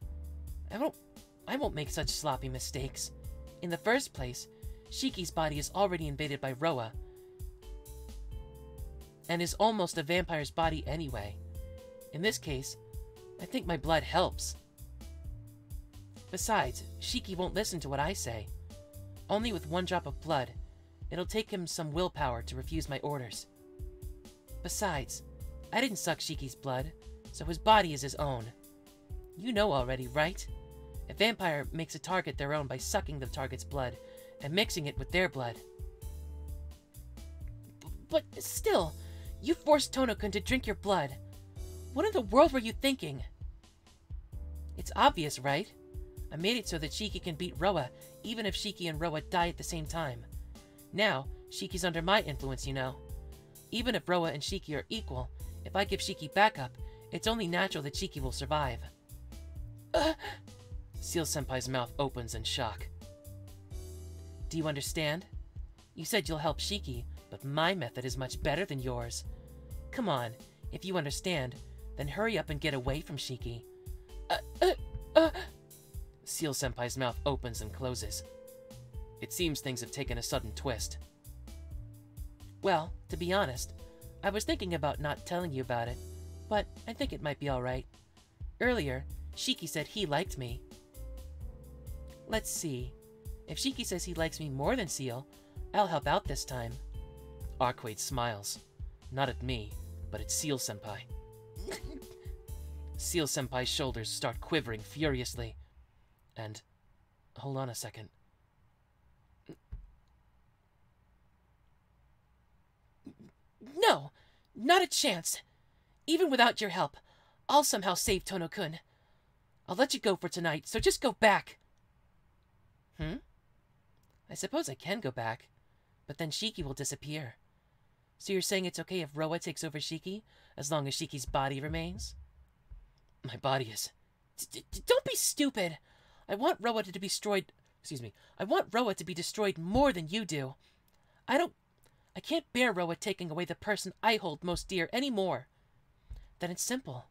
I won't make such sloppy mistakes. In the first place, Shiki's body is already invaded by Roa, and is almost a vampire's body anyway. In this case, I think my blood helps. Besides, Shiki won't listen to what I say. Only with one drop of blood, it'll take him some willpower to refuse my orders. Besides, I didn't suck Shiki's blood, so his body is his own. You know already, right? A vampire makes a target their own by sucking the target's blood and mixing it with their blood. But still, you forced Tohno-kun to drink your blood. What in the world were you thinking? It's obvious, right? I made it so that Shiki can beat Roa, even if Shiki and Roa die at the same time. Now, Shiki's under my influence, you know. Even if Roa and Shiki are equal, if I give Shiki backup, it's only natural that Shiki will survive. Seal-senpai's mouth opens in shock. Do you understand? You said you'll help Shiki, but my method is much better than yours. Come on, if you understand, then hurry up and get away from Shiki. Seal-senpai's mouth opens and closes. It seems things have taken a sudden twist. Well, to be honest, I was thinking about not telling you about it, but I think it might be alright. Earlier, Shiki said he liked me. Let's see. If Shiki says he likes me more than Seal, I'll help out this time. Arcueid smiles. Not at me, but at Seal-senpai. Seal-senpai's shoulders start quivering furiously. And... hold on a second. No! Not a chance! Even without your help, I'll somehow save Tohno-kun. I'll let you go for tonight, so just go back! I suppose I can go back, but then Shiki will disappear. So you're saying it's okay if Roa takes over Shiki, as long as Shiki's body remains? My body is... Don't be stupid! I want Roa to be destroyed... I want Roa to be destroyed more than you do. I can't bear Roa taking away the person I hold most dear anymore. Then it's simple.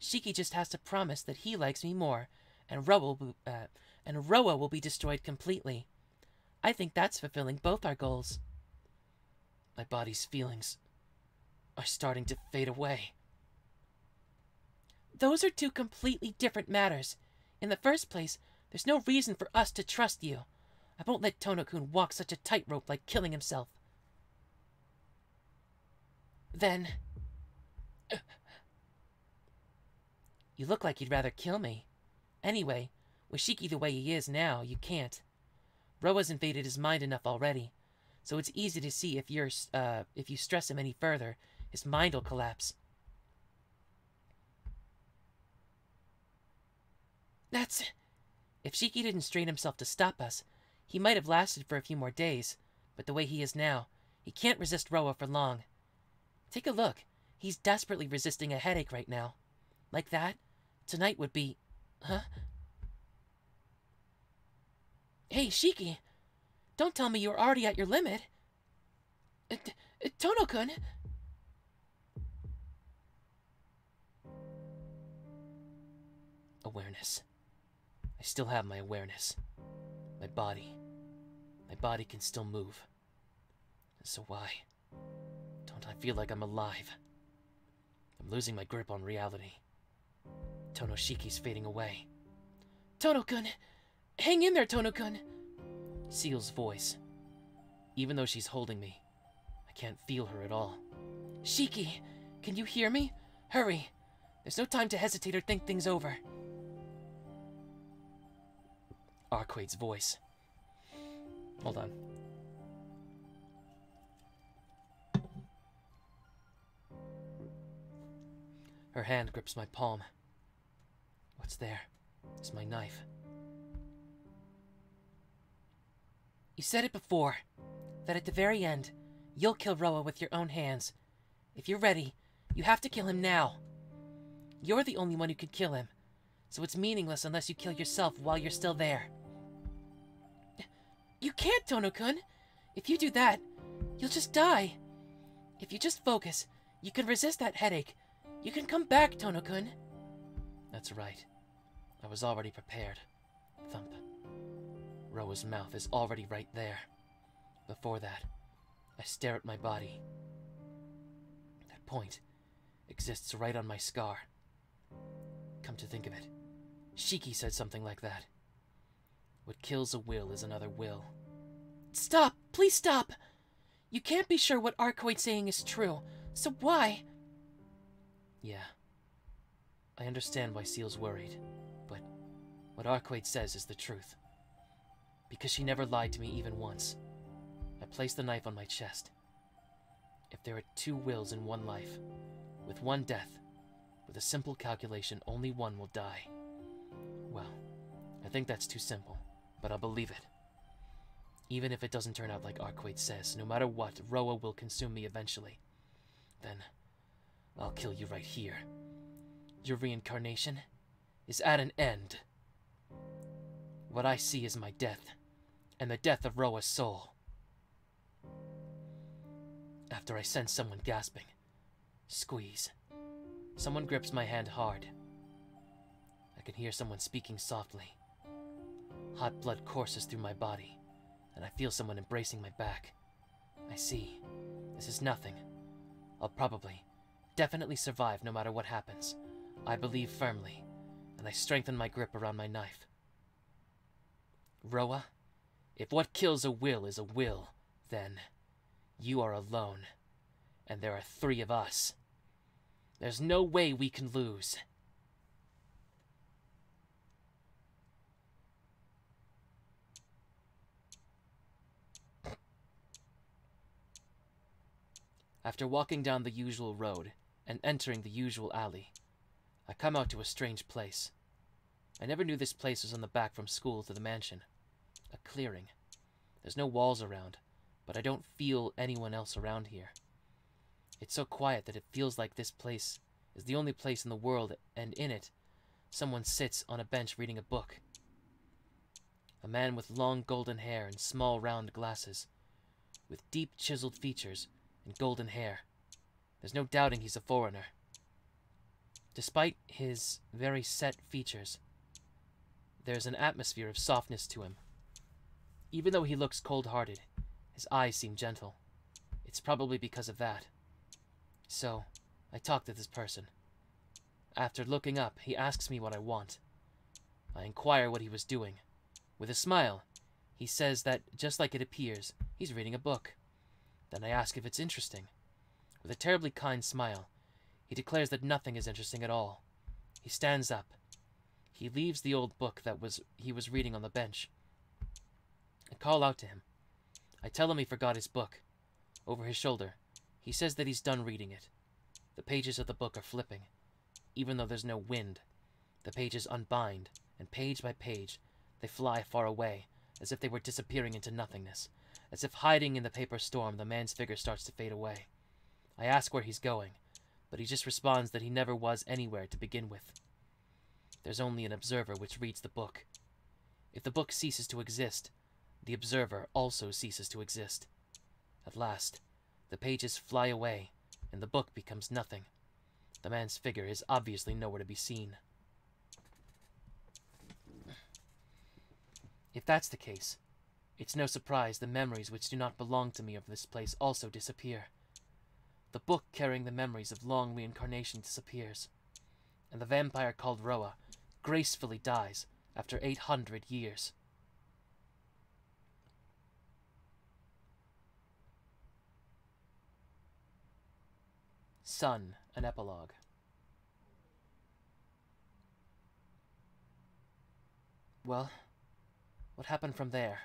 Shiki just has to promise that he likes me more, and Roa will be destroyed completely. I think that's fulfilling both our goals. My body's feelings are starting to fade away. Those are two completely different matters. In the first place, there's no reason for us to trust you. I won't let Tohno-kun walk such a tightrope like killing himself. Then... You look like you'd rather kill me. Anyway, with Shiki the way he is now, you can't. Roa's invaded his mind enough already, so it's easy to see if you stress him any further, his mind will collapse. If Shiki didn't strain himself to stop us, he might have lasted for a few more days, but the way he is now, he can't resist Roa for long. Take a look. He's desperately resisting a headache right now. Like that, tonight would be... Huh? Hey, Shiki! Don't tell me you're already at your limit. Tohno-kun! Awareness. I still have my awareness. My body can still move. So why don't I feel like I'm alive? I'm losing my grip on reality. Tohno-shiki's fading away. Tohno-kun! Hang in there, Tohno-kun! Seal's voice. Even though she's holding me, I can't feel her at all. Shiki, can you hear me? Hurry! There's no time to hesitate or think things over. Arcueid's voice. Hold on. Her hand grips my palm. What's there? It's my knife. You said it before, that at the very end, you'll kill Roa with your own hands. If you're ready, you have to kill him now. You're the only one who can kill him, so it's meaningless unless you kill yourself while you're still there. You can't, Tohno-kun! If you do that, you'll just die. If you just focus, you can resist that headache. You can come back, Tohno-kun. That's right. I was already prepared. Thump. Roa's mouth is already right there. Before that, I stare at my body. That point exists right on my scar. Come to think of it, Shiki said something like that. What kills a will is another will. Stop! Please stop! You can't be sure what Arcueid's saying is true, so why? Yeah. I understand why Seal's worried, but what Arcueid says is the truth. Because she never lied to me even once. I placed the knife on my chest. If there are 2 wills in one life, with one death, with a simple calculation, only one will die. Well, I think that's too simple, but I'll believe it. Even if it doesn't turn out like Arcueid says, no matter what, Roa will consume me eventually. Then, I'll kill you right here. Your reincarnation is at an end. What I see is my death, and the death of Roa's soul. After I sense someone gasping, squeeze. Someone grips my hand hard. I can hear someone speaking softly. Hot blood courses through my body, and I feel someone embracing my back. I see. This is nothing. I'll probably, definitely survive no matter what happens. I believe firmly, and I strengthen my grip around my knife. Roa, if what kills a will is a will, then you are alone, and there are 3 of us. There's no way we can lose. After walking down the usual road and entering the usual alley, I come out to a strange place. I never knew this place was on the back from school to the mansion. A clearing. There's no walls around, but I don't feel anyone else around here. It's so quiet that it feels like this place is the only place in the world, and in it, someone sits on a bench reading a book. A man with long golden hair and small round glasses, with deep chiseled features and golden hair. There's no doubting he's a foreigner. Despite his very set features, there's an atmosphere of softness to him. Even though he looks cold-hearted, his eyes seem gentle. It's probably because of that. So, I talk to this person. After looking up, he asks me what I want. I inquire what he was doing. With a smile, he says that, just like it appears, he's reading a book. Then I ask if it's interesting. With a terribly kind smile, he declares that nothing is interesting at all. He stands up. He leaves the old book that he was reading on the bench. I call out to him. I tell him he forgot his book. Over his shoulder, he says that he's done reading it. The pages of the book are flipping. Even though there's no wind, the pages unbind, and page by page, they fly far away, as if they were disappearing into nothingness. As if hiding in the paper storm, the man's figure starts to fade away. I ask where he's going, but he just responds that he never was anywhere to begin with. There's only an observer which reads the book. If the book ceases to exist, the observer also ceases to exist. At last, the pages fly away, and the book becomes nothing. The man's figure is obviously nowhere to be seen. If that's the case, it's no surprise the memories which do not belong to me of this place also disappear. The book carrying the memories of long reincarnation disappears, and the vampire called Roa gracefully dies after 800 years. Sun, an epilogue. Well, what happened from there?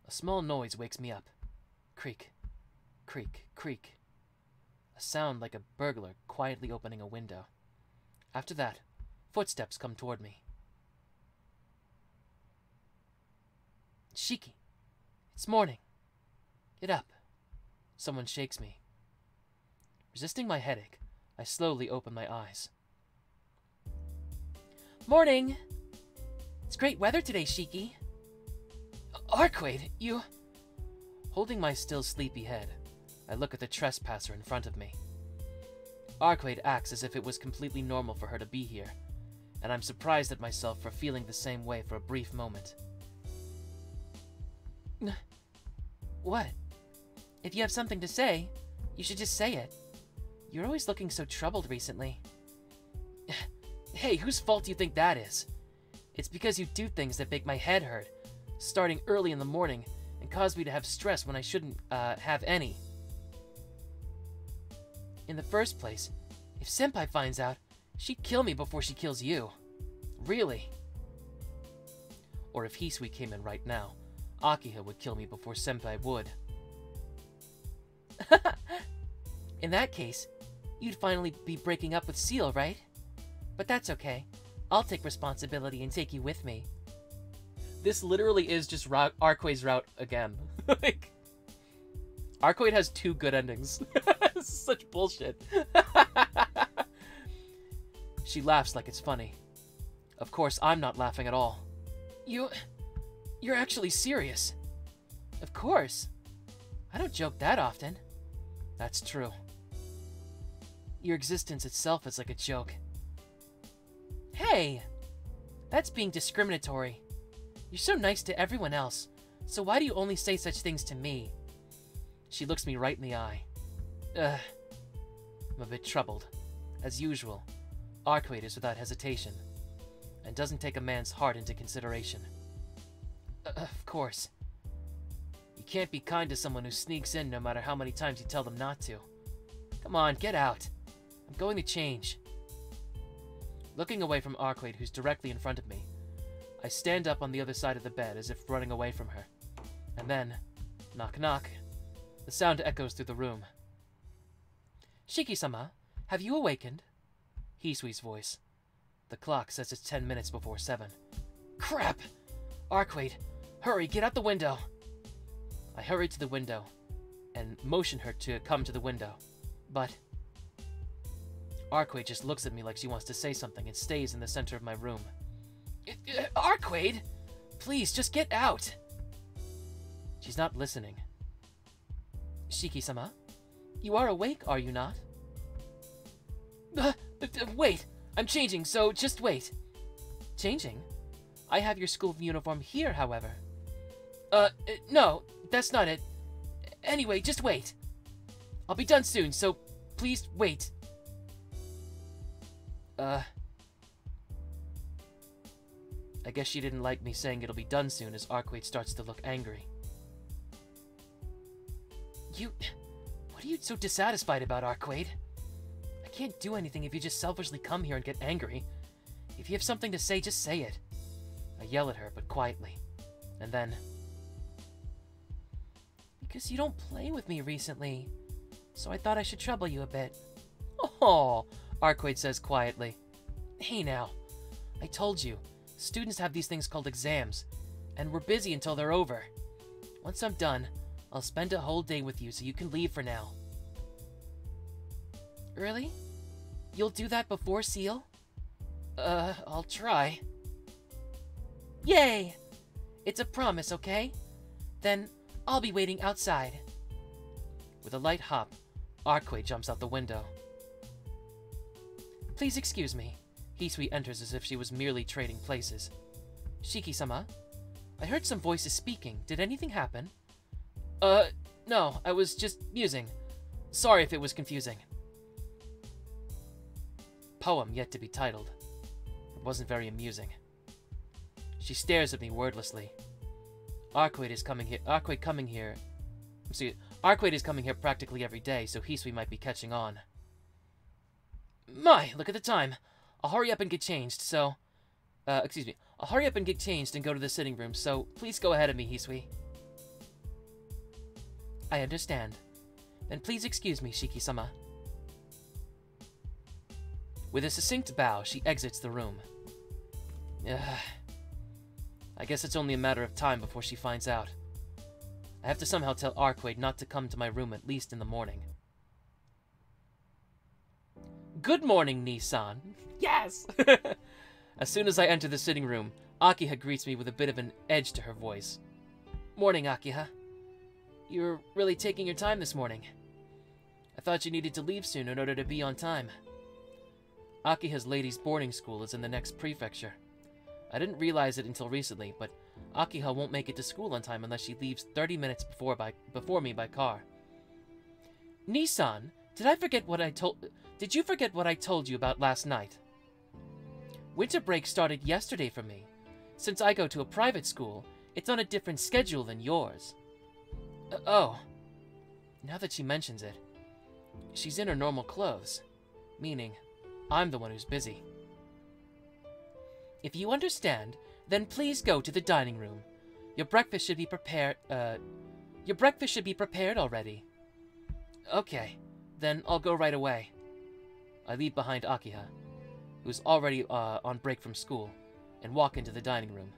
A small noise wakes me up. Creak, creak, creak. A sound like a burglar quietly opening a window. After that, footsteps come toward me. Shiki, it's morning. Get up. Someone shakes me. Resisting my headache, I slowly open my eyes. Morning! It's great weather today, Shiki. Arcueid, you... Holding my still sleepy head, I look at the trespasser in front of me. Arcueid acts as if it was completely normal for her to be here, and I'm surprised at myself for feeling the same way for a brief moment. What? If you have something to say, you should just say it. You're always looking so troubled recently. Hey, whose fault do you think that is? It's because you do things that make my head hurt, starting early in the morning, and cause me to have stress when I shouldn't, have any. In the first place, if Senpai finds out, she'd kill me before she kills you. Really? Or if Hisui came in right now, Akiha would kill me before Senpai would. In that case, you'd finally be breaking up with Seal, right? But that's okay. I'll take responsibility and take you with me. This literally is just Arcueid's route again. Like, Arcueid has 2 good endings. This is such bullshit. She laughs like it's funny. Of course, I'm not laughing at all. You're actually serious. Of course. I don't joke that often. That's true. Your existence itself is like a joke. Hey! That's being discriminatory. You're so nice to everyone else, so why do you only say such things to me? She looks me right in the eye. I'm a bit troubled. As usual, Arcueid is without hesitation, and doesn't take a man's heart into consideration. Of course. You can't be kind to someone who sneaks in no matter how many times you tell them not to. Come on, get out. I'm going to change. Looking away from Arcueid, who's directly in front of me, I stand up on the other side of the bed as if running away from her. And then, knock knock, the sound echoes through the room. Shiki-sama, have you awakened? Hisui's voice. The clock says it's 10 minutes before 7. Crap! Arcueid, hurry, get out the window! I hurry to the window and motion her to come to the window, but Arcueid just looks at me like she wants to say something and stays in the center of my room. Arcueid! Please, just get out! She's not listening. Shiki-sama, you are awake, are you not? Wait! I'm changing, so just wait. Changing? I have your school uniform here, however. No, that's not it. Anyway, just wait. I'll be done soon, so please wait. I guess she didn't like me saying it'll be done soon as Arcueid starts to look angry. What are you so dissatisfied about, Arcueid? I can't do anything if you just selfishly come here and get angry. If you have something to say, just say it. I yell at her, but quietly. And then... Because you don't play with me recently, so I thought I should trouble you a bit. Oh, Arcueid says quietly. Hey now, I told you, students have these things called exams, and we're busy until they're over. Once I'm done, I'll spend a whole day with you so you can leave for now. Really? You'll do that before Seal? I'll try. Yay! It's a promise, okay? Then I'll be waiting outside. With a light hop, Arcueid jumps out the window. Please excuse me. Hisui enters as if she was merely trading places. Shiki-sama, I heard some voices speaking. Did anything happen? No, I was just musing. Sorry if it was confusing. Poem yet to be titled. It wasn't very amusing. She stares at me wordlessly. Arcueid is coming here practically every day, so Hisui might be catching on. My, look at the time. I'll hurry up and get changed, so... I'll hurry up and get changed and go to the sitting room, so please go ahead of me, Hisui. I understand. Then please excuse me, Shiki-sama. With a succinct bow, she exits the room. I guess it's only a matter of time before she finds out. I have to somehow tell Arcueid not to come to my room at least in the morning. Good morning, Nissan. Yes! As soon as I enter the sitting room, Akiha greets me with a bit of an edge to her voice. Morning, Akiha. You're really taking your time this morning. I thought you needed to leave soon in order to be on time. Akiha's ladies' boarding school is in the next prefecture. I didn't realize it until recently, but Akiha won't make it to school on time unless she leaves 30 minutes before me by car. Nissan, did you forget what I told you about last night? Winter break started yesterday for me. Since I go to a private school, it's on a different schedule than yours. Oh. Now that she mentions it, she's in her normal clothes, meaning I'm the one who's busy. If you understand, then please go to the dining room. Your breakfast should be prepared, already. Okay, then I'll go right away. I leave behind Akiha, who's already on break from school, and walk into the dining room.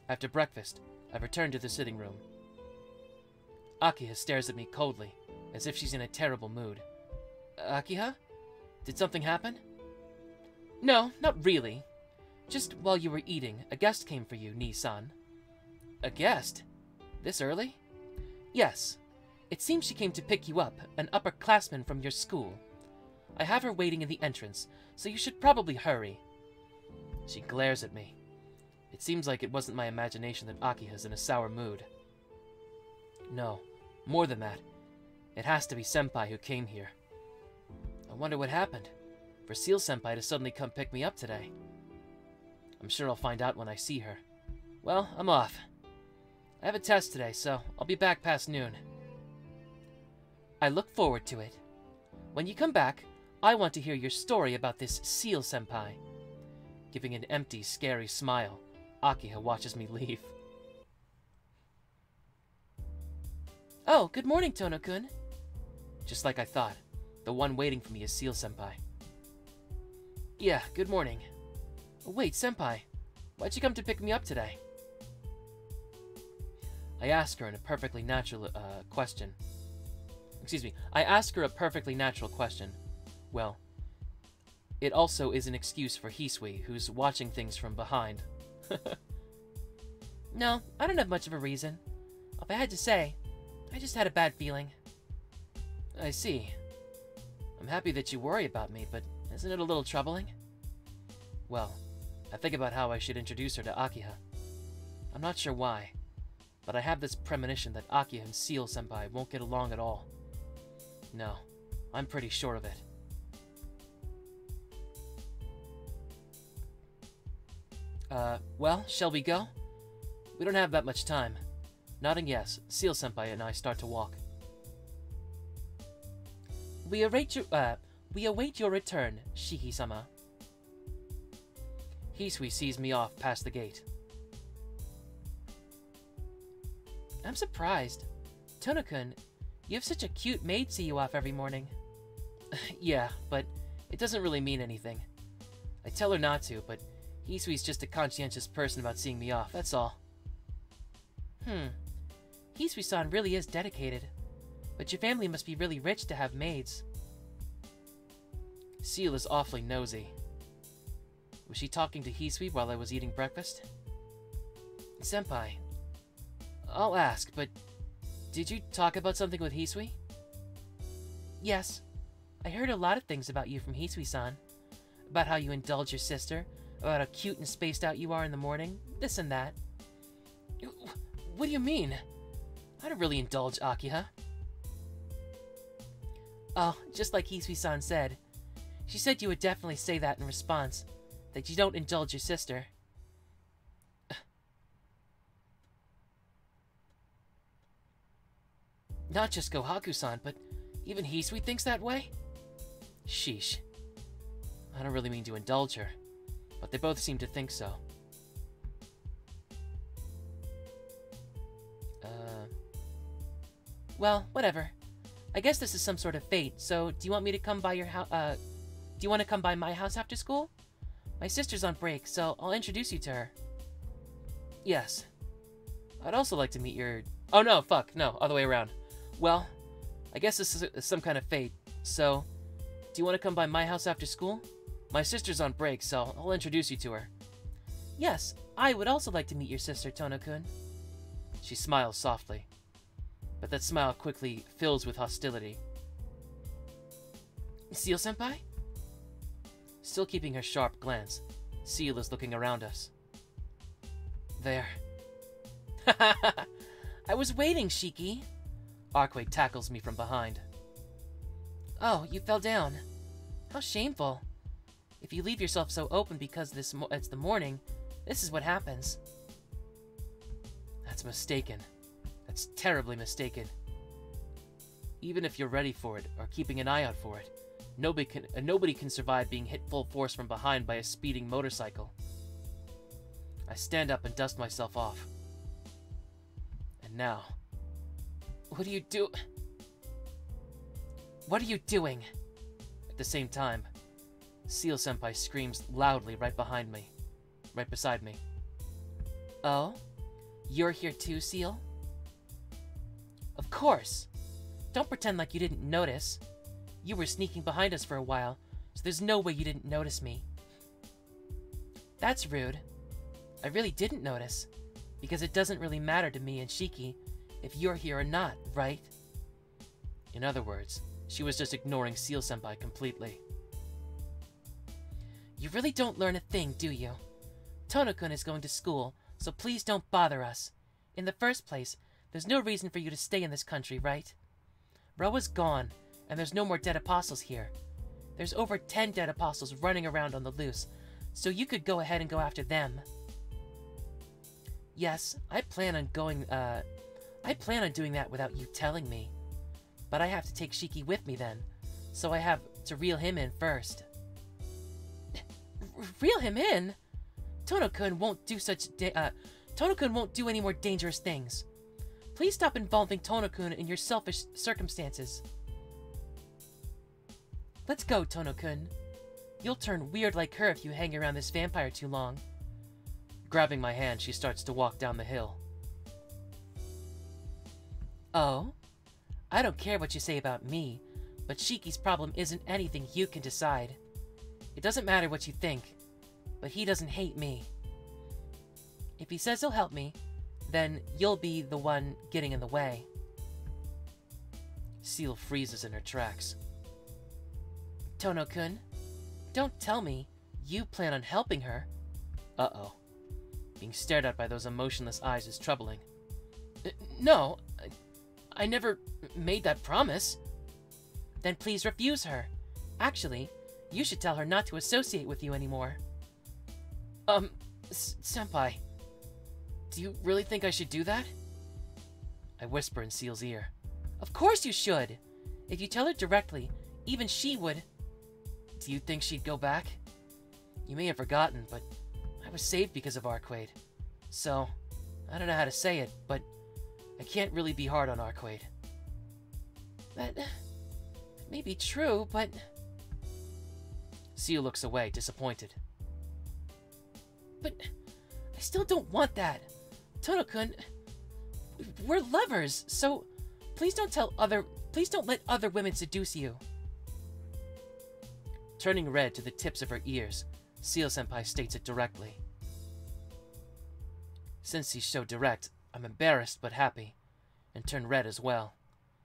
After breakfast, I return to the sitting room. Akiha stares at me coldly, as if she's in a terrible mood. Akiha? Did something happen? No, not really. Just while you were eating, a guest came for you, Nissan. A guest? This early? Yes. It seems she came to pick you up, an upperclassman from your school. I have her waiting in the entrance, so you should probably hurry. She glares at me. It seems like it wasn't my imagination that Akiha's in a sour mood. No, more than that. It has to be Senpai who came here. I wonder what happened for Seal Senpai to suddenly come pick me up today. I'm sure I'll find out when I see her. Well, I'm off. I have a test today, so I'll be back past noon. I look forward to it. When you come back, I want to hear your story about this Seal Senpai. Giving an empty, scary smile, Akiha watches me leave. Oh, good morning, Tohno-kun. Just like I thought, the one waiting for me is Seal Senpai. Yeah, good morning. Oh, wait, Senpai, why'd you come to pick me up today? I ask her a perfectly natural question. I ask her a perfectly natural question. Well, it also is an excuse for Hisui, who's watching things from behind. No, I don't have much of a reason. If I had to say, I just had a bad feeling. I see. I'm happy that you worry about me, but isn't it a little troubling? Well, I think about how I should introduce her to Akiha. I'm not sure why, but I have this premonition that Akiha and Seal Senpai won't get along at all. No, I'm pretty sure of it. Well, shall we go? We don't have that much time. Nodding yes, Seal Senpai and I start to walk. We await your return, Shiki-sama. Hisui sees me off past the gate. I'm surprised. Tohno-kun, you have such a cute maid see you off every morning. Yeah, but it doesn't really mean anything. I tell her not to, but Hisui's just a conscientious person about seeing me off, that's all. Hisui-san really is dedicated. But your family must be really rich to have maids. Seal is awfully nosy. Was she talking to Hisui while I was eating breakfast? Senpai, I'll ask, but did you talk about something with Hisui? Yes. I heard a lot of things about you from Hisui-san. About how you indulge your sister, about how cute and spaced out you are in the morning, this and that. What do you mean? I don't really indulge Akiha. Oh, just like Hisui-san said. She said you would definitely say that in response, that you don't indulge your sister. Not just Gohaku-san, but even Hisui thinks that way? Sheesh. I don't really mean to indulge her, but they both seem to think so. Well, whatever. I guess this is some sort of fate, so do you want me to come by your house, do you want to come by my house after school? My sister's on break, so I'll introduce you to her. Yes. I'd also like to meet your... Oh no, fuck, no, other way around. Well, I guess this is some kind of fate. So, do you want to come by my house after school? My sister's on break, so I'll introduce you to her. Yes, I would also like to meet your sister, Tohno-kun. She smiles softly, but that smile quickly fills with hostility. Seal-senpai? Still keeping her sharp glance, Seal is looking around us. There. I was waiting, Shiki. Arcueid tackles me from behind. Oh, you fell down. How shameful. If you leave yourself so open because it's the morning, this is what happens. That's mistaken. That's terribly mistaken. Even if you're ready for it, or keeping an eye out for it, nobody can survive being hit full force from behind by a speeding motorcycle. I stand up and dust myself off. And now... What are you doing? At the same time, Seal-senpai screams loudly right beside me. Oh? You're here too, Seal? Of course! Don't pretend like you didn't notice. You were sneaking behind us for a while, so there's no way you didn't notice me. That's rude. I really didn't notice, because it doesn't really matter to me and Shiki if you're here or not, right? In other words, she was just ignoring Seal-senpai completely. You really don't learn a thing, do you? Tohno-kun is going to school, so please don't bother us. In the first place, there's no reason for you to stay in this country, right? Roa's gone, and there's no more dead apostles here. There's over 10 dead apostles running around on the loose, so you could go ahead and go after them. Yes, I plan on doing that without you telling me. But I have to take Shiki with me then, so I have to reel him in first. Reel him in? Tohno-kun won't do Tohno-kun won't do any more dangerous things. Please stop involving Tohno-kun in your selfish circumstances. Let's go, Tohno-kun. You'll turn weird like her if you hang around this vampire too long. Grabbing my hand, she starts to walk down the hill. Oh? I don't care what you say about me, but Shiki's problem isn't anything you can decide. It doesn't matter what you think, but he doesn't hate me. If he says he'll help me, then you'll be the one getting in the way. Seal freezes in her tracks. Tohno-kun, don't tell me you plan on helping her. Uh-oh. Being stared at by those emotionless eyes is troubling. No, I never made that promise. Then please refuse her. Actually, you should tell her not to associate with you anymore. Senpai, do you really think I should do that? I whisper in Seal's ear. Of course you should. If you tell her directly, even she would. Do you think she'd go back? You may have forgotten, but I was saved because of Arcueid. So, I don't know how to say it, but I can't really be hard on Arcueid. That may be true, but... Seal looks away, disappointed. But I still don't want that. Tohno-kun, we're lovers, so please don't let other women seduce you. Turning red to the tips of her ears, Seal-senpai states it directly. Since he's so direct, I'm embarrassed but happy, and turn red as well.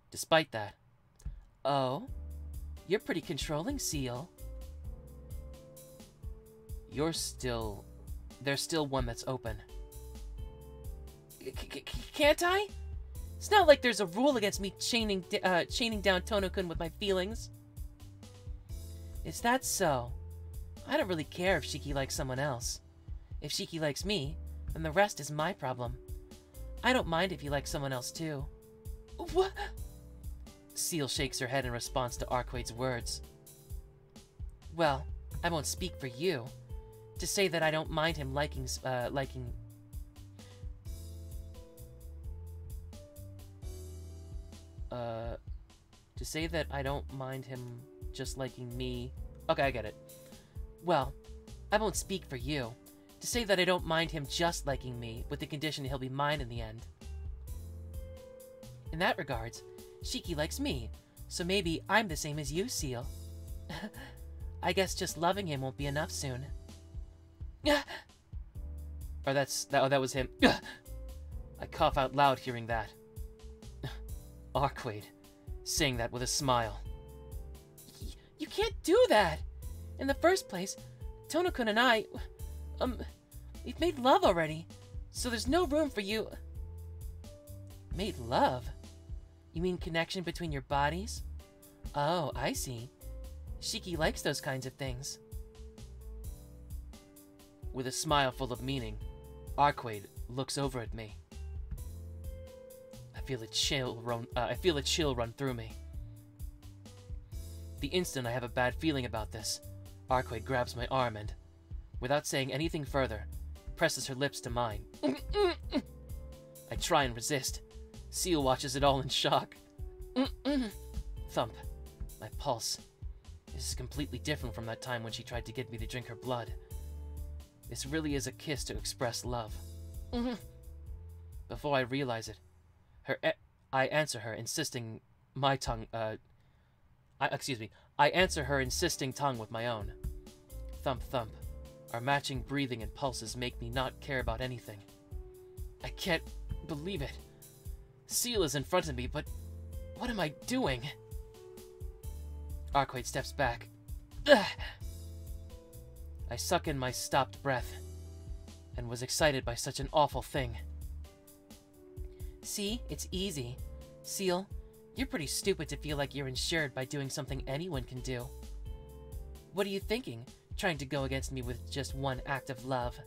Despite that. Oh? You're pretty controlling, Seal. There's still one that's open. Can't I? It's not like there's a rule against me chaining down Tohno-kun with my feelings. Is that so? I don't really care if Shiki likes someone else. If Shiki likes me, then the rest is my problem. I don't mind if you like someone else too. What? Seal shakes her head in response to Arcueid's words. Well, I won't speak for you. To say that I don't mind him liking... To say that I don't mind him just liking me... Okay, I get it. Well, I won't speak for you. To say that I don't mind him just liking me, with the condition he'll be mine in the end. In that regards, Shiki likes me, so maybe I'm the same as you, Seal. I guess just loving him won't be enough soon. Or that was him. I cough out loud hearing that. Arcueid, saying that with a smile. You can't do that! In the first place, Tohno-kun and I, we've made love already, so there's no room for you. Made love? You mean connection between your bodies? Oh, I see. Shiki likes those kinds of things. With a smile full of meaning, Arcueid looks over at me. I feel a chill run through me. The instant I have a bad feeling about this, Arcueid grabs my arm and, without saying anything further, presses her lips to mine. I try and resist. Seal watches it all in shock. Thump. My pulse. This is completely different from that time when she tried to get me to drink her blood. This really is a kiss to express love. Before I realize it, I answer her, insisting my tongue, I answer her insisting tongue with my own. Thump, thump. Our matching breathing and pulses make me not care about anything. I can't believe it. Seal is in front of me, but what am I doing? Arcueid steps back. Ugh. I suck in my stopped breath, and was excited by such an awful thing. See, it's easy. Seal, you're pretty stupid to feel like you're insured by doing something anyone can do. What are you thinking, trying to go against me with just one act of love?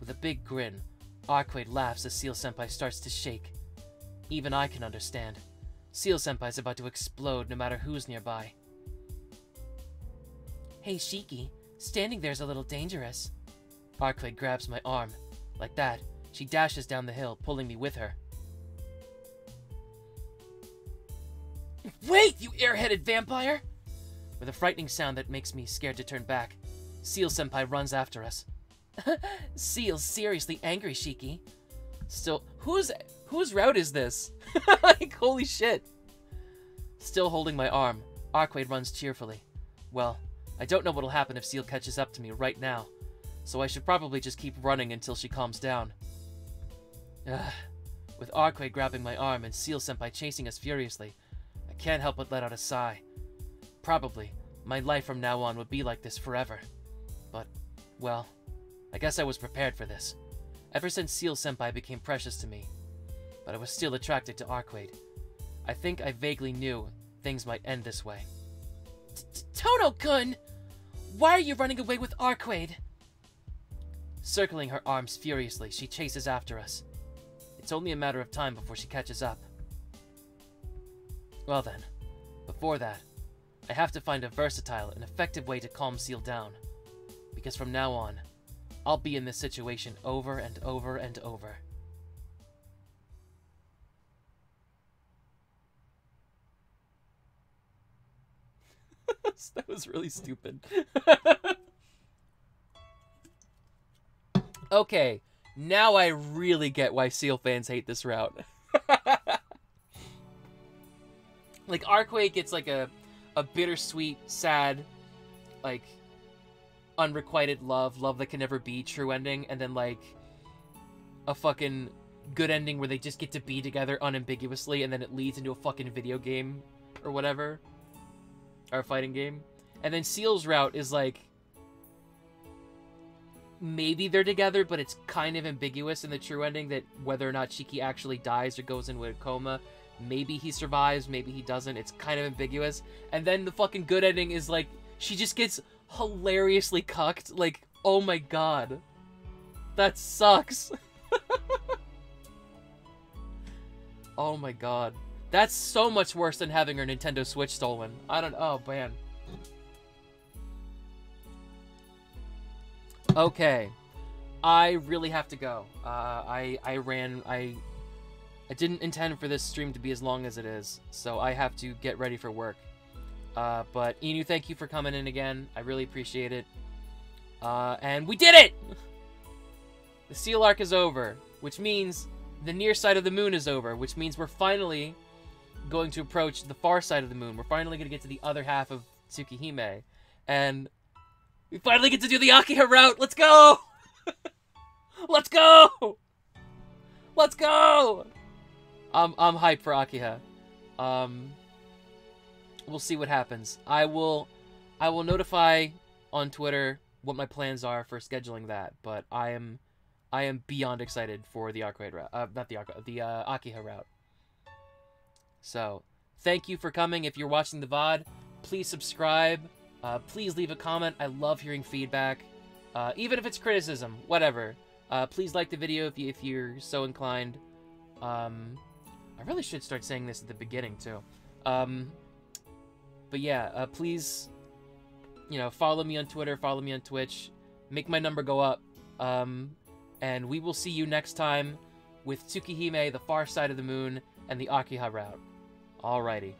With a big grin, Arcueid laughs as Seal-senpai starts to shake. Even I can understand. Seal-senpai's about to explode no matter who's nearby. Hey Shiki, standing there's a little dangerous. Arcueid grabs my arm. Like that, she dashes down the hill, pulling me with her. Wait, you airheaded vampire! With a frightening sound that makes me scared to turn back, Seal-senpai runs after us. Seal's seriously angry, Shiki. Still, whose route is this? Like, holy shit. Still holding my arm, Arcueid runs cheerfully. Well, I don't know what'll happen if Seal catches up to me right now, so I should probably just keep running until she calms down. With Arcueid grabbing my arm and Seal-senpai chasing us furiously, I can't help but let out a sigh. Probably, my life from now on would be like this forever. But, well, I guess I was prepared for this. Ever since Seal-senpai became precious to me. But I was still attracted to Arcueid. I think I vaguely knew things might end this way. Tohno-kun! Why are you running away with Arcueid? Circling her arms furiously, she chases after us. It's only a matter of time before she catches up. Well then, before that, I have to find a versatile and effective way to calm Seal down. Because from now on, I'll be in this situation over and over and over. That was really stupid. Okay, now I really get why Seal fans hate this route. Like, Arcueid gets like a bittersweet, sad, like, unrequited love that can never be, true ending, and then like a fucking good ending where they just get to be together unambiguously, and then it leads into a fucking video game or whatever, or a fighting game. And then Seal's route is like, maybe they're together, but it's kind of ambiguous in the true ending that whether or not Shiki actually dies or goes into a coma. Maybe he survives, maybe he doesn't. It's kind of ambiguous. And then the fucking good ending is like, she just gets hilariously cucked. Like, oh my god. That sucks. Oh my god. That's so much worse than having her Nintendo Switch stolen. Oh man. Okay. I really have to go. I didn't intend for this stream to be as long as it is, so I have to get ready for work. But Inu, thank you for coming in again. I really appreciate it. And we did it! The Seal arc is over, which means the near side of the moon is over, which means we're finally going to approach the far side of the moon. We're finally going to get to the other half of Tsukihime. And we finally get to do the Akiha route. Let's go! Let's go! Let's go! I'm hyped for Akiha. We'll see what happens. I will notify on Twitter what my plans are for scheduling that, but I am beyond excited for the Arcueid route. Not the Arcueid, the Akiha route. So, thank you for coming. If you're watching the VOD, please subscribe. Please leave a comment. I love hearing feedback. Even if it's criticism, whatever. Please like the video if you're so inclined. I really should start saying this at the beginning, too. But yeah, please, you know, follow me on Twitter, follow me on Twitch. Make my number go up. And we will see you next time with Tsukihime, the far side of the moon, and the Akiha route. Alrighty.